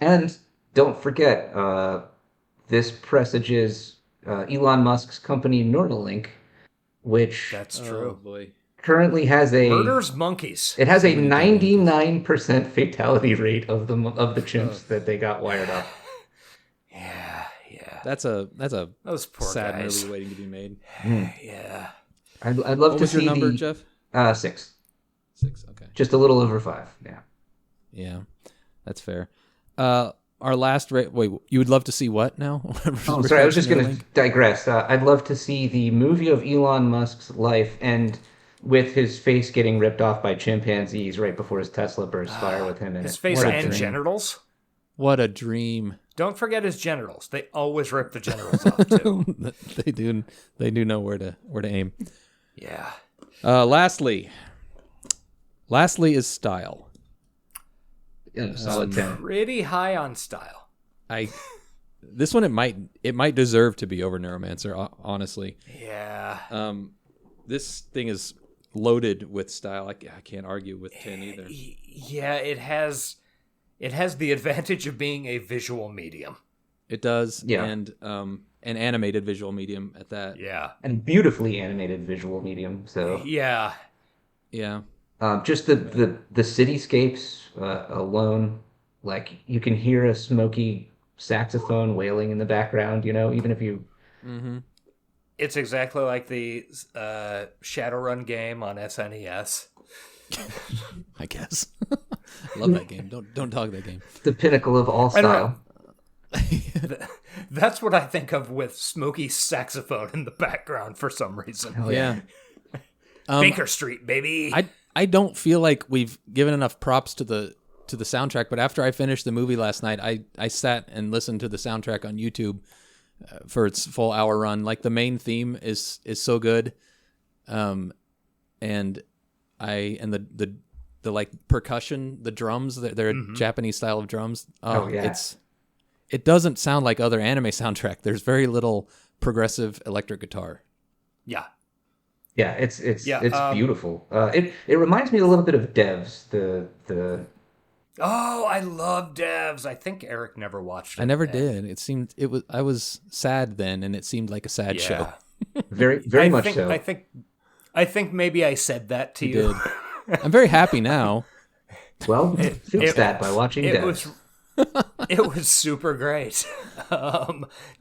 And don't forget, this presages Elon Musk's company Neuralink, which that's true. Oh, boy. Currently has a murders monkeys. It has a 99% fatality rate of the chimps that they got wired up. Yeah. That's a those poor sad guys. movie waiting to be made. Yeah. I'd love what to was see your number, the, Jeff? 6. 6. Okay. Just a little over 5. Yeah. Yeah, that's fair. Our last wait, you would love to see what now? Oh, sorry, I was just going to digress. I'd love to see the movie of Elon Musk's life end with his face getting ripped off by chimpanzees right before his Tesla bursts fire with him in his it. face and genitals? What a dream. Don't forget his genitals. They always rip the genitals off, too. They do know where to aim. Yeah. Lastly is style. Yeah, solid 10. Pretty high on style. This one it might deserve to be over Neuromancer, honestly. Yeah. This thing is loaded with style. I can't argue with 10 either. Yeah, it has the advantage of being a visual medium. It does. Yeah. And an animated visual medium at that. Yeah. And beautifully animated visual medium. So yeah. Just the cityscapes alone, like you can hear a smoky saxophone wailing in the background, even if you... Mm-hmm. It's exactly like the Shadowrun game on SNES. I guess. Love that game. Don't talk that game. The pinnacle of all style. That's what I think of with smoky saxophone in the background for some reason. Hell yeah. Baker Street, baby. I don't feel like we've given enough props to the soundtrack, but after I finished the movie last night, I sat and listened to the soundtrack on YouTube for its full hour run. Like the main theme is so good, and the the like percussion, the drums, they're a Japanese style of drums. Oh, yeah. It doesn't sound like other anime soundtrack. There's very little progressive electric guitar. Yeah. Yeah, it's beautiful. It reminds me a little bit of Devs, the Oh, I love Devs. I think Eric never watched it. I never did. I was sad then, and it seemed like a sad show. Very much so. I think maybe I said that to you. Did. I'm very happy now. Well, fix that by watching Devs. It was super great.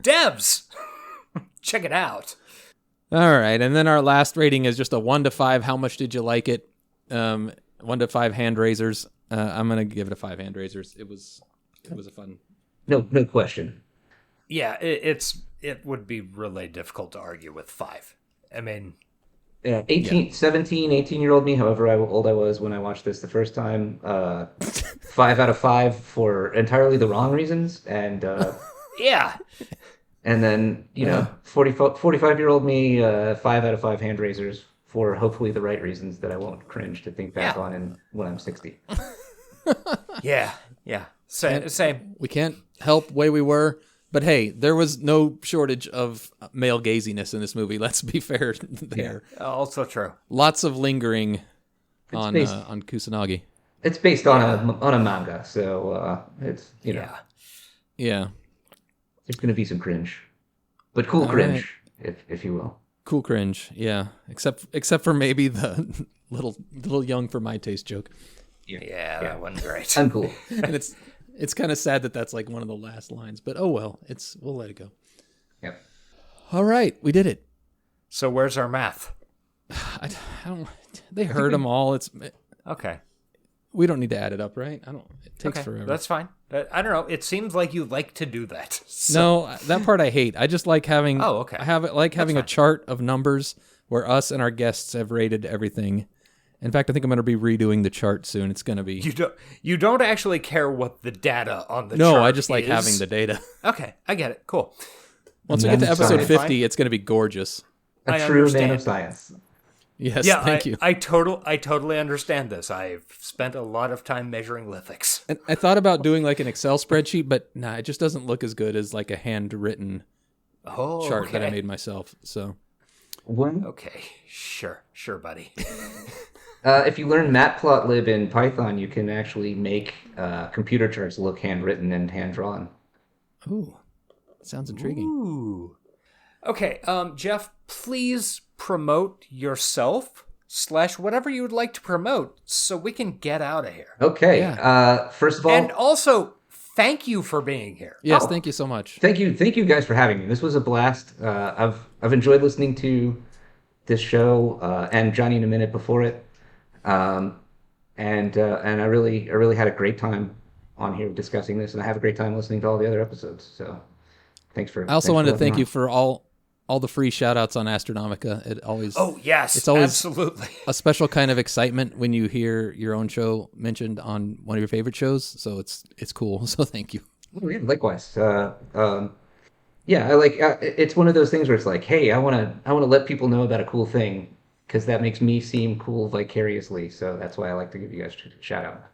Devs, check it out. All right, and then our last rating is just a 1 to 5. How much did you like it? 1 to 5 hand raisers. I'm gonna give it a 5 hand raisers. It was a fun. No question. Yeah, it would be really difficult to argue with 5. I mean, 18-year-old me, however old I was when I watched this the first time, 5 out of 5 for entirely the wrong reasons, and yeah. And then, 45-year-old me, 5 out of 5 hand raisers for hopefully the right reasons that I won't cringe to think back on when I'm 60. Yeah. Same. We can't help the way we were, but hey, there was no shortage of male gaziness in this movie. Let's be fair there. Yeah. Also true. Lots of lingering on Kusanagi. It's based on a manga, so it's Yeah. There's going to be some cringe, but cool cringe, if you will. Cool cringe, yeah. Except for maybe the little young for my taste joke. Yeah, that wasn't great. Uncool. And it's kind of sad that that's like one of the last lines, but oh well. We'll let it go. Yep. All right, we did it. So where's our math? I don't. They heard them all. It's okay. We don't need to add it up, right? It takes forever. That's fine. I don't know. It seems like you like to do that. So. No, that part I hate. I just like having. Oh, okay. I having a chart of numbers where us and our guests have rated everything. In fact, I think I'm going to be redoing the chart soon. It's going to be. You don't actually care what the data on the chart No, I just like having the data. Okay, I get it. Cool. Once we get to episode 50, it's going to be gorgeous. A true man of science. Yes, yeah, thank you. I totally understand this. I've spent a lot of time measuring lithics. And I thought about doing like an Excel spreadsheet, but it just doesn't look as good as like a handwritten chart that I made myself. So, okay, sure, buddy. If you learn matplotlib in Python, you can actually make computer charts look handwritten and hand drawn. Ooh, sounds intriguing. Ooh. Okay, Jeff, please promote yourself / whatever you would like to promote so we can get out of here. Okay. Yeah. First of all, and also thank you for being here. Yes, thank you so much. Thank you guys for having me. This was a blast. I've enjoyed listening to this show and Johnny in a Minute before it, and I really had a great time on here discussing this, and I have a great time listening to all the other episodes. So thanks for. I also wanted to thank you for all the free shout outs on Astronomica. It always it's always absolutely a special kind of excitement when you hear your own show mentioned on one of your favorite shows. So it's cool. So thank you. Oh, yeah, likewise. Yeah, I like it's one of those things where it's like, hey, I want to let people know about a cool thing because that makes me seem cool vicariously. So that's why I like to give you guys a shout out.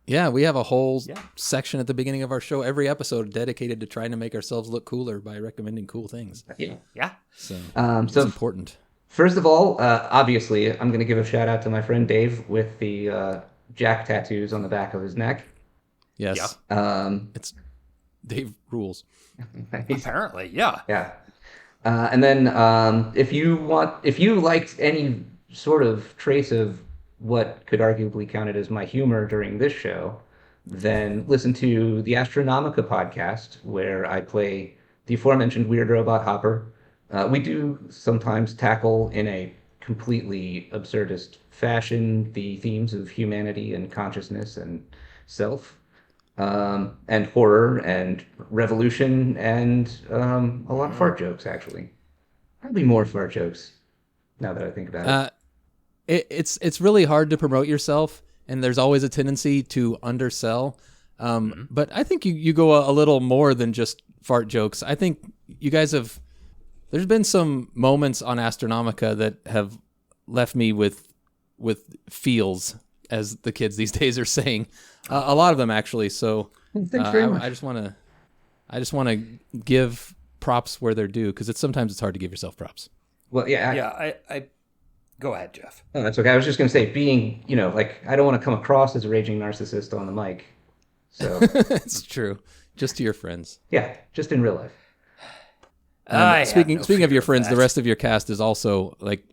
Yeah, we have a whole section at the beginning of our show, every episode dedicated to trying to make ourselves look cooler by recommending cool things. Yeah. So it's important. First of all, obviously, I'm going to give a shout out to my friend Dave with the Jack tattoos on the back of his neck. Yes. Yeah. It's Dave rules. Apparently, yeah. Yeah. And then if you liked any sort of trace of what could arguably counted as my humor during this show, then listen to the Astronomica podcast, where I play the aforementioned weird robot Hopper. We do sometimes tackle in a completely absurdist fashion the themes of humanity and consciousness and self, and horror and revolution and a lot of fart jokes, actually. Probably more fart jokes now that I think about it. It's really hard to promote yourself, and there's always a tendency to undersell. But I think you go a little more than just fart jokes. I think you guys have. There's been some moments on Astronomica that have left me with feels as the kids these days are saying. A lot of them actually. So Thanks very much. I just want to give props where they're due, because sometimes it's hard to give yourself props. Well, yeah. I go ahead, Jeff. Oh, that's okay. I was just going to say, being, like, I don't want to come across as a raging narcissist on the mic. So it's true. Just to your friends. Yeah, just in real life. Speaking of your friends, the rest of your cast is also like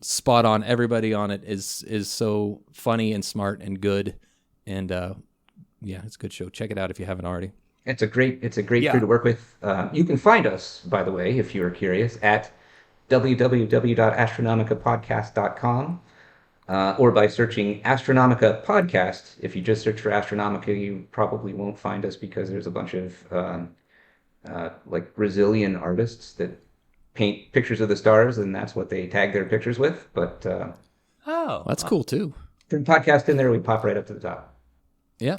spot on. Everybody on it is so funny and smart and good, and it's a good show. Check it out if you haven't already. It's a great crew to work with. You can find us, by the way, if you're curious, at www.astronomicapodcast.com, or by searching Astronomica Podcast. If you just search for Astronomica, you probably won't find us, because there's a bunch of like Brazilian artists that paint pictures of the stars, and that's what they tag their pictures with. But that's cool too. The podcast in there, we pop right up to the top. Yeah.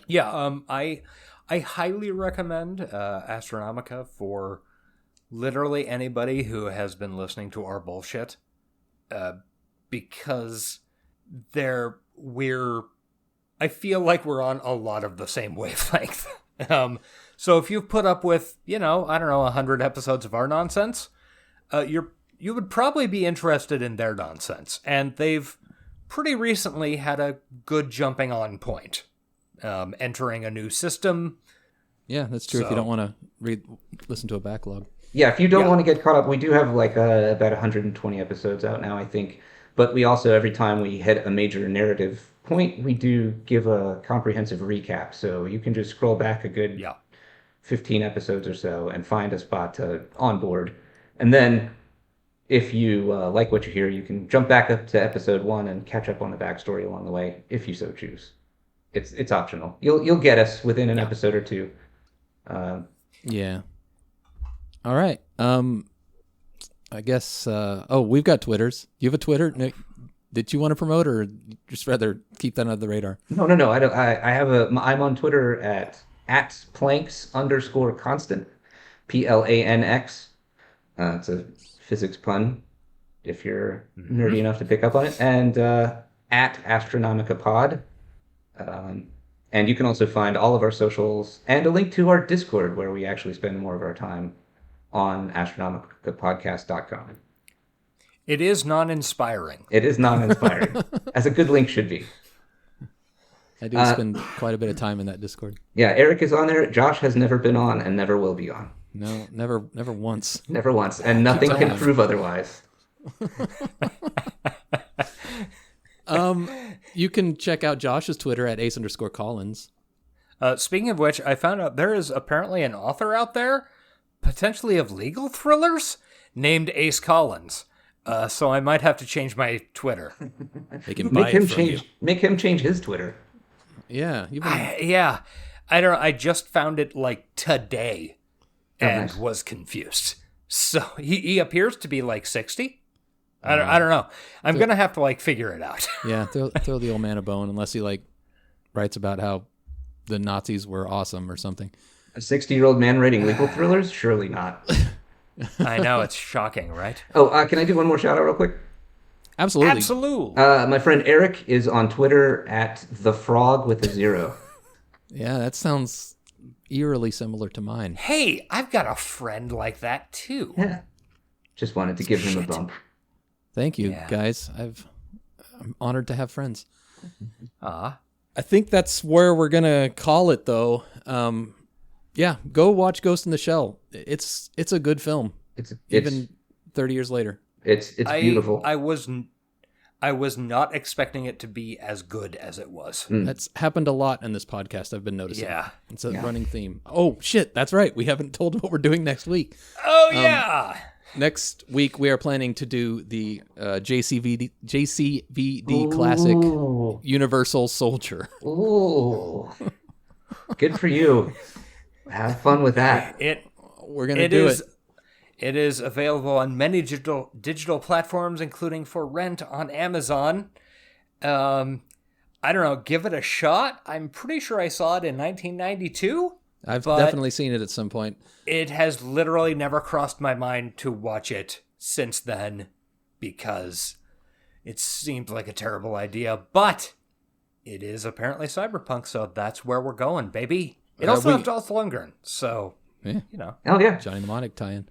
I highly recommend Astronomica for literally anybody who has been listening to our bullshit, because I feel like we're on a lot of the same wavelength. So if you've put up with, 100 episodes of our nonsense, you would probably be interested in their nonsense. And they've pretty recently had a good jumping on point, entering a new system. Yeah, that's true. So, if you don't want to listen to a backlog. Yeah, if you don't want to get caught up, we do have like about 120 episodes out now, I think. But we also, every time we hit a major narrative point, we do give a comprehensive recap. So you can just scroll back a good 15 episodes or so and find a spot to onboard. And then if you like what you hear, you can jump back up to episode 1 and catch up on the backstory along the way, if you so choose. It's optional. You'll get us within an episode or two. Yeah. All right. I guess. We've got Twitters. You have a Twitter? No, did you want to promote, or just rather keep that under the radar? No. I don't. I'm on Twitter at @planks_constant, PLANX. It's a physics pun, if you're nerdy enough to pick up on it, and at Astronomicapod. And you can also find all of our socials and a link to our Discord, where we actually spend more of our time, on astronomicapodcast.com. It is non-inspiring. It is non-inspiring, as a good link should be. I do spend quite a bit of time in that Discord. Yeah, Eric is on there. Josh has never been on and never will be on. No, never once. Never once, and nothing can prove otherwise. You can check out Josh's Twitter at ace_Collins. Speaking of which, I found out there is apparently an author out there, potentially of legal thrillers, named Ace Collins. So I might have to change my Twitter. Make him change his Twitter. Yeah. I don't know. I just found it like today and was confused. So he appears to be like 60. I don't know. I'm going to have to like figure it out. Yeah. Throw the old man a bone, unless he like writes about how the Nazis were awesome or something. A 60-year-old man writing legal thrillers? Surely not. I know, it's shocking, right? Oh, can I do one more shout out real quick? Absolutely. My friend Eric is on Twitter at @thefrog_0. Yeah, that sounds eerily similar to mine. Hey, I've got a friend like that too. Yeah. Just wanted to give him a bump. Thank you, guys. I'm honored to have friends. I think that's where we're gonna call it, though. Go watch Ghost in the Shell. It's a good film. It's even 30 years later. It's beautiful. I was not expecting it to be as good as it was. That's happened a lot in this podcast, I've been noticing. Yeah. It's a running theme. Oh, shit, that's right. We haven't told what we're doing next week. Oh, yeah. Next week, we are planning to do the JCVD classic Universal Soldier. Ooh. Good for you. Have fun with that. We're going to do it. It is available on many digital platforms, including for rent on Amazon. I don't know. Give it a shot. I'm pretty sure I saw it in 1992. I've definitely seen it at some point. It has literally never crossed my mind to watch it since then, because it seemed like a terrible idea. But It is apparently Cyberpunk, so that's where we're going, baby. It also has Dolph Lundgren, so, you know. Oh, yeah. Johnny Mnemonic tie-in.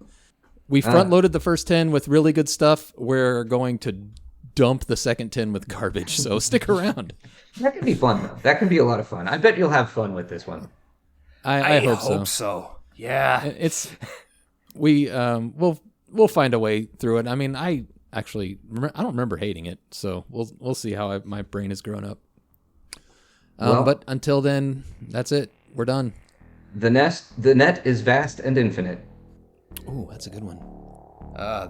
We front-loaded the first 10 with really good stuff. We're going to dump the second 10 with garbage, so stick around. That can be fun, though. That can be a lot of fun. I bet you'll have fun with this one. I hope so. Yeah. We'll find a way through it. I mean, I don't remember hating it, so we'll see how my brain has grown up. But until then, that's it. We're done. The net is vast and infinite. Oh, that's a good one.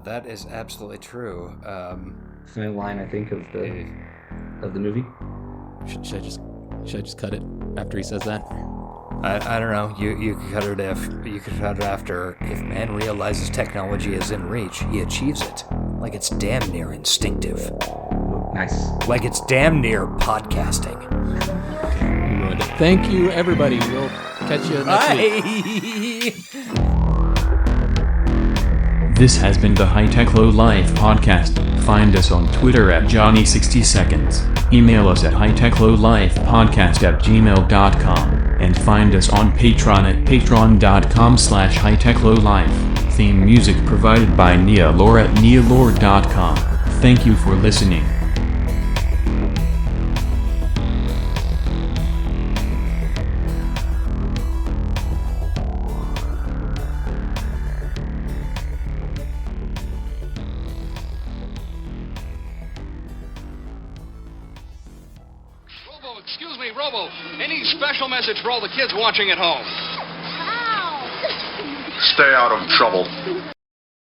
That is absolutely true. Final line, I think, of the movie. Should I just cut it after he says that? I don't know. You could cut it after if man realizes technology is in reach, he achieves it. Like it's damn near instinctive. Nice. Like it's damn near podcasting. Good. Thank you, everybody. We'll catch you next week. This has been the High Tech Low Life podcast. Find us on Twitter at Johnny60seconds. Email us at hightechlowlifepodcast@gmail.com. And find us on Patreon at patreon.com/hightechlowlife. Theme music provided by Nia Lore at nialore.com. Thank you for listening. Excuse me, Robo, any special message for all the kids watching at home? Stay out of trouble.